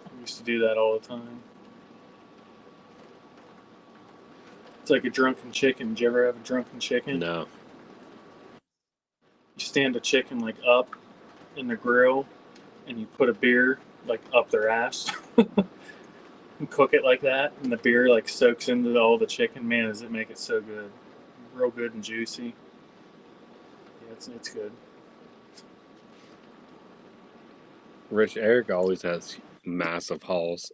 Speaker 3: I used to do that all the time. It's like a drunken chicken. Did you ever have a drunken chicken?
Speaker 1: No,
Speaker 3: You stand a chicken like up in the grill, and you put a beer like up their ass, and cook it like that, and the beer like soaks into all the chicken. Man, does it make it so good? Real good and juicy. Yeah, it's good.
Speaker 1: Rich Eric always has massive hauls.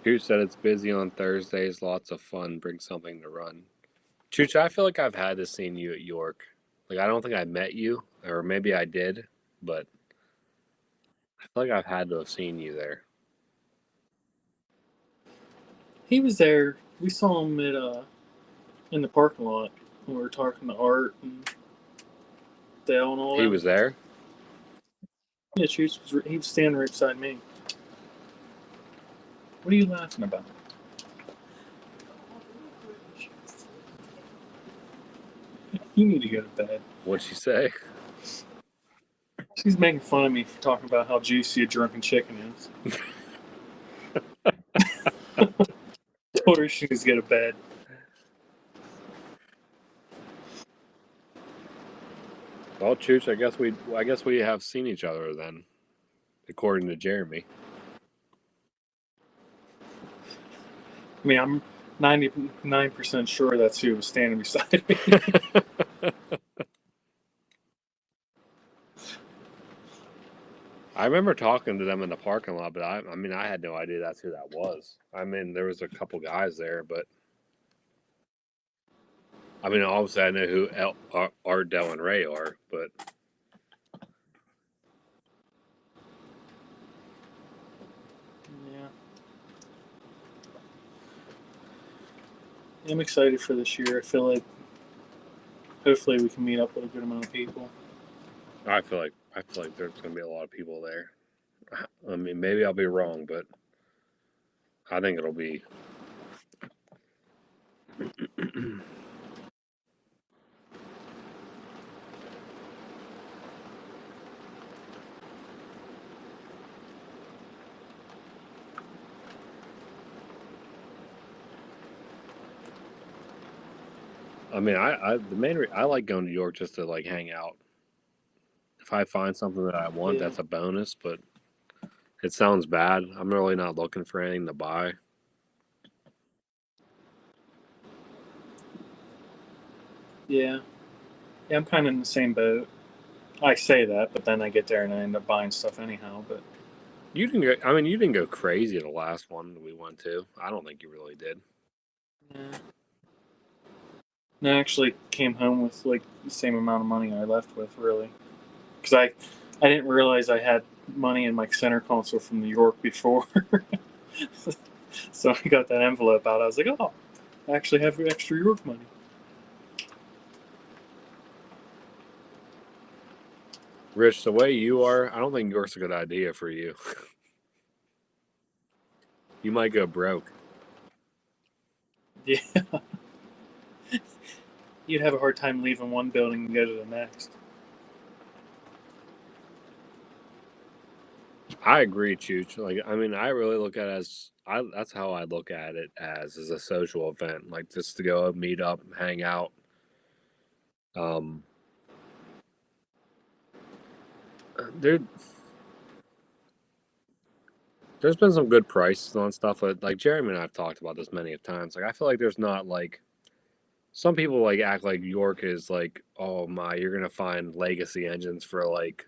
Speaker 1: Who said it's busy on Thursdays? Lots of fun. Bring something to run. Chooch, I feel like I've had to seen you at York. Like I don't think I met you, or maybe I did, but I feel like I've had to have seen you there.
Speaker 3: He was there. We saw him at in the parking lot when we were talking to Art and Dale and all that.
Speaker 1: He was there.
Speaker 3: Yeah, he was standing right beside me. What are you laughing about? You need to go to bed.
Speaker 1: What'd she say?
Speaker 3: She's making fun of me for talking about how juicy a drunken chicken is. Told her she needs to go to bed.
Speaker 1: Well, Chooch, I guess we have seen each other then, according to Jeremy.
Speaker 3: I mean, I'm 99% sure that's who was standing beside me.
Speaker 1: I remember talking to them in the parking lot, but I mean, I had no idea that's who that was. I mean, there was a couple guys there, but I mean, obviously I know who Art, Del, and Ray are, but
Speaker 3: Yeah. I'm excited for this year. I feel like hopefully we can meet up with a good amount of people.
Speaker 1: I feel like there's gonna be a lot of people there. I mean, maybe I'll be wrong, but I think it'll be. I mean, I like going to New York just to like hang out. If I find something that I want,
Speaker 3: Yeah.
Speaker 1: that's a bonus. But it sounds bad. I'm really not looking for anything to buy.
Speaker 3: Yeah. Yeah, I'm kind of in the same boat. I say that, but then I get there and I end up buying stuff anyhow. But
Speaker 1: You didn't go. I mean, you didn't go crazy the last one we went to. I don't think you really did.
Speaker 3: yeah. No, I actually came home with like the same amount of money I left with, really, because I didn't realize I had money in my center console from New York before. So I got that envelope out. I was like, oh, I actually have extra York money.
Speaker 1: Rich, the way you are, I don't think New York's a good idea for you. You might go broke.
Speaker 3: Yeah. You'd have a hard time leaving one building and go to the next.
Speaker 1: I agree, Chooch. Like, I mean, I really look at it as that's how I look at it as a social event, like just to go meet up, hang out. Um, there, there's been some good prices on stuff, but like Jeremy and I've talked about this many times. Like, I feel like there's not like some people like act like York is like, oh my, you're gonna find legacy engines for like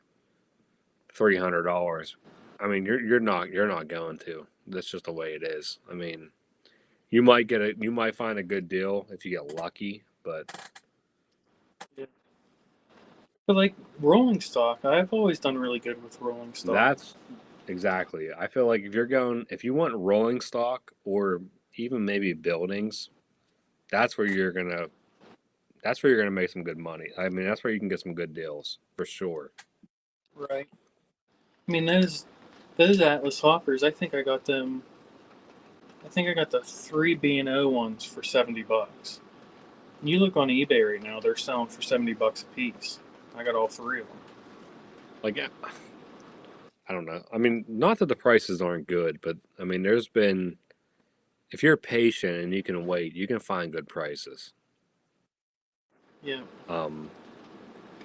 Speaker 1: $300. I mean, you're not going to. That's just the way it is. I mean, you might find a good deal if you get lucky, but
Speaker 3: But like rolling stock, I've always done really good with rolling stock.
Speaker 1: that's exactly. I feel like if you want rolling stock or even maybe buildings, that's where you're gonna make some good money. I mean, that's where you can get some good deals for sure.
Speaker 3: Right. I mean those Atlas hoppers. I think I got them. I think I got the 3B&O ones for $70. You look on eBay right now; they're selling for $70 a piece. I got all three of them.
Speaker 1: Like, I don't know. I mean, not that the prices aren't good, but I mean, if you're patient and you can wait, you can find good prices.
Speaker 3: Yeah.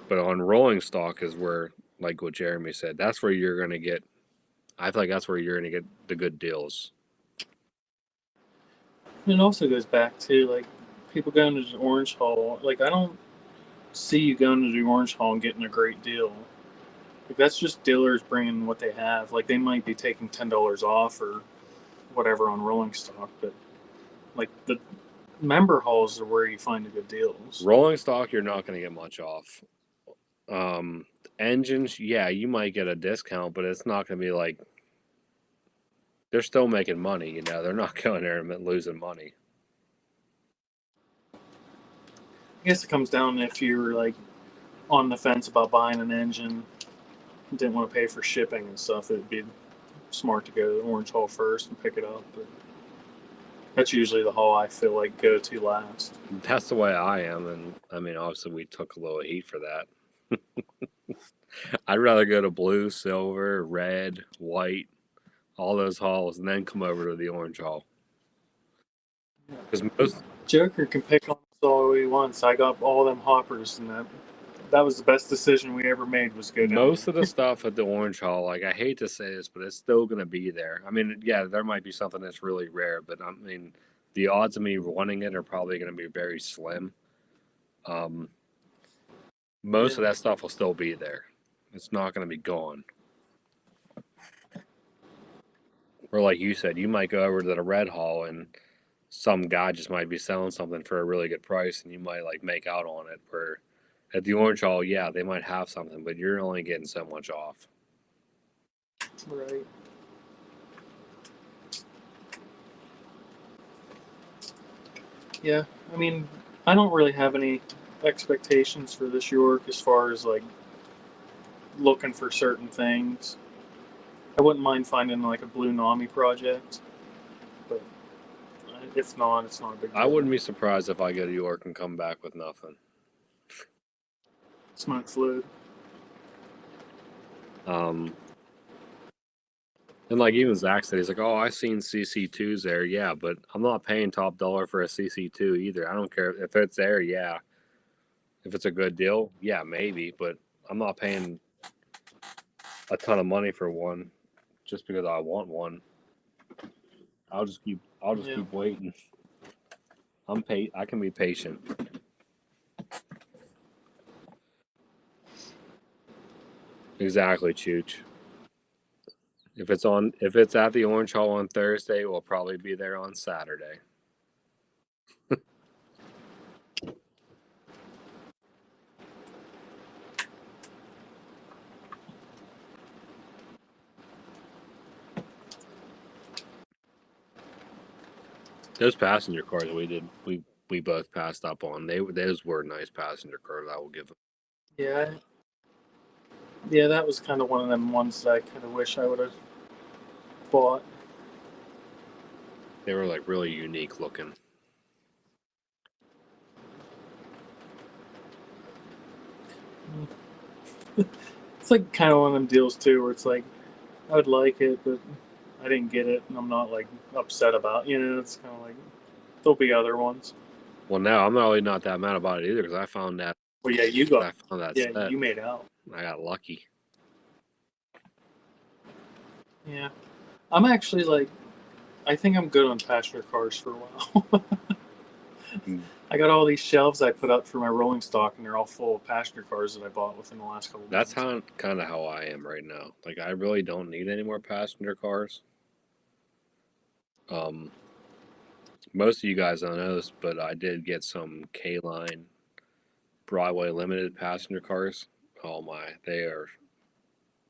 Speaker 1: But on rolling stock is where, like what Jeremy said, that's where you're gonna get. I feel like that's where you're gonna get the good deals.
Speaker 3: And it also goes back to like people going to the Orange Hall. Like I don't see you going to the Orange Hall and getting a great deal. Like that's just dealers bringing what they have. Like they might be taking $10 off or whatever on rolling stock, but like the member halls are where you find the good deals.
Speaker 1: Rolling stock, you're not gonna get much off. Engines, yeah, you might get a discount, but it's not gonna be like they're still making money. You know, they're not going there and losing money.
Speaker 3: I guess it comes down if you're like on the fence about buying an engine, didn't want to pay for shipping and stuff. It'd be smart to go to the Orange Hall first and pick it up. But that's usually the hall I feel like go to last.
Speaker 1: That's the way I am, and I mean, obviously, we took a little heat for that. I'd rather go to blue, silver, red, white, all those halls, and then come over to the orange hall. Because most
Speaker 3: Joker can pick on us all he wants. I got all them hoppers, and that was the best decision we ever made. Was go down.
Speaker 1: most of the stuff at the orange hall, like I hate to say this, but it's still going to be there. I mean, yeah, there might be something that's really rare, but I mean, the odds of me wanting it are probably going to be very slim. Most of that stuff will still be there. It's not going to be gone. Or like you said, you might go over to the red hall and some guy just might be selling something for a really good price and you might like make out on it. Where at the orange hall, yeah, they might have something, but you're only getting so much off.
Speaker 3: Right. Yeah, I mean, I don't really have any expectations for this York as far as like looking for certain things. I wouldn't mind finding like a blue Nami project, but if not, it's not a big deal.
Speaker 1: I wouldn't be surprised if I go to York and come back with nothing.
Speaker 3: Smoke fluid.
Speaker 1: And like even Zach said, he's like, "Oh, I seen CC2s there, yeah, but I'm not paying top dollar for a CC2 either. I don't care if it's there, yeah. If it's a good deal, yeah, maybe, but I'm not paying a ton of money for one just because I want one. I'll just keep waiting. I can be patient. Exactly, Chooch. If it's at the Orange Hall on Thursday, we'll probably be there on Saturday. Those passenger cars we both passed up on. Those were nice passenger cars. I will give them.
Speaker 3: Yeah, that was kind of one of them ones that I kind of wish I would have bought.
Speaker 1: They were like really unique looking.
Speaker 3: It's like kind of one of them deals too, where it's like I would like it, but I didn't get it, and I'm not like upset about. It's kind of like there'll be other ones.
Speaker 1: Well, now I'm really not that mad about it either because I found that.
Speaker 3: Well, yeah, you
Speaker 1: I
Speaker 3: got.
Speaker 1: found that
Speaker 3: Yeah,
Speaker 1: set.
Speaker 3: you made out.
Speaker 1: I got lucky.
Speaker 3: Yeah, I'm actually like, I think I'm good on passenger cars for a while. I got all these shelves I put up for my rolling stock, and they're all full of passenger cars that I bought within the last couple of
Speaker 1: That's
Speaker 3: months.
Speaker 1: kind of how I am right now. Like I really don't need any more passenger cars. Most of you guys don't know this, but I did get some K-Line Broadway Limited passenger cars. Oh my, they are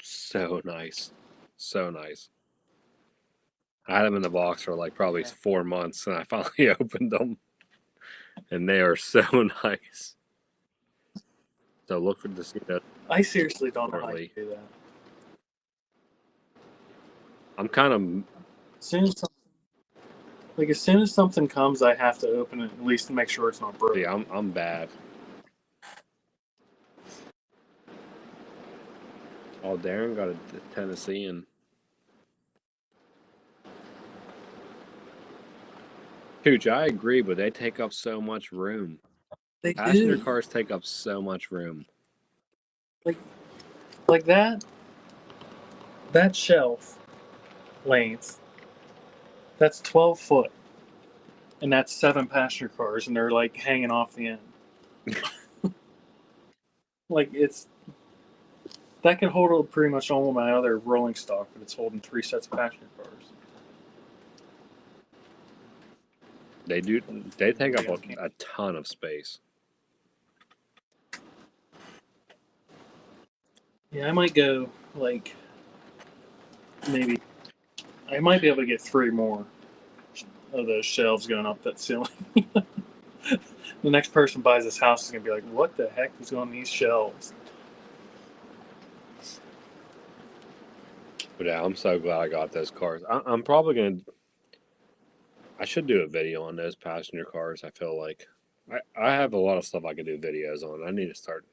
Speaker 1: so nice. So nice. I had them in the box for like probably 4 months and I finally opened them. And they are so nice. So look for to see that.
Speaker 3: I seriously don't know how
Speaker 1: shortly.
Speaker 3: to do that.
Speaker 1: I'm kind of
Speaker 3: As soon as something comes, I have to open it at least to make sure it's not broken.
Speaker 1: yeah, I'm bad. Oh, Darren got a Tennessean. Huge, I agree, but they take up so much room.
Speaker 3: They
Speaker 1: Passenger
Speaker 3: do.
Speaker 1: cars take up so much room.
Speaker 3: Like that shelf length, that's 12 foot. And that's 7 passenger cars, and they're like hanging off the end. Like that could hold pretty much all of my other rolling stock, but it's holding 3 sets of passenger cars.
Speaker 1: They take up a ton of space.
Speaker 3: Yeah, I might go like maybe I might be able to get 3 more of those shelves going up that ceiling. The next person buys this house is gonna be like, "What the heck is on these shelves?"
Speaker 1: But yeah, I'm so glad I got those cars. I'm probably gonna. I should do a video on those passenger cars. I feel like I have a lot of stuff I could do videos on. I need to start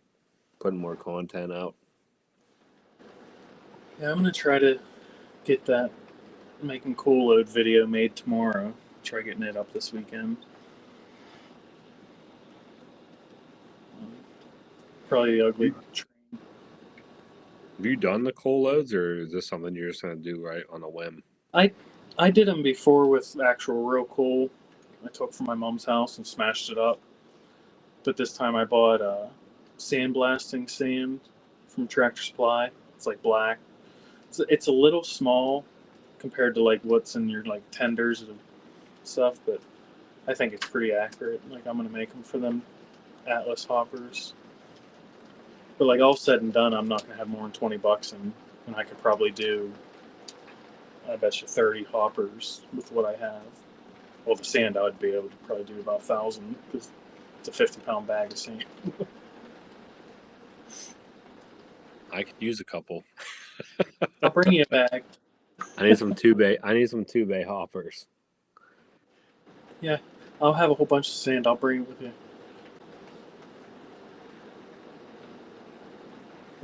Speaker 1: putting more content out.
Speaker 3: Yeah, I'm gonna try to get that making cool load video made tomorrow. Try getting it up this weekend. Probably the ugly train.
Speaker 1: Have you done the coal loads, or is this something you're just gonna do right on a whim?
Speaker 3: I did them before with actual real coal. I took from my mom's house and smashed it up. But this time I bought sandblasting sand from Tractor Supply. It's like black. It's a little small compared to like what's in your like tenders and stuff, but I think it's pretty accurate. Like I'm gonna make them for them Atlas hoppers. But like all said and done, I'm not gonna have more than $20 in, and I could probably do, I bet you 30 hoppers with what I have. Well, the sand I'd be able to probably do about 1,000 because it's a 50-pound bag of sand.
Speaker 1: I could use a couple.
Speaker 3: I'll bring you a bag.
Speaker 1: I need some two bay. I need some 2-bay hoppers.
Speaker 3: I'll have a whole bunch of sand. I'll bring it with you.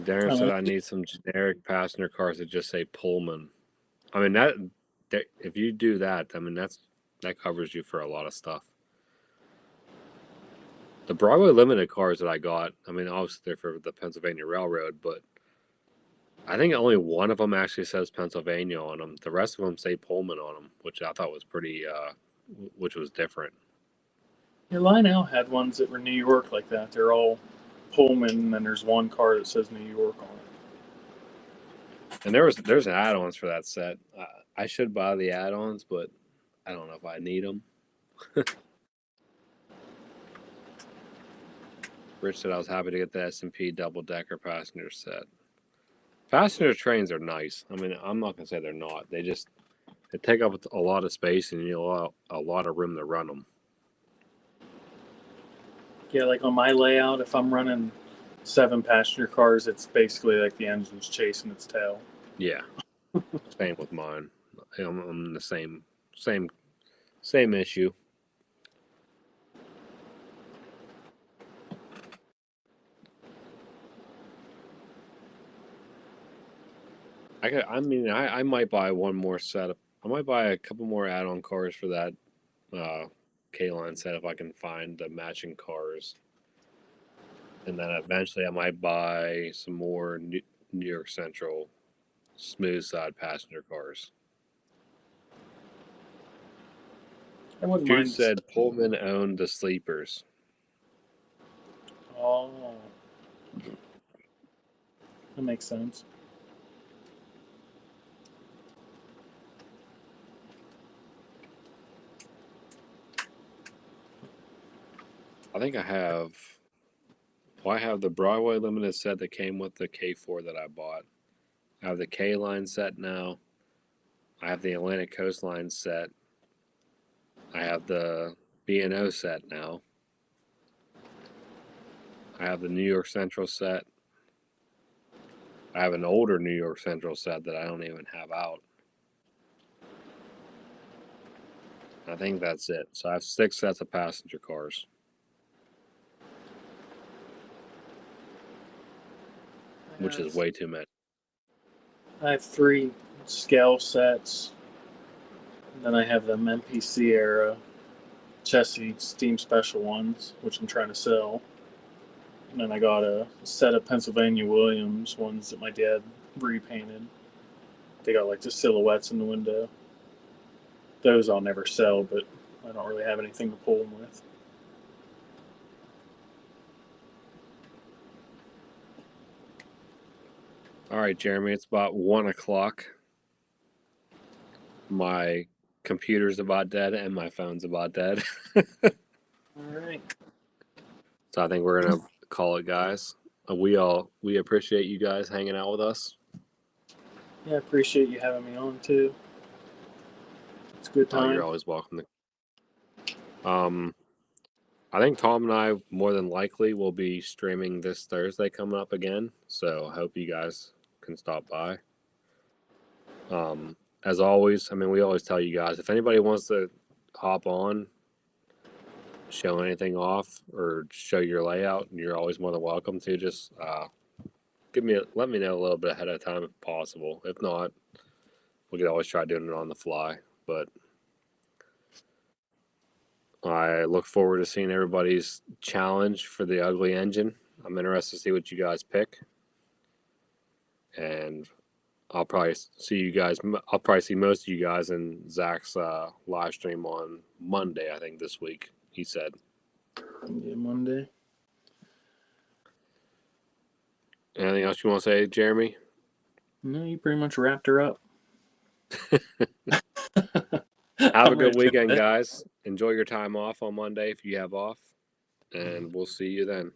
Speaker 1: Darren said I need some generic passenger cars that just say Pullman. I mean that if you do that, I mean that covers you for a lot of stuff. The Broadway Limited cars that I got, I mean obviously they're for the Pennsylvania Railroad, but I think only one of them actually says Pennsylvania on them. The rest of them say Pullman on them, which I thought was pretty, which was different.
Speaker 3: Yeah, Lionel had ones that were New York like that. They're all Pullman, and then there's one car that says New York on it.
Speaker 1: And there's add-ons for that set. I should buy the add-ons, but I don't know if I need them. Rich said I was happy to get the S&P double-decker passenger set. Passenger trains are nice. I mean, I'm not gonna say they're not. They take up a lot of space and you allow a lot of room to run them.
Speaker 3: Yeah, like on my layout, if I'm running 7 passenger cars, it's basically like the engine's chasing its tail.
Speaker 1: Yeah, same with mine. I'm the same issue. I might buy one more set. I might buy a couple more add-on cars for that K-Line set if I can find the matching cars. And then eventually I might buy some more New York Central smooth side passenger cars.
Speaker 3: I wouldn't
Speaker 1: Jude
Speaker 3: mind.
Speaker 1: said Pullman owned the sleepers.
Speaker 3: Oh, that makes sense.
Speaker 1: I think I have the Broadway Limited set that came with the K4 that I bought. I have the K-Line set now. I have the Atlantic Coastline set. I have the B&O set now. I have the New York Central set. I have an older New York Central set that I don't even have out. I think that's it. So I have 6 sets of passenger cars. Which is way too many.
Speaker 3: I have 3 scale sets. And then I have them MPC era chassis Steam Special ones, which I'm trying to sell. And then I got a set of Pennsylvania Williams ones that my dad repainted. They got like the silhouettes in the window. Those I'll never sell, but I don't really have anything to pull them with.
Speaker 1: All right, Jeremy, it's about 1 o'clock. My computer's about dead and my phone's about dead.
Speaker 3: All right.
Speaker 1: So I think we're gonna call it, guys. We appreciate you guys hanging out with us.
Speaker 3: Yeah, I appreciate you having me on too. It's a good
Speaker 1: Oh,
Speaker 3: time.
Speaker 1: you're always welcome. I think Tom and I more than likely will be streaming this Thursday coming up again. So I hope you guys can stop by. As always, I mean, we always tell you guys, if anybody wants to hop on, show anything off, or show your layout, you're always more than welcome to. Just let me know a little bit ahead of time if possible. If not, we could always try doing it on the fly. But I look forward to seeing everybody's challenge for the ugly engine. I'm interested to see what you guys pick. And I'll probably see most of you guys in Zach's live stream on Monday, I think, this week, he said.
Speaker 3: Yeah, Monday.
Speaker 1: Anything else you want to say, Jeremy?
Speaker 3: No, you pretty much wrapped her up.
Speaker 1: Have a good weekend, guys. Enjoy your time off on Monday if you have off. And we'll see you then.